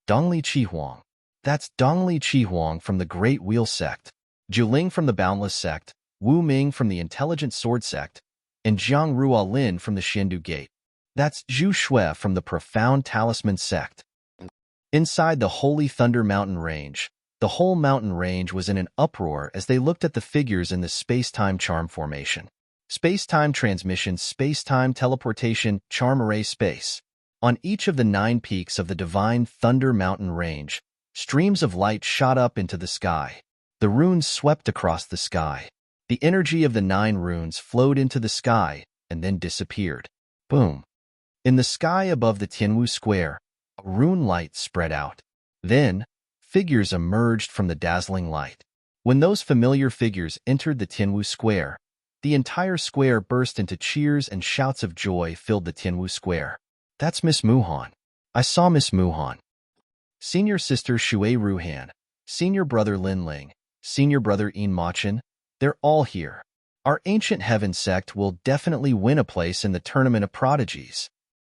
Speaker 1: Dongli Chihuang. That's Dongli Chihuang from the Great Wheel Sect, Juling from the Boundless Sect, Wu Ming from the Intelligent Sword Sect, and Jiang Ruolin from the Shendu Gate. That's Zhu Shui from the Profound Talisman Sect. Inside the Holy Thunder Mountain Range, the whole mountain range was in an uproar as they looked at the figures in the space-time charm formation. Space-time transmission, space-time teleportation, charm array space. On each of the 9 peaks of the Divine Thunder Mountain Range, streams of light shot up into the sky. The runes swept across the sky. The energy of the 9 runes flowed into the sky and then disappeared. Boom. In the sky above the Tianwu Square, a rune light spread out. Then, figures emerged from the dazzling light. When those familiar figures entered the Tianwu Square, the entire square burst into cheers and shouts of joy filled the Tianwu Square. That's Miss Muhan. I saw Miss Muhan. Senior sister Shui Ruhan, senior brother Lin Ling, senior brother Yin Machin, they're all here. Our ancient heaven sect will definitely win a place in the tournament of prodigies.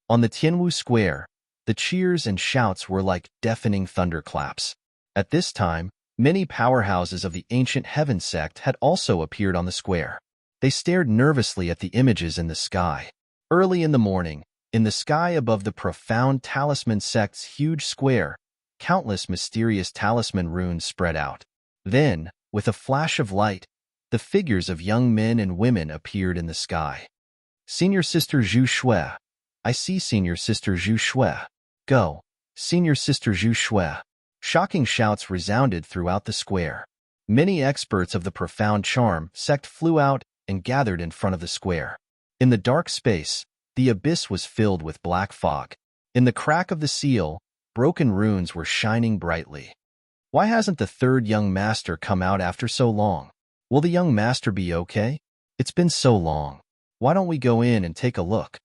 Speaker 1: On the Tianwu Square, the cheers and shouts were like deafening thunderclaps. At this time, many powerhouses of the ancient heaven sect had also appeared on the square. They stared nervously at the images in the sky. Early in the morning, in the sky above the Profound Talisman sect's huge square, countless mysterious talisman runes spread out. Then, with a flash of light, the figures of young men and women appeared in the sky. Senior Sister Zhu Shui. I see Senior Sister Zhu Shui. Go, Senior Sister Zhu Shui. Shocking shouts resounded throughout the square. Many experts of the Profound Charm sect flew out and gathered in front of the square. In the dark space, the abyss was filled with black fog. In the crack of the seal, broken runes were shining brightly. Why hasn't the third young master come out after so long? Will the young master be okay? It's been so long. Why don't we go in and take a look?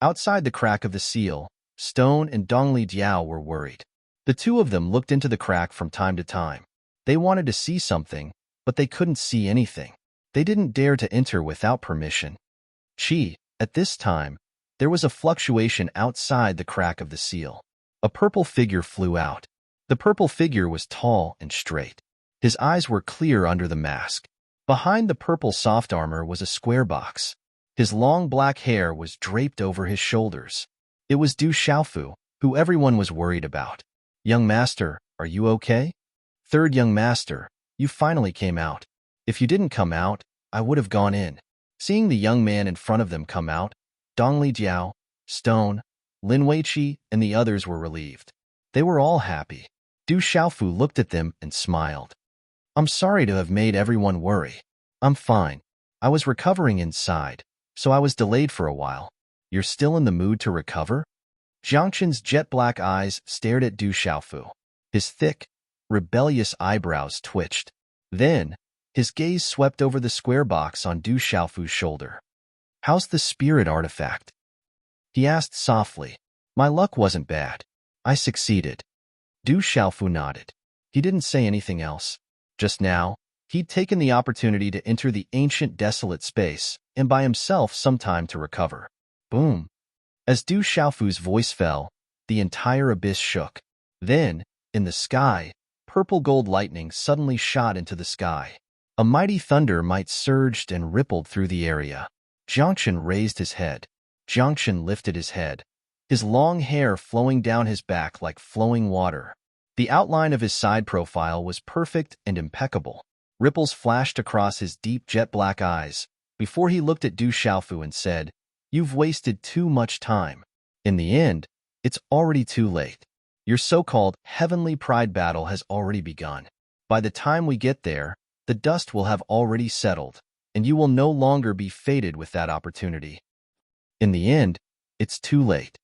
Speaker 1: Outside the crack of the seal, Stone and Dongli Diao were worried. The two of them looked into the crack from time to time. They wanted to see something, but they couldn't see anything. They didn't dare to enter without permission. At this time, there was a fluctuation outside the crack of the seal. A purple figure flew out. The purple figure was tall and straight. His eyes were clear under the mask. Behind the purple soft armor was a square box. His long black hair was draped over his shoulders. It was Du Xiaofu, who everyone was worried about. Young master, are you okay? Third young master, you finally came out. If you didn't come out, I would have gone in. Seeing the young man in front of them come out, Dongli Jiao, Stone, Lin Weiqi, and the others were relieved. They were all happy. Du Xiaofu looked at them and smiled. I'm sorry to have made everyone worry. I'm fine. I was recovering inside, so I was delayed for a while. You're still in the mood to recover? Jiangqin's jet-black eyes stared at Du Xiaofu. His thick, rebellious eyebrows twitched. Then, his gaze swept over the square box on Du Xiaofu's shoulder. How's the spirit artifact? He asked softly. My luck wasn't bad. I succeeded. Du Xiaofu nodded. He didn't say anything else. Just now, he'd taken the opportunity to enter the ancient desolate space and buy himself some time to recover. Boom. As Du Xiaofu's voice fell, the entire abyss shook. Then, in the sky, purple gold lightning suddenly shot into the sky. A mighty thunder might surged and rippled through the area. Jiangqin raised his head. Jiangqin lifted his head, his long hair flowing down his back like flowing water. The outline of his side profile was perfect and impeccable. Ripples flashed across his deep jet-black eyes before he looked at Du Xiaofu and said, You've wasted too much time. In the end, it's already too late. Your so-called heavenly pride battle has already begun. By the time we get there, the dust will have already settled, and you will no longer be fated with that opportunity. In the end, it's too late.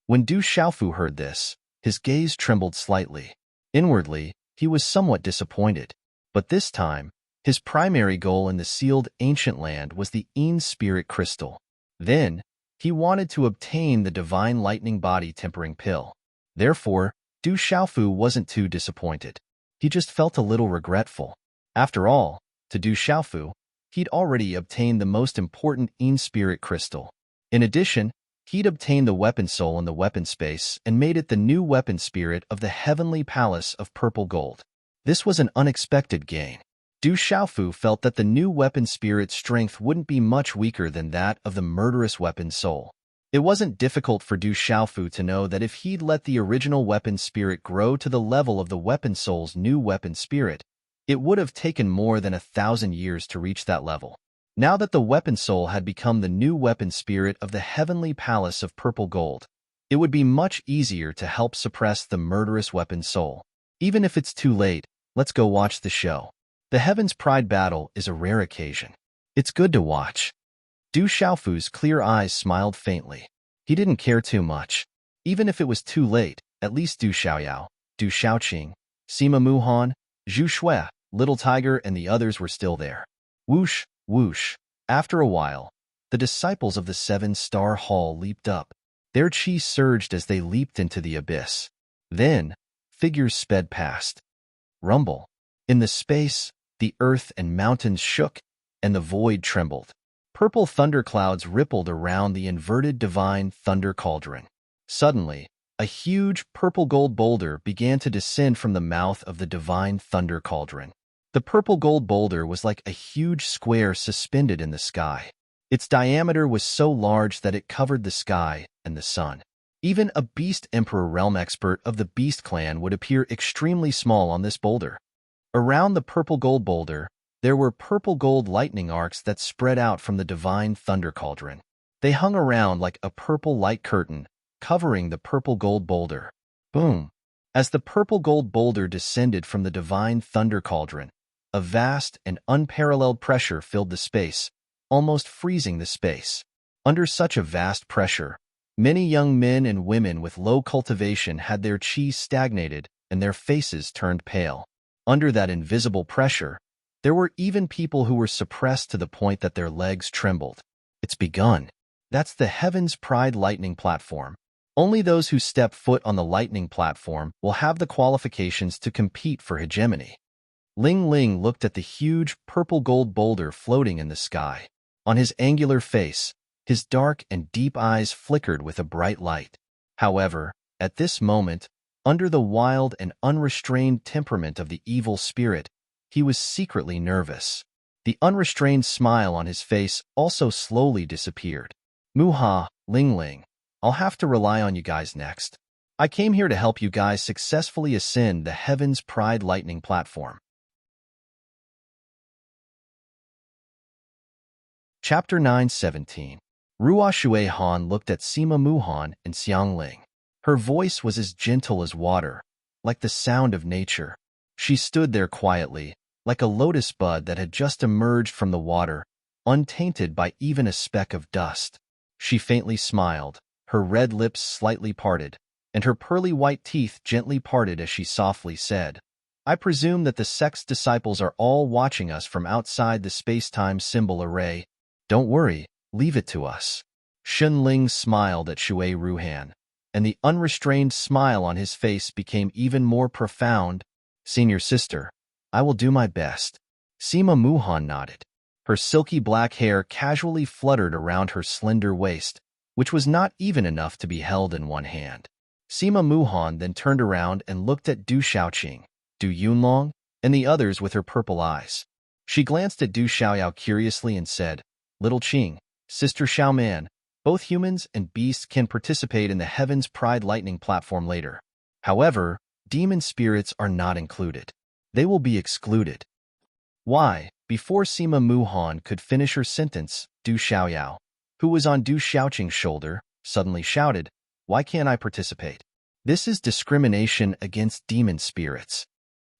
Speaker 1: When Du Xiaofu heard this, his gaze trembled slightly. Inwardly, he was somewhat disappointed. But this time, his primary goal in the sealed ancient land was the Yin spirit crystal. Then, he wanted to obtain the divine lightning body tempering pill. Therefore, Du Xiaofu wasn't too disappointed. He just felt a little regretful. After all, to Du Xiaofu, he'd already obtained the most important Yin spirit crystal. In addition, he'd obtained the weapon soul in the weapon space and made it the new weapon spirit of the heavenly palace of purple gold. This was an unexpected gain. Du Xiaofu felt that the new weapon spirit's strength wouldn't be much weaker than that of the murderous weapon soul. It wasn't difficult for Du Xiaofu to know that if he'd let the original weapon spirit grow to the level of the weapon soul's new weapon spirit, it would have taken more than 1,000 years to reach that level. Now that the weapon soul had become the new weapon spirit of the heavenly palace of purple gold, it would be much easier to help suppress the murderous weapon soul. Even if it's too late, let's go watch the show. The Heaven's Pride battle is a rare occasion. It's good to watch. Du Xiaofu's clear eyes smiled faintly. He didn't care too much. Even if it was too late, at least Du Xiaoyao, Du Xiaoqing, Sima Muhan, Zhu Shui, Little Tiger, and the others were still there. Whoosh, whoosh. After a while, the disciples of the Seven-Star Hall leaped up. Their chi surged as they leaped into the abyss. Then, figures sped past. Rumble. In the space, the earth and mountains shook, and the void trembled. Purple thunderclouds rippled around the inverted divine thunder cauldron. Suddenly, a huge purple gold boulder began to descend from the mouth of the divine thunder cauldron. The purple gold boulder was like a huge square suspended in the sky. Its diameter was so large that it covered the sky and the sun. Even a Beast Emperor realm expert of the Beast clan would appear extremely small on this boulder. Around the purple gold boulder, there were purple gold lightning arcs that spread out from the divine thunder cauldron. They hung around like a purple light curtain, covering the purple gold boulder. Boom! As the purple gold boulder descended from the divine thunder cauldron, a vast and unparalleled pressure filled the space, almost freezing the space. Under such a vast pressure, many young men and women with low cultivation had their chi stagnated and their faces turned pale. Under that invisible pressure, there were even people who were suppressed to the point that their legs trembled. It's begun. That's the Heaven's Pride lightning platform. Only those who step foot on the lightning platform will have the qualifications to compete for hegemony. Ling Ling looked at the huge purple gold boulder floating in the sky. On his angular face, his dark and deep eyes flickered with a bright light. However, at this moment, under the wild and unrestrained temperament of the evil spirit, he was secretly nervous. The unrestrained smile on his face also slowly disappeared. Muha, Ling Ling, I'll have to rely on you guys next. I came here to help you guys successfully ascend the Heaven's Pride lightning platform. Chapter 9:17. Ruo Shui Han looked at Sima Muhan and Xiang Ling. Her voice was as gentle as water, like the sound of nature. She stood there quietly, like a lotus bud that had just emerged from the water, untainted by even a speck of dust. She faintly smiled, her red lips slightly parted, and her pearly white teeth gently parted as she softly said, I presume that the sect's disciples are all watching us from outside the space-time symbol array. Don't worry, leave it to us. Shun Ling smiled at Shui Ruhan, and the unrestrained smile on his face became even more profound. Senior sister, I will do my best. Sima Muhan nodded. Her silky black hair casually fluttered around her slender waist, which was not even enough to be held in one hand. Sima Muhan then turned around and looked at Du Xiaoqing, Du Yunlong, and the others with her purple eyes. She glanced at Du Xiaoyao curiously and said, Little Qing, Sister Xiaoman, both humans and beasts can participate in the Heaven's Pride lightning platform later. However, demon spirits are not included. They will be excluded. Why? Before Sima Muhan could finish her sentence, Du Xiaoyao, who was on Du Xiaoqing's shoulder, suddenly shouted, Why can't I participate? This is discrimination against demon spirits.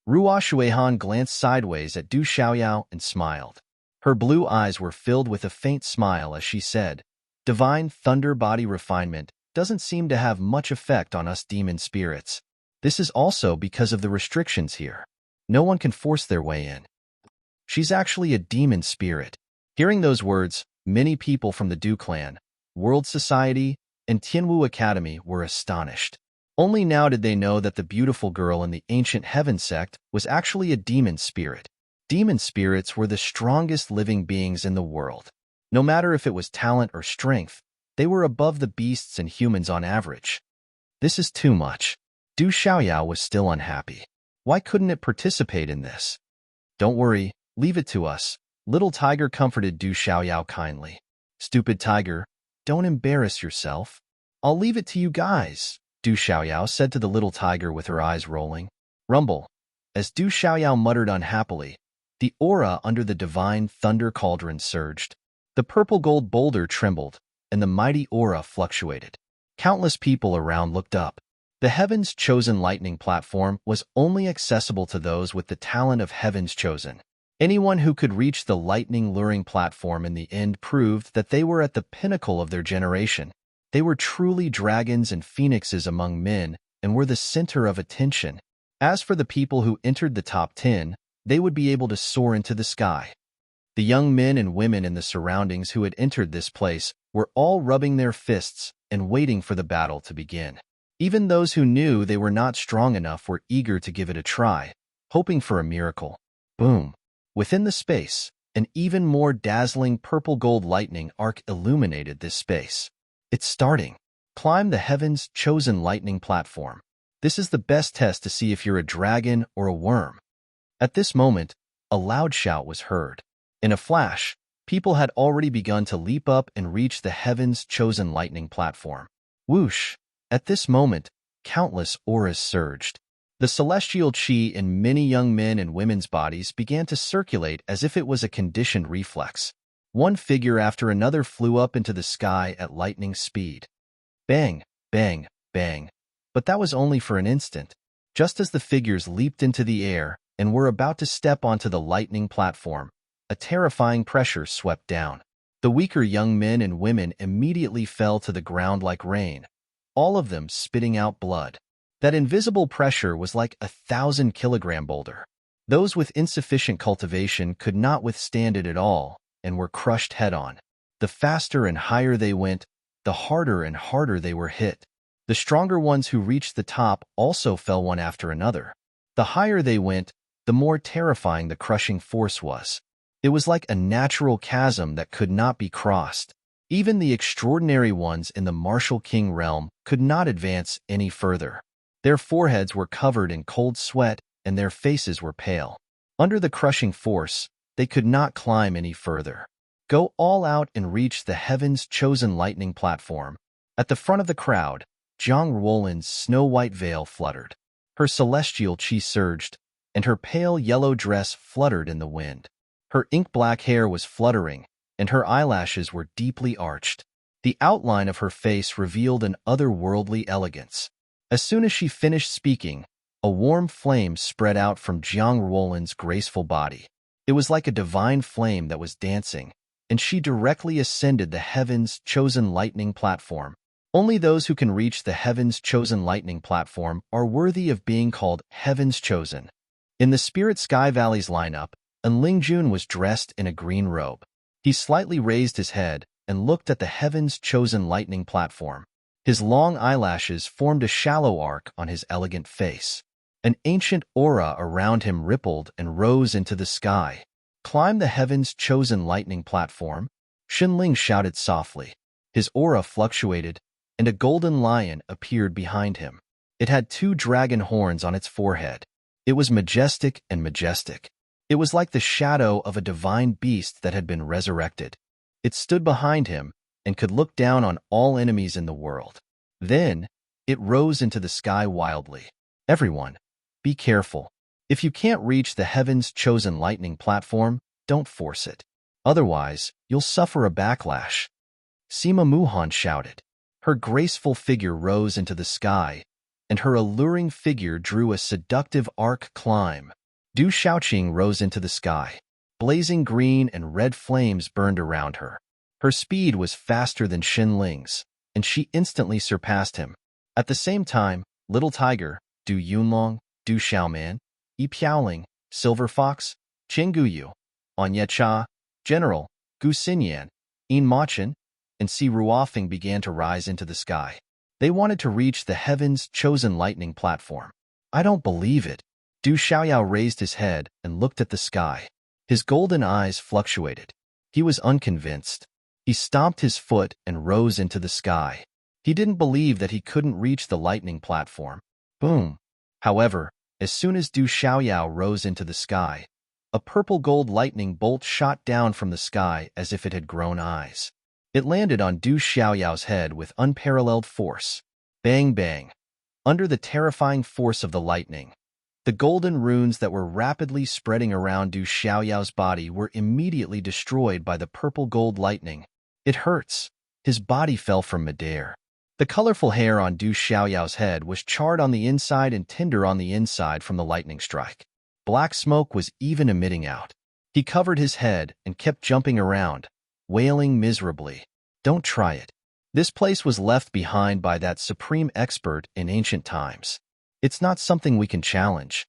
Speaker 1: Ruo Shuihan glanced sideways at Du Xiaoyao and smiled. Her blue eyes were filled with a faint smile as she said, "Divine thunder body refinement doesn't seem to have much effect on us demon spirits. This is also because of the restrictions here. No one can force their way in. She's actually a demon spirit." Hearing those words, many people from the Du clan, World Society, and Tianwu Academy were astonished. Only now did they know that the beautiful girl in the ancient heaven sect was actually a demon spirit. Demon spirits were the strongest living beings in the world. No matter if it was talent or strength, they were above the beasts and humans on average. This is too much. Du Xiaoyao was still unhappy. Why couldn't it participate in this? "Don't worry, leave it to us," Little Tiger comforted Du Xiaoyao kindly. "Stupid Tiger, don't embarrass yourself. I'll leave it to you guys," Du Xiaoyao said to the little tiger with her eyes rolling. Rumble. As Du Xiaoyao muttered unhappily, the aura under the divine thunder cauldron surged. The purple gold boulder trembled, and the mighty aura fluctuated. Countless people around looked up. The Heaven's Chosen lightning platform was only accessible to those with the talent of Heaven's Chosen. Anyone who could reach the lightning-luring platform in the end proved that they were at the pinnacle of their generation. They were truly dragons and phoenixes among men and were the center of attention. As for the people who entered the top 10, they would be able to soar into the sky. The young men and women in the surroundings who had entered this place were all rubbing their fists and waiting for the battle to begin. Even those who knew they were not strong enough were eager to give it a try, hoping for a miracle. Boom! Within the space, an even more dazzling purple-gold lightning arc illuminated this space. "It's starting. Climb the Heaven's Chosen lightning platform. This is the best test to see if you're a dragon or a worm." At this moment, a loud shout was heard. In a flash, people had already begun to leap up and reach the Heaven's Chosen lightning platform. Whoosh! At this moment, countless auras surged. The celestial chi in many young men and women's bodies began to circulate as if it was a conditioned reflex. One figure after another flew up into the sky at lightning speed. Bang, bang, bang. But that was only for an instant. Just as the figures leaped into the air and were about to step onto the lightning platform, a terrifying pressure swept down. The weaker young men and women immediately fell to the ground like rain, all of them spitting out blood. That invisible pressure was like a 1,000-kilogram boulder. Those with insufficient cultivation could not withstand it at all and were crushed head-on. The faster and higher they went, the harder and harder they were hit. The stronger ones who reached the top also fell one after another. The higher they went, the more terrifying the crushing force was. It was like a natural chasm that could not be crossed. Even the extraordinary ones in the Martial King realm could not advance any further. Their foreheads were covered in cold sweat and their faces were pale. Under the crushing force, they could not climb any further. Go all out and reach the Heaven's Chosen lightning platform. At the front of the crowd, Zhang Ruolin's snow-white veil fluttered. Her celestial chi surged, and her pale yellow dress fluttered in the wind. Her ink-black hair was fluttering, and her eyelashes were deeply arched. The outline of her face revealed an otherworldly elegance. As soon as she finished speaking, a warm flame spread out from Zhang Ruolin's graceful body. It was like a divine flame that was dancing, and she directly ascended the Heaven's Chosen lightning platform. Only those who can reach the Heaven's Chosen lightning platform are worthy of being called Heaven's Chosen. In the Spirit Sky Valley's lineup, Lingjun was dressed in a green robe. He slightly raised his head and looked at the Heaven's Chosen lightning platform. His long eyelashes formed a shallow arc on his elegant face. An ancient aura around him rippled and rose into the sky. "Climb the Heaven's Chosen lightning platform," Xinling shouted softly. His aura fluctuated, and a golden lion appeared behind him. It had 2 dragon horns on its forehead. It was majestic and majestic. It was like the shadow of a divine beast that had been resurrected. It stood behind him and could look down on all enemies in the world. Then, it rose into the sky wildly. "Everyone, be careful. If you can't reach the Heaven's Chosen lightning platform, don't force it. Otherwise, you'll suffer a backlash." Sima Muhan shouted. Her graceful figure rose into the sky, and her alluring figure drew a seductive arc climb. Du Shaoqing rose into the sky. Blazing green and red flames burned around her. Her speed was faster than Xin Ling's, and she instantly surpassed him. At the same time, Little Tiger, Du Yunlong, Du Xiaoman, Yi Piaoling, Silver Fox, Qing Guyu, On Yecha, General, Gu Xinyan, Yin Machin, and Si Ruofeng began to rise into the sky. They wanted to reach the heavens' chosen lightning platform. I don't believe it. Du Xiaoyao raised his head and looked at the sky. His golden eyes fluctuated. He was unconvinced. He stomped his foot and rose into the sky. He didn't believe that he couldn't reach the lightning platform. Boom! However, as soon as Du Xiaoyao rose into the sky, a purple-gold lightning bolt shot down from the sky as if it had grown eyes. It landed on Du Xiaoyao's head with unparalleled force. Bang bang! Under the terrifying force of the lightning, the golden runes that were rapidly spreading around Du Xiaoyao's body were immediately destroyed by the purple-gold lightning. It hurts. His body fell from midair. The colorful hair on Du Xiaoyao's head was charred on the inside and tender on the inside from the lightning strike. Black smoke was even emitting out. He covered his head and kept jumping around, wailing miserably. Don't try it. This place was left behind by that supreme expert in ancient times. It's not something we can challenge.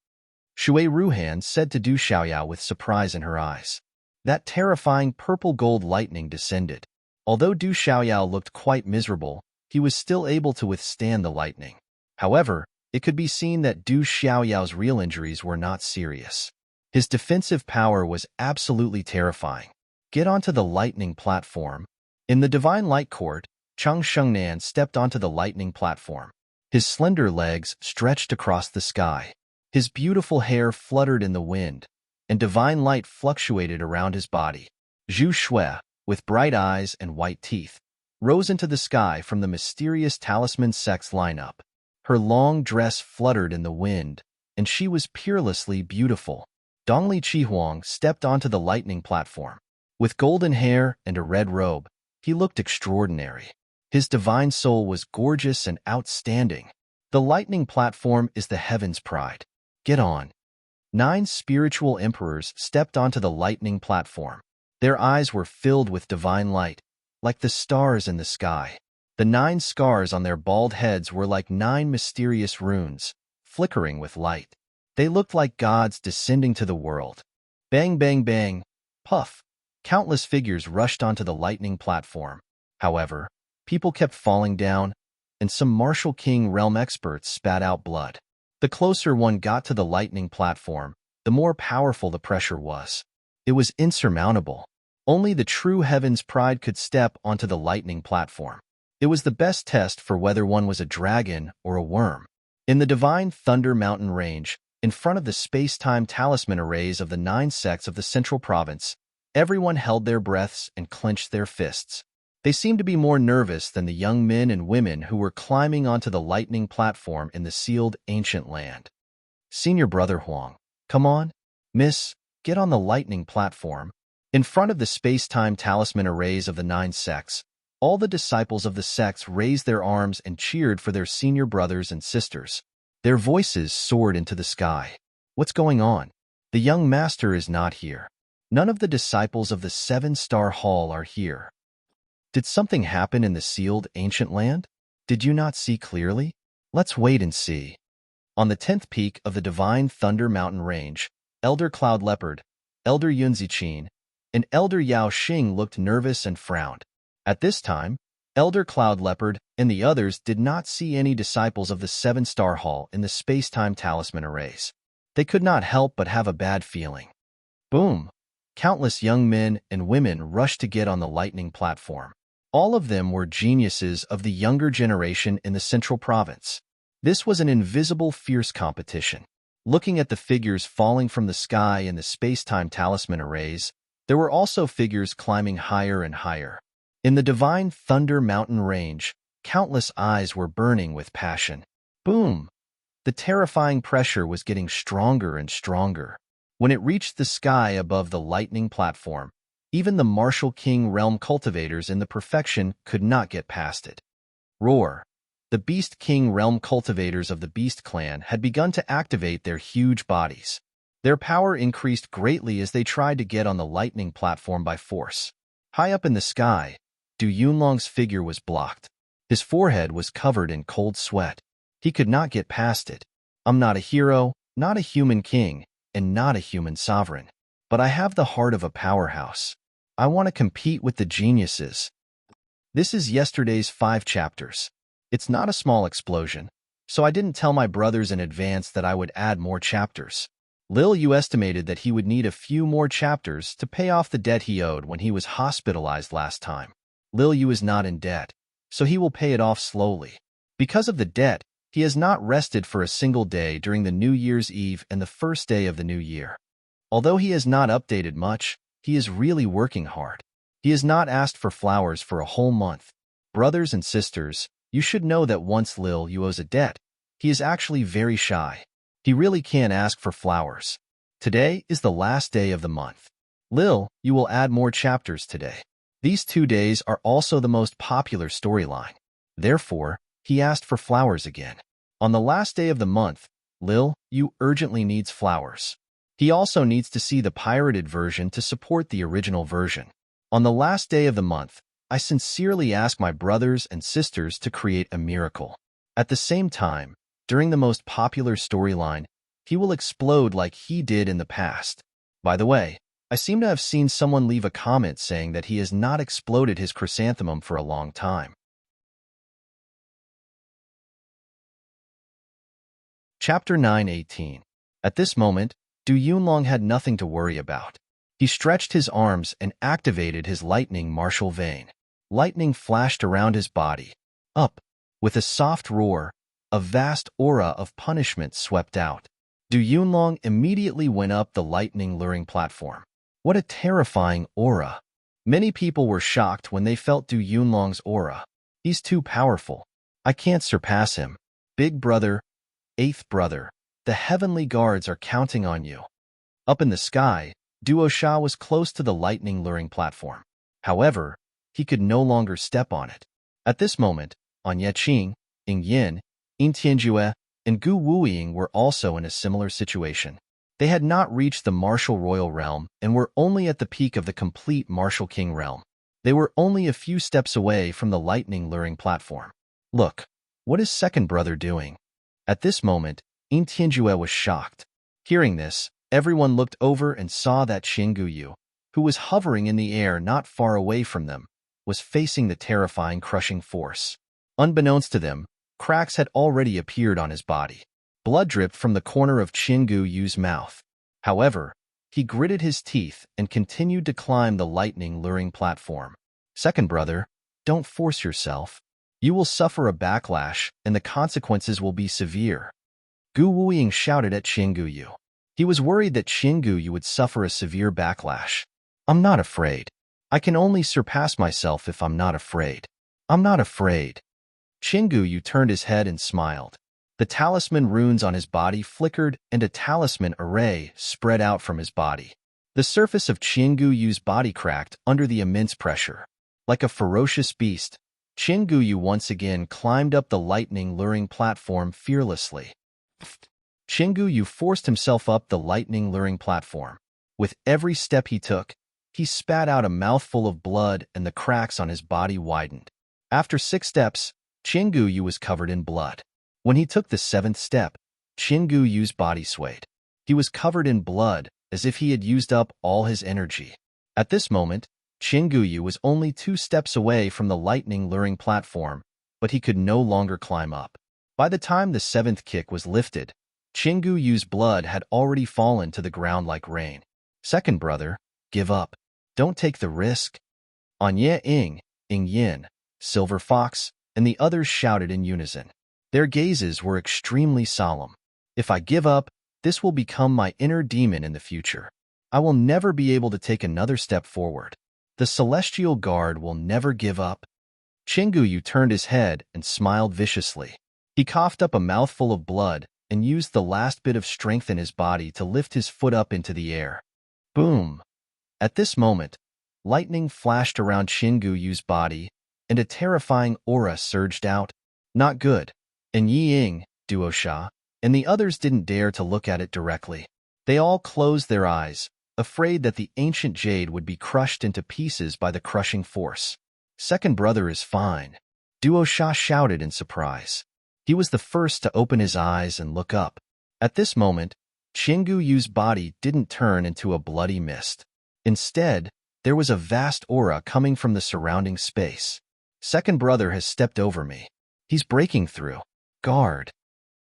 Speaker 1: Shui Ruhan said to Du Xiaoyao with surprise in her eyes. That terrifying purple-gold lightning descended. Although Du Xiaoyao looked quite miserable, he was still able to withstand the lightning. However, it could be seen that Du Xiaoyao's real injuries were not serious. His defensive power was absolutely terrifying. Get onto the lightning platform. In the Divine Light Court, Chang Shengnan stepped onto the lightning platform. His slender legs stretched across the sky. His beautiful hair fluttered in the wind, and divine light fluctuated around his body. Zhu Shui, with bright eyes and white teeth, rose into the sky from the mysterious talisman sex lineup. Her long dress fluttered in the wind, and she was peerlessly beautiful. Dongli Qihuang stepped onto the lightning platform. With golden hair and a red robe, he looked extraordinary. His divine soul was gorgeous and outstanding. The lightning platform is the heaven's pride. Get on. 9 spiritual emperors stepped onto the lightning platform. Their eyes were filled with divine light, like the stars in the sky. The 9 scars on their bald heads were like 9 mysterious runes, flickering with light. They looked like gods descending to the world. Bang, bang, bang, puff. Countless figures rushed onto the lightning platform. However, people kept falling down, and some Martial King realm experts spat out blood. The closer one got to the lightning platform, the more powerful the pressure was. It was insurmountable. Only the true heaven's pride could step onto the lightning platform. It was the best test for whether one was a dragon or a worm. In the Divine Thunder Mountain Range, in front of the space-time talisman arrays of the 9 sects of the Central Province, everyone held their breaths and clenched their fists. They seemed to be more nervous than the young men and women who were climbing onto the lightning platform in the sealed ancient land. Senior Brother Huang, come on, miss, get on the lightning platform. In front of the space-time talisman arrays of the 9 sects, all the disciples of the sects raised their arms and cheered for their senior brothers and sisters. Their voices soared into the sky. What's going on? The young master is not here. None of the disciples of the 7-star hall are here. Did something happen in the sealed ancient land? Did you not see clearly? Let's wait and see. On the 10th peak of the Divine Thunder Mountain Range, Elder Cloud Leopard, Elder Yunziqin, and Elder Yao Xing looked nervous and frowned. At this time, Elder Cloud Leopard and the others did not see any disciples of the 7-star hall in the space-time talisman arrays. They could not help but have a bad feeling. Boom! Countless young men and women rushed to get on the lightning platform. All of them were geniuses of the younger generation in the Central Province. This was an invisible, fierce competition. Looking at the figures falling from the sky in the space-time talisman arrays, there were also figures climbing higher and higher. In the Divine Thunder Mountain Range, countless eyes were burning with passion. Boom! The terrifying pressure was getting stronger and stronger. When it reached the sky above the lightning platform, even the Martial King realm cultivators in the perfection could not get past it. Roar! The Beast King realm cultivators of the Beast clan had begun to activate their huge bodies. Their power increased greatly as they tried to get on the lightning platform by force. High up in the sky, Du Yunlong's figure was blocked. His forehead was covered in cold sweat. He could not get past it. I'm not a hero, not a human king, and not a human sovereign. But I have the heart of a powerhouse. I want to compete with the geniuses. This is yesterday's 5 chapters. It's not a small explosion, so I didn't tell my brothers in advance that I would add more chapters. Lil Yu estimated that he would need a few more chapters to pay off the debt he owed when he was hospitalized last time. Lil Yu is not in debt, so he will pay it off slowly. Because of the debt, he has not rested for a single day during the New Year's Eve and the first day of the new year. Although he has not updated much, he is really working hard. He has not asked for flowers for a whole month. Brothers and sisters, you should know that once Lil Yu owes a debt, he is actually very shy. He really can't ask for flowers. Today is the last day of the month. Lil, you will add more chapters today. These 2 days are also the most popular storyline. Therefore, he asked for flowers again. On the last day of the month, Lil Yu urgently needs flowers. He also needs to see the pirated version to support the original version. On the last day of the month, I sincerely ask my brothers and sisters to create a miracle. At the same time, during the most popular storyline, he will explode like he did in the past. By the way, I seem to have seen someone leave a comment saying that he has not exploded his chrysanthemum for a long time. Chapter 9:18. At this moment, Du Yunlong had nothing to worry about. He stretched his arms and activated his lightning martial vein. Lightning flashed around his body. Up, with a soft roar, a vast aura of punishment swept out. Du Yunlong immediately went up the lightning luring platform. What a terrifying aura! Many people were shocked when they felt Du Yunlong's aura. He's too powerful. I can't surpass him. Big brother, 8th brother, the heavenly guards are counting on you. Up in the sky, Duo Sha was close to the lightning luring platform. However, he could no longer step on it. At this moment, On Yeqing, Ying Yin, In Tianjue, and Gu Wuying were also in a similar situation. They had not reached the martial royal realm and were only at the peak of the complete martial king realm. They were only a few steps away from the lightning luring platform. Look, what is second brother doing? At this moment, In Tianjue was shocked. Hearing this, everyone looked over and saw that Xingu Yu, who was hovering in the air not far away from them, was facing the terrifying crushing force. Unbeknownst to them, cracks had already appeared on his body. Blood dripped from the corner of Xingu Yu's mouth. However, he gritted his teeth and continued to climb the lightning luring platform. Second brother, don't force yourself. You will suffer a backlash, and the consequences will be severe. Gu Wuying shouted at Xingu Yu. He was worried that Xingu Yu would suffer a severe backlash. I'm not afraid. I can only surpass myself if I'm not afraid. I'm not afraid. Xingu Yu turned his head and smiled. The talisman runes on his body flickered and a talisman array spread out from his body. The surface of Xingu Yu's body cracked under the immense pressure. Like a ferocious beast, Xingu Yu once again climbed up the lightning luring platform fearlessly. Xingu Yu forced himself up the lightning luring platform. With every step he took, he spat out a mouthful of blood and the cracks on his body widened. After 6 steps, Xingu Yu was covered in blood. When he took the 7th step, Xingu Yu's body swayed. He was covered in blood, as if he had used up all his energy. At this moment, Xingu Yu was only 2 steps away from the lightning luring platform, but he could no longer climb up. By the time the 7th kick was lifted, Xingu Yu's blood had already fallen to the ground like rain. Second brother, give up. Don't take the risk. On Ye Ying, Ying Yin, Silver Fox, and the others shouted in unison. Their gazes were extremely solemn. If I give up, this will become my inner demon in the future. I will never be able to take another step forward. The Celestial Guard will never give up. Xingu Yu turned his head and smiled viciously. He coughed up a mouthful of blood and used the last bit of strength in his body to lift his foot up into the air. Boom! At this moment, lightning flashed around Xingu Yu's body, and a terrifying aura surged out. Not good. And Yi Ying, Duosha, and the others didn't dare to look at it directly. They all closed their eyes, afraid that the ancient jade would be crushed into pieces by the crushing force. Second brother is fine, Duosha shouted in surprise. He was the first to open his eyes and look up. At this moment, Qinggu Yu's body didn't turn into a bloody mist. Instead, there was a vast aura coming from the surrounding space. Second brother has stepped over me. He's breaking through. Guard!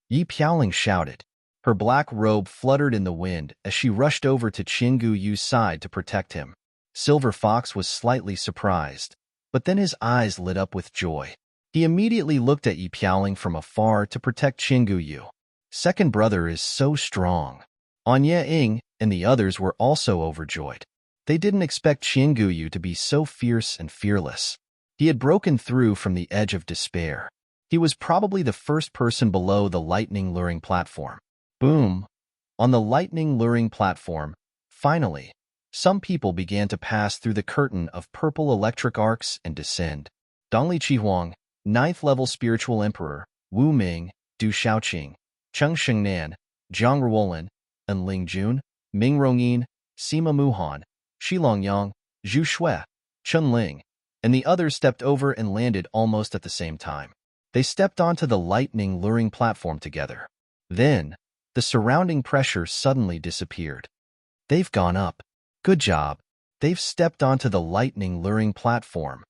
Speaker 1: Yi Piaoling shouted. Her black robe fluttered in the wind as she rushed over to Qinggu Yu's side to protect him. Silver Fox was slightly surprised, but then his eyes lit up with joy. He immediately looked at Yi Piaoling from afar to protect Qinggu Yu. Second brother is so strong. Anya Ying and the others were also overjoyed. They didn't expect Qinggu Yu to be so fierce and fearless. He had broken through from the edge of despair. He was probably the first person below the lightning luring platform. Boom! On the lightning luring platform, finally, some people began to pass through the curtain of purple electric arcs and descend. Dongli Qihuang, 9th level spiritual emperor, Wu Ming, Du Shaoqing, Cheng Shengnan, Zhang Ruolin, and Ling Jun, Ming Rongyin, Sima Muhan, Shilong Yang, Zhu Shui, Chun Ling, and the others stepped over and landed almost at the same time. They stepped onto the lightning luring platform together. Then, the surrounding pressure suddenly disappeared. They've gone up. Good job. They've stepped onto the lightning luring platform.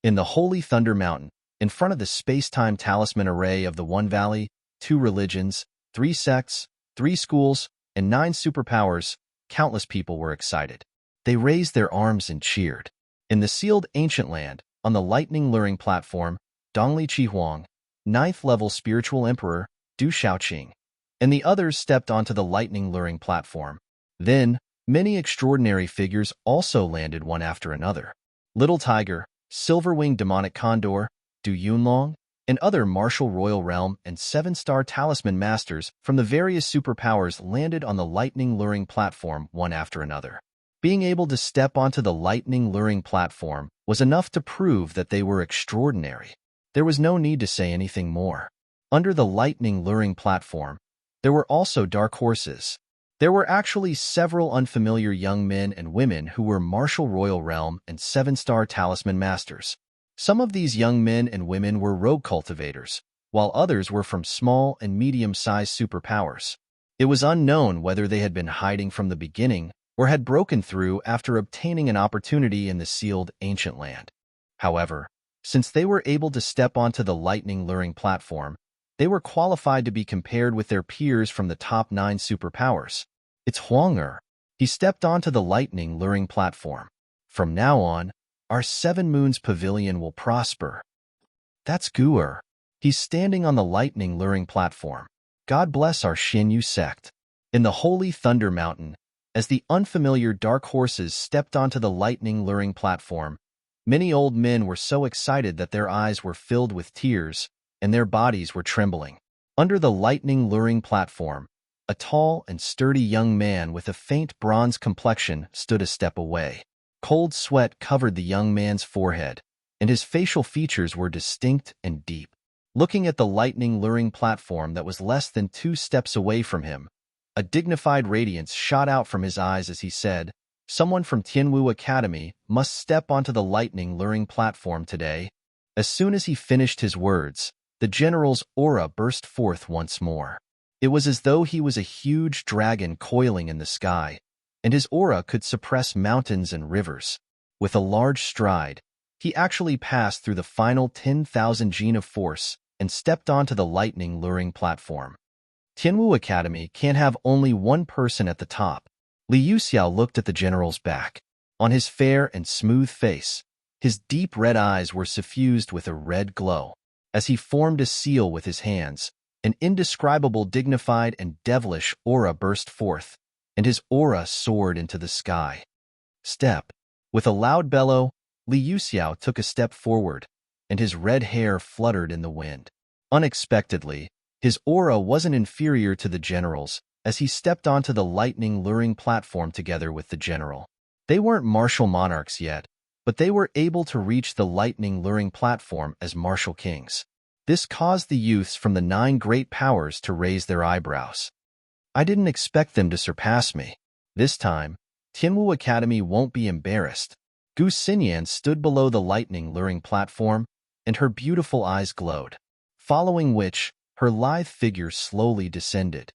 Speaker 1: In the Holy Thunder Mountain, in front of the space-time talisman array of the One Valley, 2 religions, 3 sects, 3 schools, and 9 superpowers, countless people were excited. They raised their arms and cheered. In the sealed ancient land, on the lightning luring platform, Dongli Qihuang, 9th level spiritual emperor, Du Shaoqing, and the others stepped onto the lightning luring platform. Then, many extraordinary figures also landed one after another. Little Tiger, Silver-winged demonic condor, Du Yunlong, and other martial royal realm and 7-star talisman masters from the various superpowers landed on the lightning luring platform one after another. Being able to step onto the lightning luring platform was enough to prove that they were extraordinary. There was no need to say anything more. Under the lightning luring platform, there were also dark horses. There were actually several unfamiliar young men and women who were martial royal realm and 7-star talisman masters. Some of these young men and women were rogue cultivators, while others were from small and medium-sized superpowers. It was unknown whether they had been hiding from the beginning or had broken through after obtaining an opportunity in the sealed ancient land. However, since they were able to step onto the lightning luring platform, they were qualified to be compared with their peers from the top 9 superpowers. It's Huang. He stepped onto the lightning luring platform. From now on, our 7 Moons Pavilion will prosper. That's Gu'er. He's standing on the lightning luring platform. God bless our Xinyu sect. In the Holy Thunder Mountain, as the unfamiliar dark horses stepped onto the lightning luring platform, many old men were so excited that their eyes were filled with tears and their bodies were trembling. Under the lightning luring platform, a tall and sturdy young man with a faint bronze complexion stood a step away. Cold sweat covered the young man's forehead, and his facial features were distinct and deep. Looking at the lightning luring platform that was less than 2 steps away from him, a dignified radiance shot out from his eyes as he said, "Someone from Tianwu Academy must step onto the lightning luring platform today." As soon as he finished his words, the general's aura burst forth once more. It was as though he was a huge dragon coiling in the sky, and his aura could suppress mountains and rivers. With a large stride, he actually passed through the final 10,000 gene of force and stepped onto the lightning luring platform. Tianwu Academy can't have only one person at the top. Li Yuxiao looked at the general's back. On his fair and smooth face, his deep red eyes were suffused with a red glow. As he formed a seal with his hands, an indescribable, dignified, and devilish aura burst forth, and his aura soared into the sky. Step. With a loud bellow, Li Yuxiao took a step forward, and his red hair fluttered in the wind. Unexpectedly, his aura wasn't inferior to the general's as he stepped onto the lightning luring platform together with the general. They weren't martial monarchs yet, but they were able to reach the lightning luring platform as martial kings. This caused the youths from the 9 great powers to raise their eyebrows. I didn't expect them to surpass me. This time, Tianwu Academy won't be embarrassed. Gu Xinyan stood below the lightning-luring platform, and her beautiful eyes glowed, following which, her lithe figure slowly descended.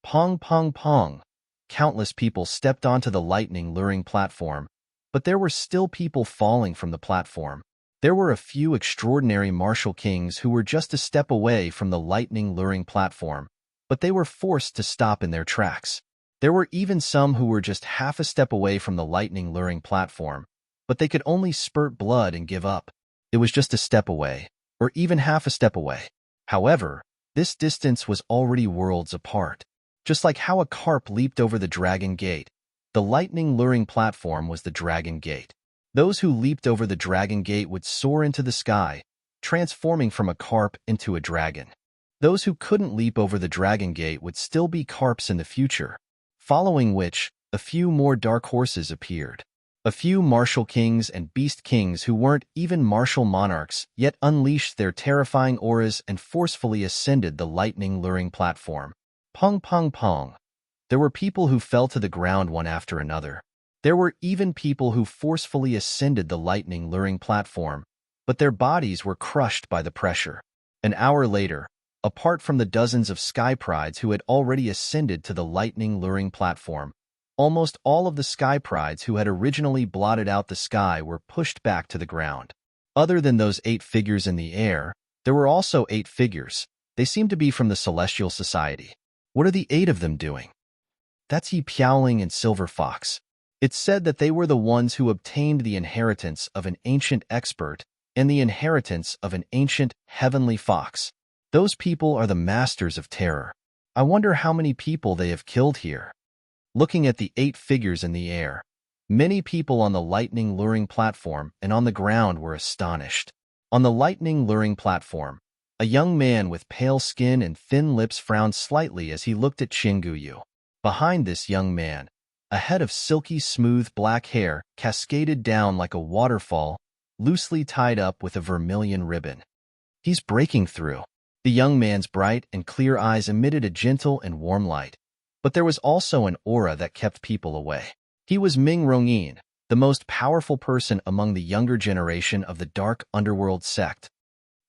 Speaker 1: Pong, pong, pong. Countless people stepped onto the lightning-luring platform, but there were still people falling from the platform. There were a few extraordinary martial kings who were just a step away from the lightning-luring platform, but they were forced to stop in their tracks. There were even some who were just half a step away from the lightning-luring platform, but they could only spurt blood and give up. It was just a step away, or even half a step away. However, this distance was already worlds apart. Just like how a carp leaped over the dragon gate, the lightning-luring platform was the dragon gate. Those who leaped over the dragon gate would soar into the sky, transforming from a carp into a dragon. Those who couldn't leap over the dragon gate would still be carps in the future, following which, a few more dark horses appeared. A few martial kings and beast kings who weren't even martial monarchs yet unleashed their terrifying auras and forcefully ascended the lightning-luring platform. Pong, pong, pong. There were people who fell to the ground one after another. There were even people who forcefully ascended the lightning-luring platform, but their bodies were crushed by the pressure. An hour later, apart from the dozens of sky prides who had already ascended to the lightning-luring platform, almost all of the sky prides who had originally blotted out the sky were pushed back to the ground. Other than those 8 figures in the air, there were also 8 figures. They seemed to be from the Celestial Society. What are the 8 of them doing? That's Yi Piaoling and Silver Fox. It's said that they were the ones who obtained the inheritance of an ancient expert and the inheritance of an ancient heavenly fox. Those people are the masters of terror. I wonder how many people they have killed here. Looking at the 8 figures in the air, many people on the lightning-luring platform and on the ground were astonished. On the lightning-luring platform, a young man with pale skin and thin lips frowned slightly as he looked at Qinguyu. Behind this young man, a head of silky smooth black hair cascaded down like a waterfall, loosely tied up with a vermilion ribbon. He's breaking through. The young man's bright and clear eyes emitted a gentle and warm light, but there was also an aura that kept people away. He was Ming Rongyin, the most powerful person among the younger generation of the dark underworld sect.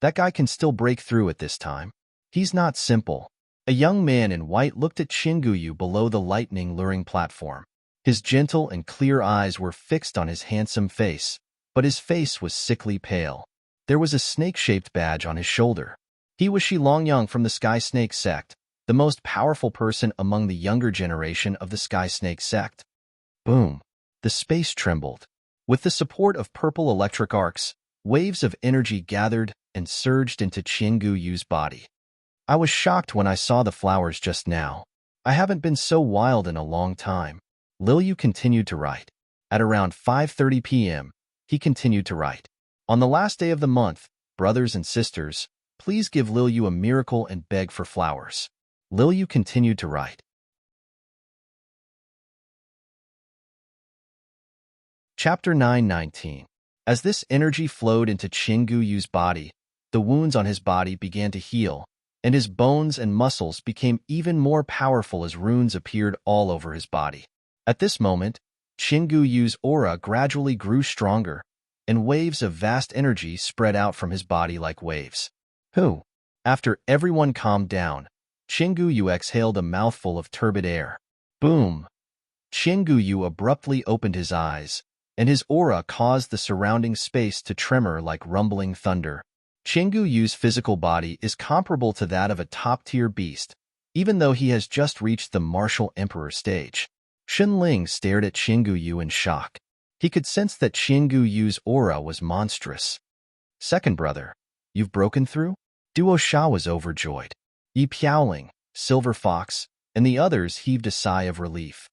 Speaker 1: That guy can still break through at this time. He's not simple. A young man in white looked at Qinguyu below the lightning-luring platform. His gentle and clear eyes were fixed on his handsome face, but his face was sickly pale. There was a snake-shaped badge on his shoulder. He was Shi Longyang from the Sky Snake sect, the most powerful person among the younger generation of the Sky Snake sect. Boom! The space trembled. With the support of purple electric arcs, waves of energy gathered and surged into Qinguyu's body. I was shocked when I saw the flowers just now. I haven't been so wild in a long time. Liu continued to write. At around 5:30 p.m., he continued to write. On the last day of the month, brothers and sisters, please give Liu a miracle and beg for flowers. Liu continued to write. Chapter 9:19. As this energy flowed into Qinguyu's body, the wounds on his body began to heal, and his bones and muscles became even more powerful as runes appeared all over his body. At this moment, Qinguyu's aura gradually grew stronger, and waves of vast energy spread out from his body like waves. After everyone calmed down, Qinguyu exhaled a mouthful of turbid air. Boom! Qinguyu abruptly opened his eyes, and his aura caused the surrounding space to tremor like rumbling thunder. Qinguyu's physical body is comparable to that of a top-tier beast, even though he has just reached the martial emperor stage. Xunling stared at Qinguyu in shock. He could sense that Qinguyu's aura was monstrous. Second brother, you've broken through? Duo Sha was overjoyed. Yi Piaoling, Silver Fox, and the others heaved a sigh of relief.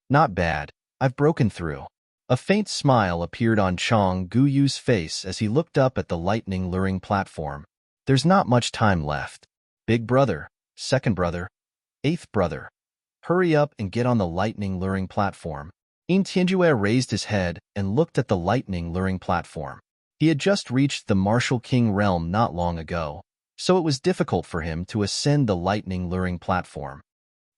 Speaker 1: Not bad, I've broken through. A faint smile appeared on Chong Guyu's face as he looked up at the lightning-luring platform. There's not much time left. Big brother, second brother, eighth brother. Hurry up and get on the lightning-luring platform. In Tianjue raised his head and looked at the lightning-luring platform. He had just reached the Martial King realm not long ago, so it was difficult for him to ascend the lightning-luring platform.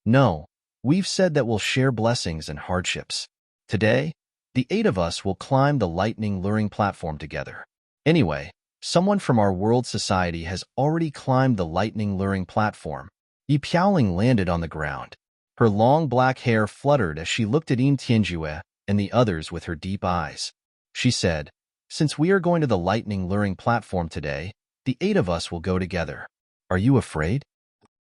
Speaker 1: No, we've said that we'll share blessings and hardships. Today, the 8 of us will climb the lightning-luring platform together. Anyway, someone from our world society has already climbed the lightning-luring platform. Yi Piaoling landed on the ground. Her long black hair fluttered as she looked at Yin Tianjue and the others with her deep eyes. She said, "Since we are going to the lightning-luring platform today, the 8 of us will go together. Are you afraid?"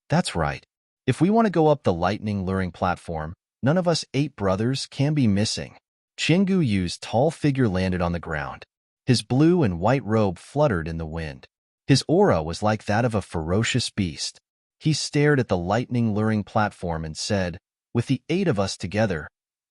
Speaker 1: "That's right. If we want to go up the lightning-luring platform, none of us 8 brothers can be missing." Qinggu Yu's tall figure landed on the ground. His blue and white robe fluttered in the wind. His aura was like that of a ferocious beast. He stared at the lightning-luring platform and said, "With the 8 of us together,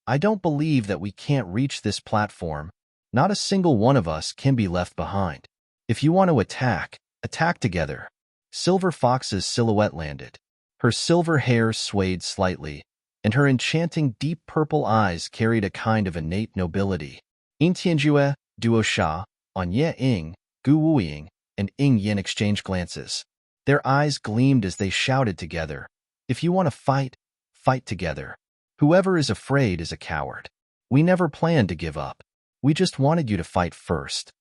Speaker 1: I don't believe that we can't reach this platform. Not a single one of us can be left behind. If you want to attack, attack together." Silver Fox's silhouette landed. Her silver hair swayed slightly, and her enchanting deep purple eyes carried a kind of innate nobility. Yin Tianjue, Duo Sha, On Ye Ying, Gu Wuying, and Ying Yin exchanged glances. Their eyes gleamed as they shouted together, "If you want to fight, fight together. Whoever is afraid is a coward. We never planned to give up. We just wanted you to fight first."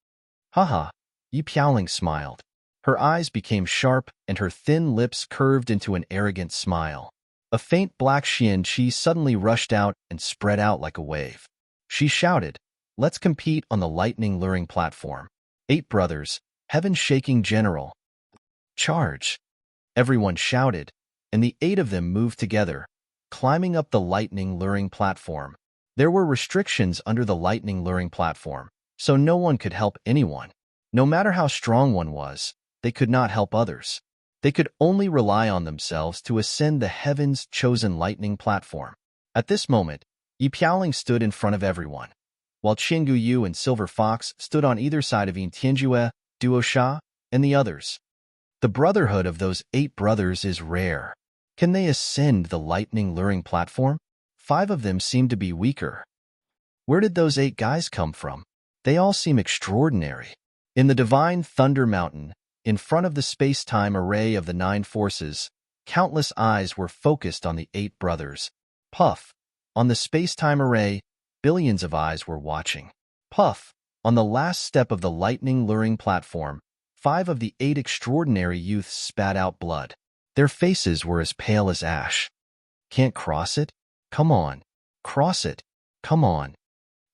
Speaker 1: "Haha," Yi Piaoling smiled. Her eyes became sharp and her thin lips curved into an arrogant smile. A faint black xianqi suddenly rushed out and spread out like a wave. She shouted, "Let's compete on the lightning-luring platform. 8 brothers, heaven-shaking general. Charge!" Everyone shouted, and the 8 of them moved together, climbing up the lightning-luring platform. There were restrictions under the lightning-luring platform, so no one could help anyone. No matter how strong one was, they could not help others. They could only rely on themselves to ascend the heavens-chosen lightning platform. At this moment, Yi Piaoling stood in front of everyone, while Qinggu Yu and Silver Fox stood on either side of Yin Tianjue, Duo Sha, and the others. The brotherhood of those 8 brothers is rare. Can they ascend the lightning-luring platform? 5 of them seem to be weaker. Where did those 8 guys come from? They all seem extraordinary. In the divine Thunder Mountain, in front of the space-time array of the 9 forces, countless eyes were focused on the 8 brothers. Puff. On the space-time array, billions of eyes were watching. Puff. On the last step of the lightning-luring platform, 5 of the 8 extraordinary youths spat out blood. Their faces were as pale as ash. "Can't cross it? Come on. Cross it. Come on."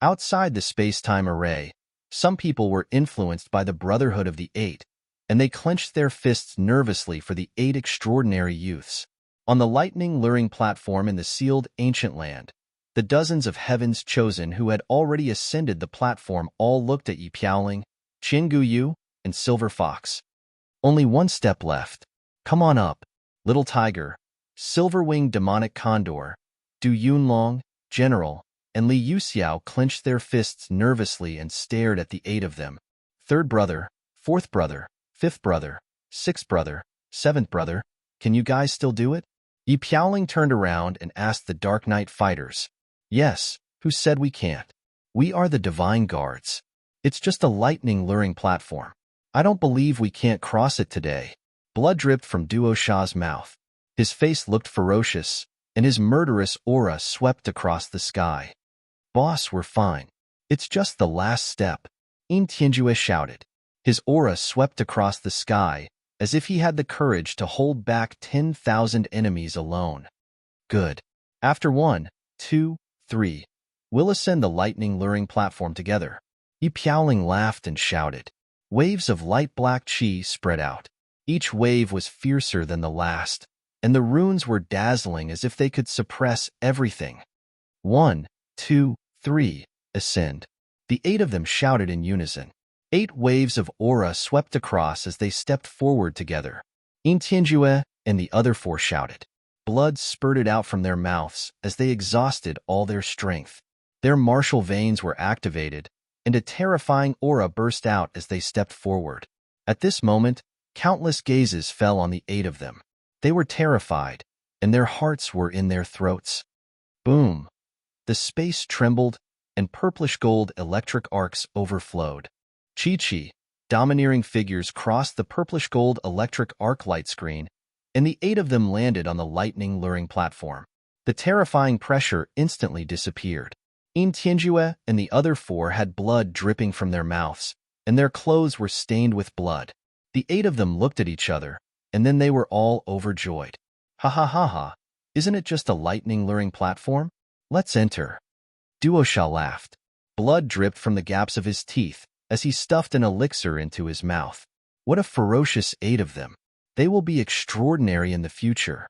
Speaker 1: Outside the space-time array, some people were influenced by the Brotherhood of the 8, and they clenched their fists nervously for the 8 extraordinary youths. On the lightning-luring platform in the sealed ancient land, the dozens of heavens chosen who had already ascended the platform all looked at Yi Piaoling, Qinggu Yu, and Silver Fox. "Only one step left. Come on up, Little Tiger, Silver-winged Demonic Condor, Du Yunlong, General, and Li Yuxiao clenched their fists nervously and stared at the 8 of them. 3rd brother, 4th brother, 5th brother, 6th brother, 7th brother, can you guys still do it?" Yi Piaoling turned around and asked the Dark Knight fighters. "Yes, who said we can't? We are the Divine Guards. It's just a lightning-luring platform. I don't believe we can't cross it today." Blood dripped from Duo Sha's mouth. His face looked ferocious, and his murderous aura swept across the sky. "Boss, we're fine. It's just the last step," Yin Tianjue shouted. His aura swept across the sky, as if he had the courage to hold back 10,000 enemies alone. "Good. After 1, 2, 3, we'll ascend the lightning-luring platform together." Yi Piaoling laughed and shouted. Waves of light black qi spread out. Each wave was fiercer than the last, and the runes were dazzling as if they could suppress everything. 1, 2, 3, ascend. The 8 of them shouted in unison. 8 waves of aura swept across as they stepped forward together. Yin Tianjue and the other 4 shouted. Blood spurted out from their mouths as they exhausted all their strength. Their martial veins were activated, and a terrifying aura burst out as they stepped forward. At this moment, countless gazes fell on the 8 of them. They were terrified, and their hearts were in their throats. Boom! The space trembled, and purplish-gold electric arcs overflowed. Chi-Chi, domineering figures crossed the purplish-gold electric arc light screen, and the 8 of them landed on the lightning-luring platform. The terrifying pressure instantly disappeared. In Tianjue and the other 4 had blood dripping from their mouths, and their clothes were stained with blood. The 8 of them looked at each other, and then they were all overjoyed. Ha ha ha ha, isn't it just a lightning-luring platform? Let's enter. Duoshao laughed. Blood dripped from the gaps of his teeth as he stuffed an elixir into his mouth. What a ferocious 8 of them. They will be extraordinary in the future.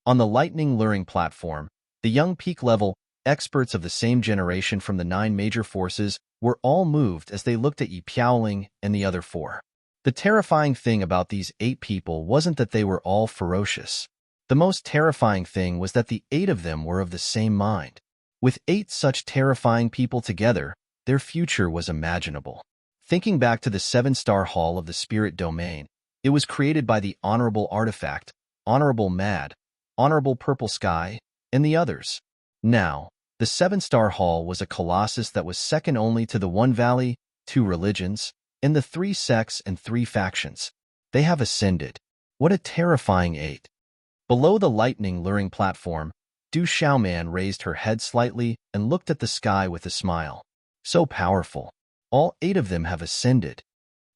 Speaker 1: On the lightning-luring platform, the young peak-level experts of the same generation from the 9 major forces were all moved as they looked at Yi Piaoling and the other 4. The terrifying thing about these 8 people wasn't that they were all ferocious. The most terrifying thing was that the 8 of them were of the same mind. With 8 such terrifying people together, their future was imaginable. Thinking back to the 7-star Hall of the Spirit Domain, it was created by the Honorable Artifact, Honorable Mad, Honorable Purple Sky, and the others. Now, the 7-star Hall was a colossus that was second only to the 1 Valley, 2 religions, and the 3 sects and 3 factions. They have ascended. What a terrifying 8. Below the lightning-luring platform, Du Xiaoman raised her head slightly and looked at the sky with a smile. So powerful. All 8 of them have ascended.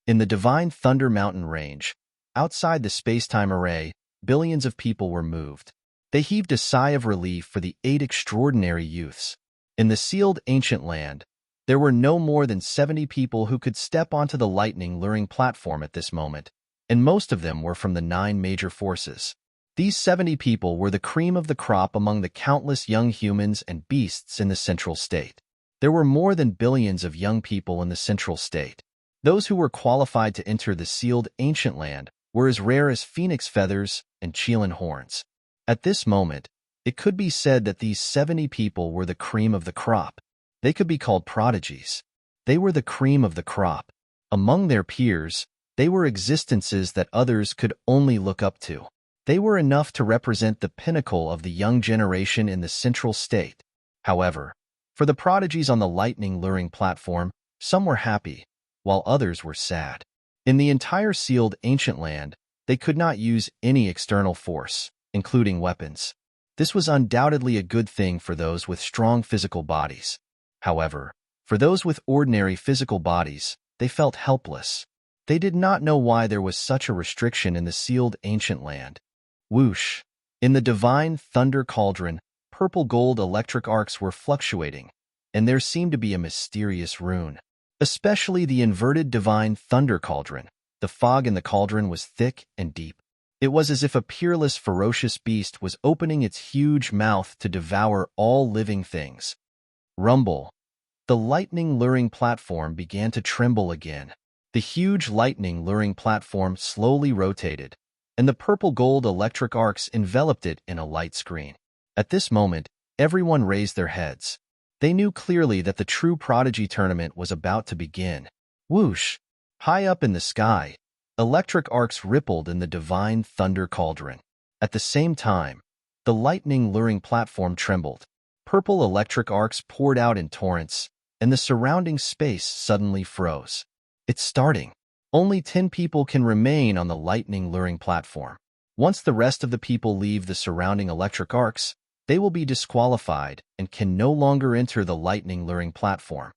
Speaker 1: In the Divine Thunder Mountain range, outside the space-time array, billions of people were moved. They heaved a sigh of relief for the 8 extraordinary youths. In the sealed ancient land, there were no more than 70 people who could step onto the lightning-luring platform at this moment, and most of them were from the 9 major forces. These 70 people were the cream of the crop among the countless young humans and beasts in the Central State. There were more than billions of young people in the Central State. Those who were qualified to enter the sealed ancient land were as rare as phoenix feathers and Qilin horns. At this moment, it could be said that these 70 people were the cream of the crop. They could be called prodigies. They were the cream of the crop. Among their peers, they were existences that others could only look up to. They were enough to represent the pinnacle of the young generation in the Central State. However, for the prodigies on the lightning-luring platform, some were happy, while others were sad. In the entire sealed ancient land, they could not use any external force, including weapons. This was undoubtedly a good thing for those with strong physical bodies. However, for those with ordinary physical bodies, they felt helpless. They did not know why there was such a restriction in the sealed ancient land. Whoosh! In the divine thunder cauldron, purple-gold electric arcs were fluctuating, and there seemed to be a mysterious rune. Especially the inverted divine thunder cauldron. The fog in the cauldron was thick and deep. It was as if a peerless, ferocious beast was opening its huge mouth to devour all living things. Rumble. The lightning-luring platform began to tremble again. The huge lightning-luring platform slowly rotated, and the purple-gold electric arcs enveloped it in a light screen. At this moment, everyone raised their heads. They knew clearly that the true Prodigy Tournament was about to begin. Whoosh! High up in the sky, electric arcs rippled in the divine thunder cauldron. At the same time, the lightning-luring platform trembled. Purple electric arcs poured out in torrents, and the surrounding space suddenly froze. It's starting. Only 10 people can remain on the lightning-luring platform. Once the rest of the people leave the surrounding electric arcs, they will be disqualified and can no longer enter the lightning-luring platform.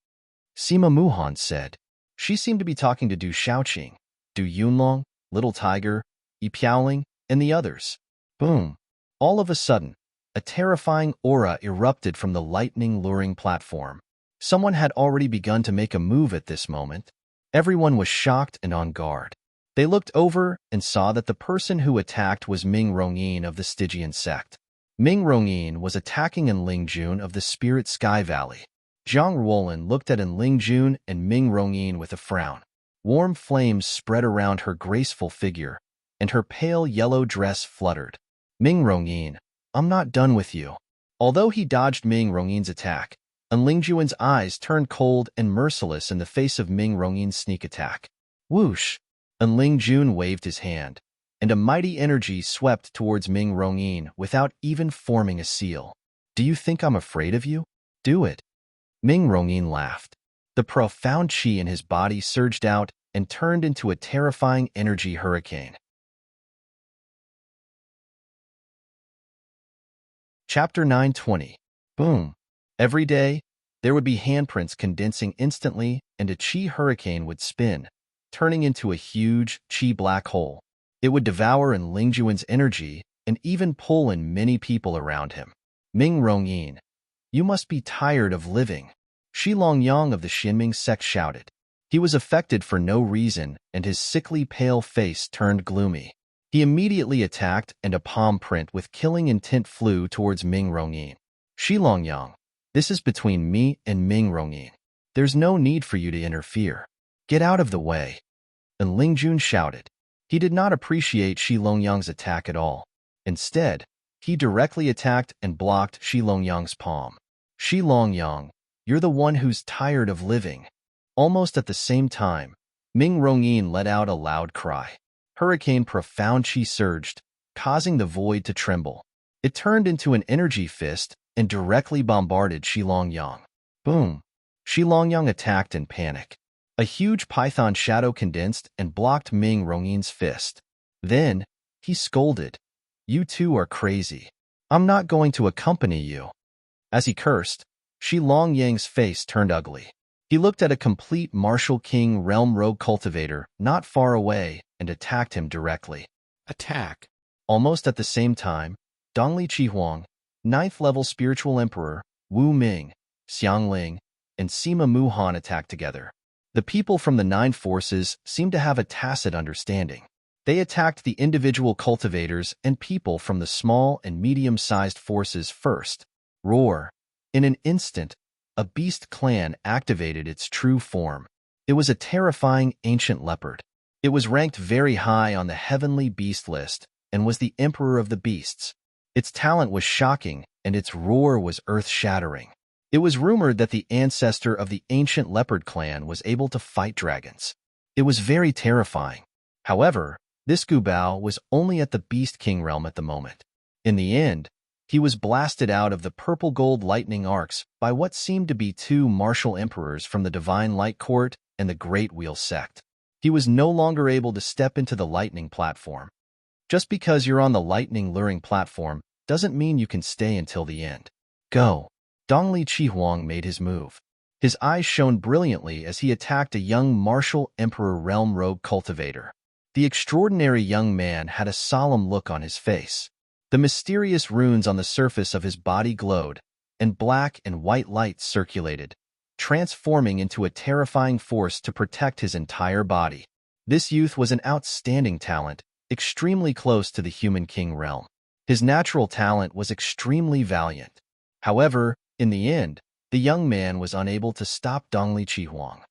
Speaker 1: Sima Muhan said. She seemed to be talking to Du Xiaoqing, Du Yunlong, Little Tiger, Yi Piaoling, and the others. Boom! All of a sudden, a terrifying aura erupted from the lightning-luring platform. Someone had already begun to make a move at this moment. Everyone was shocked and on guard. They looked over and saw that the person who attacked was Ming Rongyin of the Stygian sect. Ming Rongyin was attacking An Lingjun of the Spirit Sky Valley. Zhang Ruolin looked at An Lingjun and Ming Rongyin with a frown. Warm flames spread around her graceful figure, and her pale yellow dress fluttered. Ming Rongyin, I'm not done with you. Although he dodged Ming Rongyin's attack, An Lingjun's eyes turned cold and merciless in the face of Ming Rongyin's sneak attack. Whoosh! An Lingjun waved his hand, and a mighty energy swept towards Ming Rongyin without even forming a seal. Do you think I'm afraid of you? Do it. Ming Rongyin laughed. The profound qi in his body surged out, and turned into a terrifying energy hurricane. Chapter 920. Boom. Every day, there would be handprints condensing instantly, and a chi hurricane would spin, turning into a huge chi black hole. It would devour in Lingjuan's energy and even pull in many people around him. Ming Rongyin, you must be tired of living, Shi Longyang of the Xinming sect shouted. He was affected for no reason, and his sickly pale face turned gloomy. He immediately attacked, and a palm print with killing intent flew towards Ming Rongyin. Shi Longyang, this is between me and Ming Rongyin. There's no need for you to interfere. Get out of the way. And Lingjun shouted. He did not appreciate Shi Longyang's attack at all. Instead, he directly attacked and blocked Shi Longyang's palm. Shi Longyang, you're the one who's tired of living. Almost at the same time, Ming Rongyin let out a loud cry. Hurricane profound chi surged, causing the void to tremble. It turned into an energy fist and directly bombarded Shi Longyang. Boom! Shi Longyang attacked in panic. A huge python shadow condensed and blocked Ming Rongyin's fist. Then, he scolded. You two are crazy. I'm not going to accompany you. As he cursed, Shi Longyang's face turned ugly. He looked at a complete martial king realm rogue cultivator not far away and attacked him directly. Attack. Almost at the same time, Dongli Chihuang, 9th level spiritual emperor, Wu Ming, Xiang Ling, and Sima Muhan attacked together. The people from the 9 forces seemed to have a tacit understanding. They attacked the individual cultivators and people from the small and medium-sized forces first. Roar. In an instant, a beast clan activated its true form. It was a terrifying ancient leopard. It was ranked very high on the heavenly beast list and was the emperor of the beasts. Its talent was shocking, and its roar was earth-shattering. It was rumored that the ancestor of the ancient leopard clan was able to fight dragons. It was very terrifying. However, this Gubao was only at the Beast King realm at the moment. In the end, he was blasted out of the purple gold lightning arcs by what seemed to be 2 martial emperors from the Divine Light Court and the Great Wheel sect. He was no longer able to step into the lightning platform. Just because you're on the lightning luring platform doesn't mean you can stay until the end. Go. Dongli Chihuang made his move. His eyes shone brilliantly as he attacked a young martial emperor realm rogue cultivator. The extraordinary young man had a solemn look on his face. The mysterious runes on the surface of his body glowed, and black and white lights circulated, transforming into a terrifying force to protect his entire body. This youth was an outstanding talent, extremely close to the human king realm. His natural talent was extremely valiant. However, in the end, the young man was unable to stop Dongli Chihuang.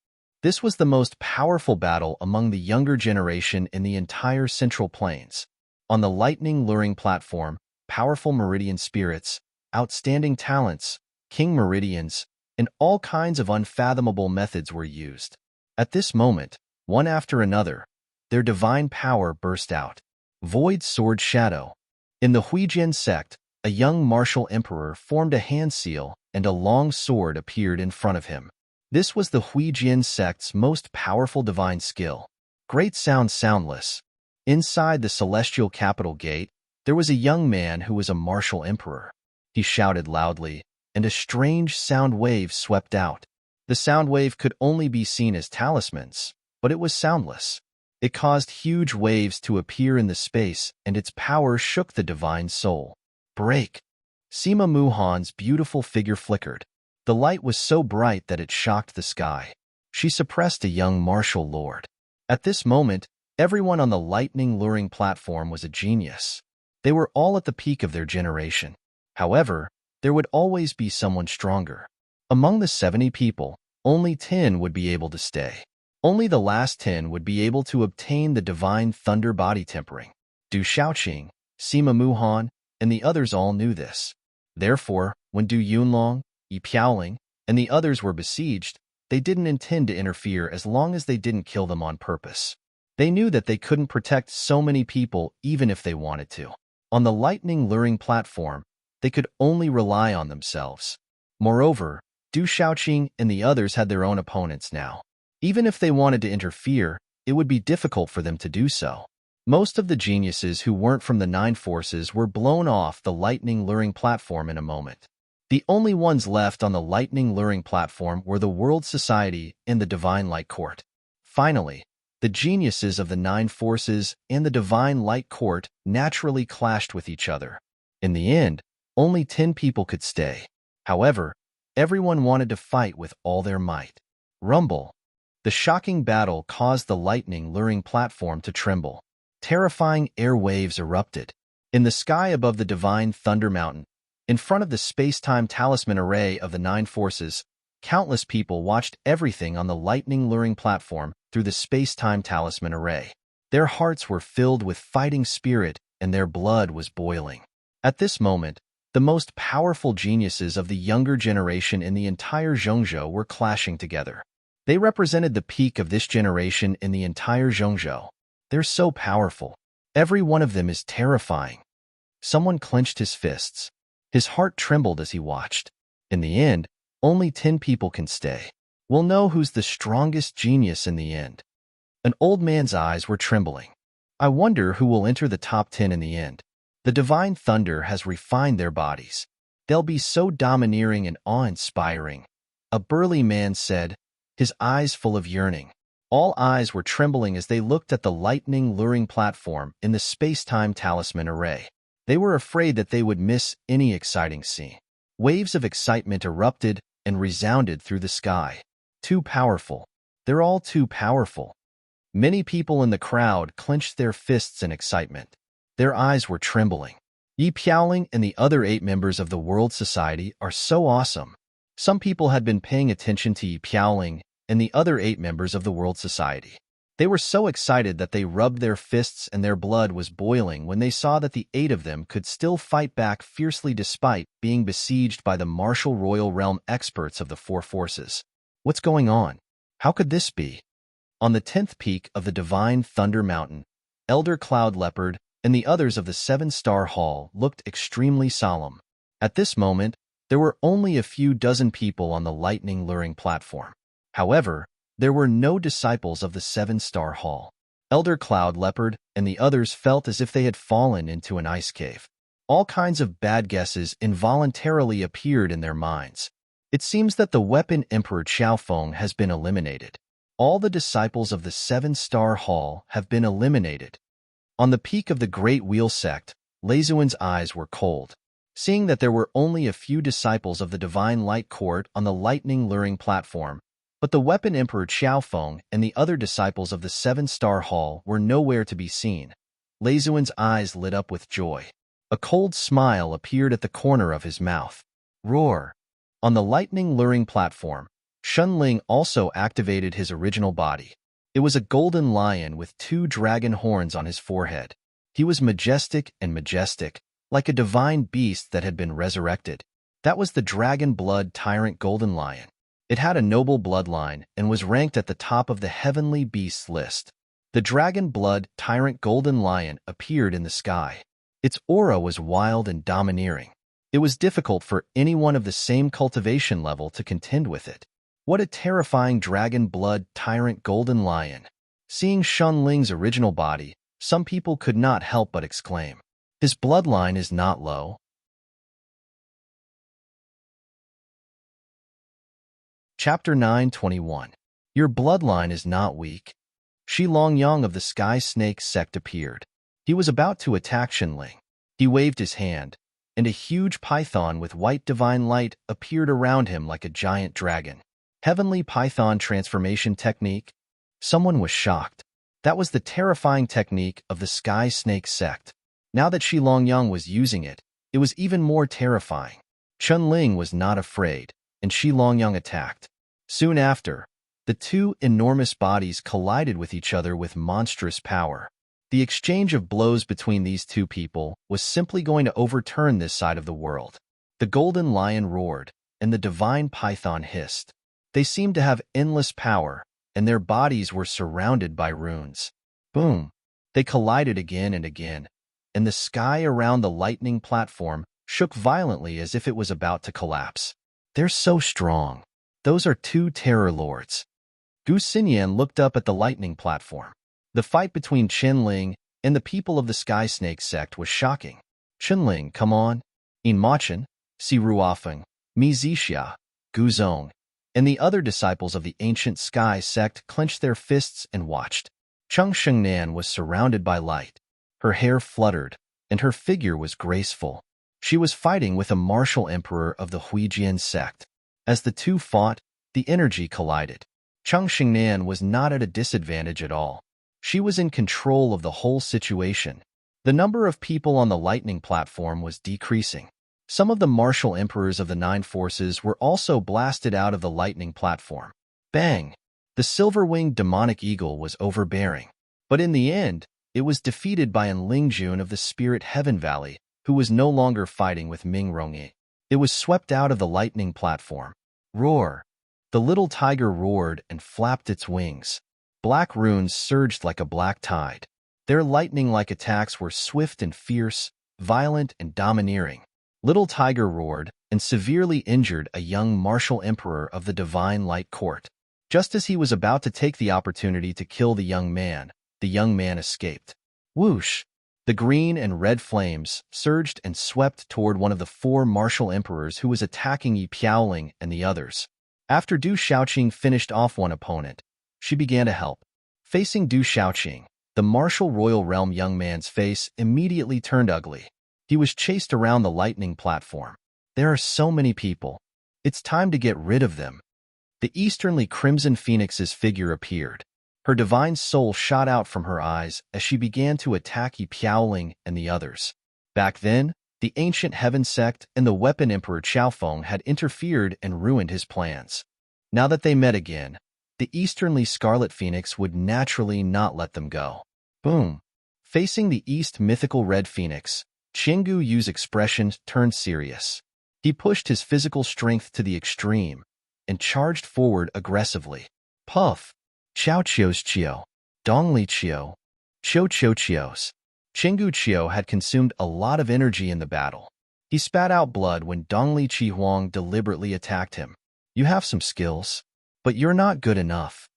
Speaker 1: This was the most powerful battle among the younger generation in the entire Central Plains. On the lightning luring platform, powerful meridian spirits, outstanding talents, king meridians, and all kinds of unfathomable methods were used. At this moment, one after another, their divine power burst out. Void Sword Shadow. In the Huijian sect, a young martial emperor formed a hand seal and a long sword appeared in front of him. This was the Huijian sect's most powerful divine skill. Great sound soundless. Inside the celestial capital gate, there was a young man who was a martial emperor. He shouted loudly, and a strange sound wave swept out. The sound wave could only be seen as talismans, but it was soundless. It caused huge waves to appear in the space, and its power shook the divine soul. Break! Sima Muhan's beautiful figure flickered. The light was so bright that it shocked the sky. She suppressed a young martial lord. At this moment, everyone on the lightning luring platform was a genius. They were all at the peak of their generation. However, there would always be someone stronger. Among the 70 people, only 10 would be able to stay. Only the last 10 would be able to obtain the divine thunder body tempering. Du Shaoqing, Sima Muhan, and the others all knew this. Therefore, when Du Yunlong, Yi Piaoling, and the others were besieged, they didn't intend to interfere as long as they didn't kill them on purpose. They knew that they couldn't protect so many people even if they wanted to. On the lightning luring platform, they could only rely on themselves. Moreover, Du Shaoqing and the others had their own opponents now. Even if they wanted to interfere, it would be difficult for them to do so. Most of the geniuses who weren't from the Nine Forces were blown off the lightning luring platform in a moment. The only ones left on the lightning luring platform were the World Society and the Divine Light Court. Finally, the geniuses of the Nine Forces and the Divine Light Court naturally clashed with each other. In the end, only 10 people could stay. However, everyone wanted to fight with all their might. Rumble. The shocking battle caused the lightning luring platform to tremble. Terrifying air waves erupted. In the sky above the Divine Thunder Mountain, in front of the space-time talisman array of the Nine Forces, countless people watched everything on the lightning luring platform through the space-time talisman array. Their hearts were filled with fighting spirit and their blood was boiling. At this moment, the most powerful geniuses of the younger generation in the entire Zhongzhou were clashing together. They represented the peak of this generation in the entire Zhongzhou. They're so powerful. Every one of them is terrifying. Someone clenched his fists. His heart trembled as he watched. In the end, only 10 people can stay. We'll know who's the strongest genius in the end. An old man's eyes were trembling. I wonder who will enter the top 10 in the end. The Divine Thunder has refined their bodies. They'll be so domineering and awe-inspiring. A burly man said, his eyes full of yearning. All eyes were trembling as they looked at the lightning luring platform in the space-time talisman array. They were afraid that they would miss any exciting scene. Waves of excitement erupted and resounded through the sky. Too powerful. They're all too powerful. Many people in the crowd clenched their fists in excitement. Their eyes were trembling. Yi Piaoling and the other 8 members of the World Society are so awesome. Some people had been paying attention to Yi Piaoling and the other 8 members of the World Society. They were so excited that they rubbed their fists and their blood was boiling when they saw that the 8 of them could still fight back fiercely despite being besieged by the martial royal realm experts of the 4 forces. What's going on? How could this be? On the 10th peak of the Divine Thunder Mountain, Elder Cloud Leopard and the others of the 7-star hall looked extremely solemn. At this moment, there were only a few dozen people on the lightning luring platform. However, there were no disciples of the 7-star hall. Elder Cloud Leopard and the others felt as if they had fallen into an ice cave. All kinds of bad guesses involuntarily appeared in their minds. It seems that the weapon Emperor Xiaofeng has been eliminated. All the disciples of the 7-star hall have been eliminated. On the peak of the Great Wheel Sect, Leizuan's eyes were cold. Seeing that there were only a few disciples of the Divine Light Court on the lightning luring platform, but the weapon Emperor Xiaofeng and the other disciples of the 7-star hall were nowhere to be seen, Leizuan's eyes lit up with joy. A cold smile appeared at the corner of his mouth. Roar! On the lightning luring platform, Shunling also activated his original body. It was a golden lion with 2 dragon horns on his forehead. He was majestic and majestic, like a divine beast that had been resurrected. That was the Dragon Blood Tyrant Golden Lion. It had a noble bloodline and was ranked at the top of the Heavenly Beasts list. The Dragon Blood Tyrant Golden Lion appeared in the sky. Its aura was wild and domineering. It was difficult for anyone of the same cultivation level to contend with it. What a terrifying Dragon Blood Tyrant Golden Lion! Seeing Shunling's original body, some people could not help but exclaim, his bloodline is not low. Chapter 9:21. Your bloodline is not weak. Shi Longyang of the Sky Snake sect appeared. He was about to attack Shunling. He waved his hand, and a huge python with white divine light appeared around him like a giant dragon. Heavenly Python Transformation Technique? Someone was shocked. That was the terrifying technique of the Sky Snake sect. Now that Shi Longyang was using it, it was even more terrifying. Shunling was not afraid, and Shi Longyang attacked. Soon after, the 2 enormous bodies collided with each other with monstrous power. The exchange of blows between these 2 people was simply going to overturn this side of the world. The golden lion roared, and the divine python hissed. They seemed to have endless power, and their bodies were surrounded by runes. Boom! They collided again and again, and the sky around the lightning platform shook violently as if it was about to collapse. They're so strong. Those are 2 terror lords. Gu Xinyan looked up at the lightning platform. The fight between Qinling and the people of the Sky Snake sect was shocking. Qinling, come on. In Machin, Si Ruofeng, Mi Zixia, Gu Zong, and the other disciples of the ancient Sky sect clenched their fists and watched. Cheng Shengnan was surrounded by light. Her hair fluttered, and her figure was graceful. She was fighting with a martial emperor of the Huijian sect. As the two fought, the energy collided. Cheng Shengnan was not at a disadvantage at all. She was in control of the whole situation. The number of people on the lightning platform was decreasing. Some of the martial emperors of the 9 forces were also blasted out of the lightning platform. Bang! The silver-winged demonic eagle was overbearing. But in the end, it was defeated by An Lingjun of the Spirit Heaven Valley, who was no longer fighting with Ming Rongyi. It was swept out of the lightning platform. Roar! The little tiger roared and flapped its wings. Black runes surged like a black tide. Their lightning-like attacks were swift and fierce, violent and domineering. Little Tiger roared and severely injured a young martial emperor of the Divine Light Court. Just as he was about to take the opportunity to kill the young man escaped. Whoosh! The green and red flames surged and swept toward one of the 4 martial emperors who was attacking Yi Piaoling and the others. After Du Shaoqing finished off one opponent, she began to help. Facing Du Shaoqing, the martial royal realm young man's face immediately turned ugly. He was chased around the lightning platform. There are so many people. It's time to get rid of them. The easternly crimson phoenix's figure appeared. Her divine soul shot out from her eyes as she began to attack Yi Piaoling and the others. Back then, the ancient heaven sect and the weapon emperor Qiaofeng had interfered and ruined his plans. Now that they met again, the easternly scarlet phoenix would naturally not let them go. Boom! Facing the east mythical red phoenix, Qinggu Yu's expression turned serious. He pushed his physical strength to the extreme and charged forward aggressively. Puff! Qiao Qiu's Qiu, Dongli Qiu, Qiu Qiu Qiu's. Qinggu Qiu had consumed a lot of energy in the battle. He spat out blood when Dongli Qi Huang deliberately attacked him. You have some skills, but you're not good enough.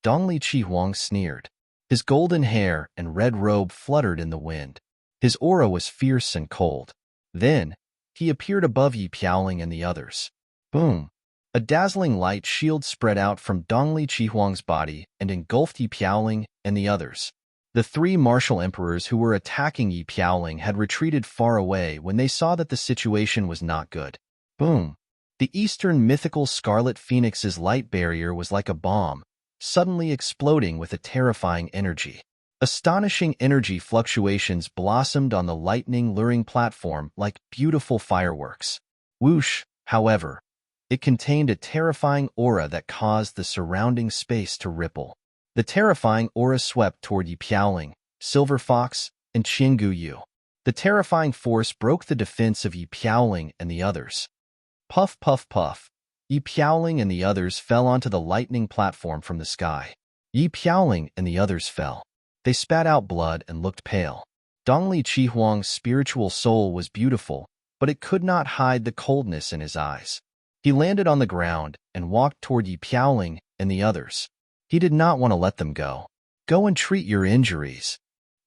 Speaker 1: Dongli Qi Huang sneered. His golden hair and red robe fluttered in the wind. His aura was fierce and cold. Then, he appeared above Yi Piaoling and the others. Boom! A dazzling light shield spread out from Dongli Qihuang's body and engulfed Yi Piaoling and the others. The 3 martial emperors who were attacking Yi Piaoling had retreated far away when they saw that the situation was not good. Boom! The eastern mythical scarlet phoenix's light barrier was like a bomb, suddenly exploding with a terrifying energy. Astonishing energy fluctuations blossomed on the lightning-luring platform like beautiful fireworks. Whoosh, however, it contained a terrifying aura that caused the surrounding space to ripple. The terrifying aura swept toward Yi Piaoling, Silver Fox, and Qinggu Yu. The terrifying force broke the defense of Yi Piaoling and the others. Puff, puff, puff. Yi Piaoling and the others fell onto the lightning platform from the sky. Yi Piaoling and the others fell. They spat out blood and looked pale. Dongli Qihuang's spiritual soul was beautiful, but it could not hide the coldness in his eyes. He landed on the ground and walked toward Yi Piaoling and the others. He did not want to let them go. Go and treat your injuries.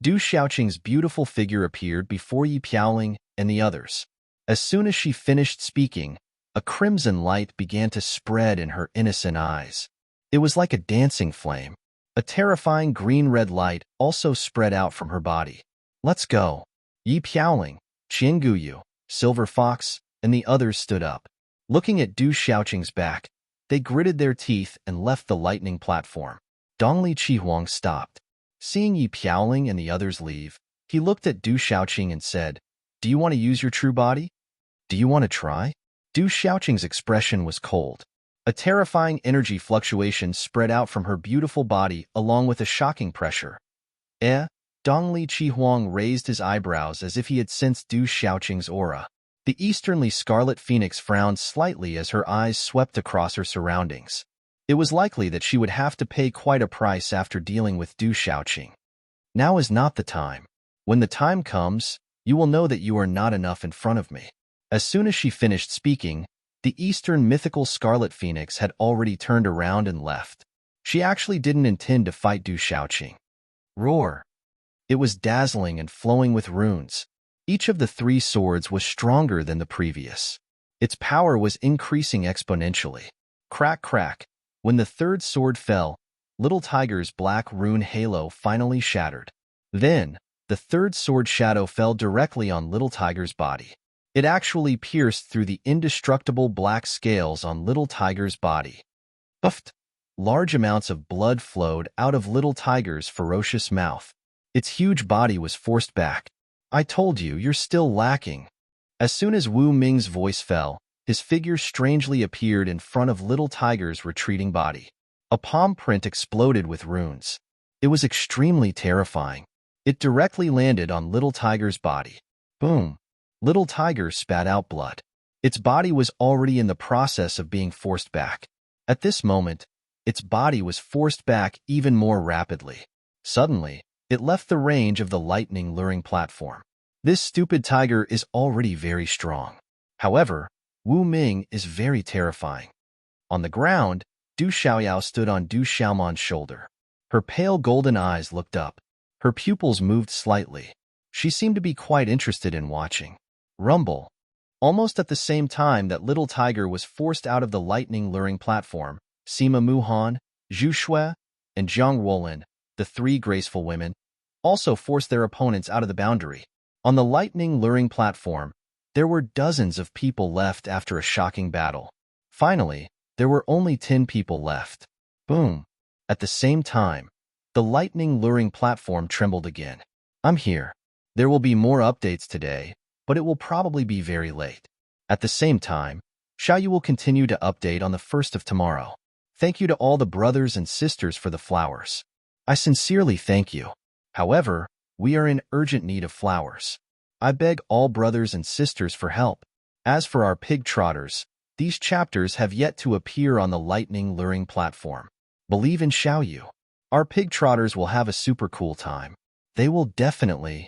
Speaker 1: Du Shaoqing's beautiful figure appeared before Yi Piaoling and the others. As soon as she finished speaking, a crimson light began to spread in her innocent eyes. It was like a dancing flame. A terrifying green-red light also spread out from her body. Let's go. Yi Piaoling, Qinggu Yu, Silver Fox, and the others stood up. Looking at Du Shaoqing's back, they gritted their teeth and left the lightning platform. Dongli Qihuang stopped. Seeing Yi Piaoling and the others leave, he looked at Du Shaoqing and said, "Do you want to use your true body? Do you want to try?" Du Shaoqing's expression was cold. A terrifying energy fluctuation spread out from her beautiful body along with a shocking pressure. Dongli Qihuang raised his eyebrows as if he had sensed Du Shaoqing's aura. The easternly scarlet phoenix frowned slightly as her eyes swept across her surroundings. It was likely that she would have to pay quite a price after dealing with Du Shaoqing. Now is not the time. When the time comes, you will know that you are not enough in front of me. As soon as she finished speaking, the eastern mythical scarlet phoenix had already turned around and left. She actually didn't intend to fight Du Shaoqing. Roar! It was dazzling and flowing with runes. Each of the 3 swords was stronger than the previous. Its power was increasing exponentially. Crack, crack. When the 3rd sword fell, Little Tiger's black rune halo finally shattered. Then, the 3rd sword shadow fell directly on Little Tiger's body. It actually pierced through the indestructible black scales on Little Tiger's body. Puffed! Large amounts of blood flowed out of Little Tiger's ferocious mouth. Its huge body was forced back. I told you, you're still lacking. As soon as Wu Ming's voice fell, his figure strangely appeared in front of Little Tiger's retreating body. A palm print exploded with runes. It was extremely terrifying. It directly landed on Little Tiger's body. Boom! Little Tiger spat out blood. Its body was already in the process of being forced back. At this moment, its body was forced back even more rapidly. Suddenly, it left the range of the lightning luring platform. This stupid tiger is already very strong. However, Wu Ming is very terrifying. On the ground, Du Xiaoyao stood on Du Xiaoman's shoulder. Her pale golden eyes looked up. Her pupils moved slightly. She seemed to be quite interested in watching. Rumble. Almost at the same time that Little Tiger was forced out of the lightning luring platform, Sima Muhan, Zhu Shui, and Zhang Ruolin, the 3 graceful women, also forced their opponents out of the boundary. On the lightning luring platform, there were dozens of people left after a shocking battle. Finally, there were only 10 people left. Boom! At the same time, the lightning luring platform trembled again. I'm here. There will be more updates today, but it will probably be very late. At the same time, Xiaoyu will continue to update on the 1st of tomorrow. Thank you to all the brothers and sisters for the flowers. I sincerely thank you. However, we are in urgent need of flowers. I beg all brothers and sisters for help. As for our pig trotters, these chapters have yet to appear on the lightning luring platform. Believe in Xiaoyu. Our pig trotters will have a super cool time. They will definitely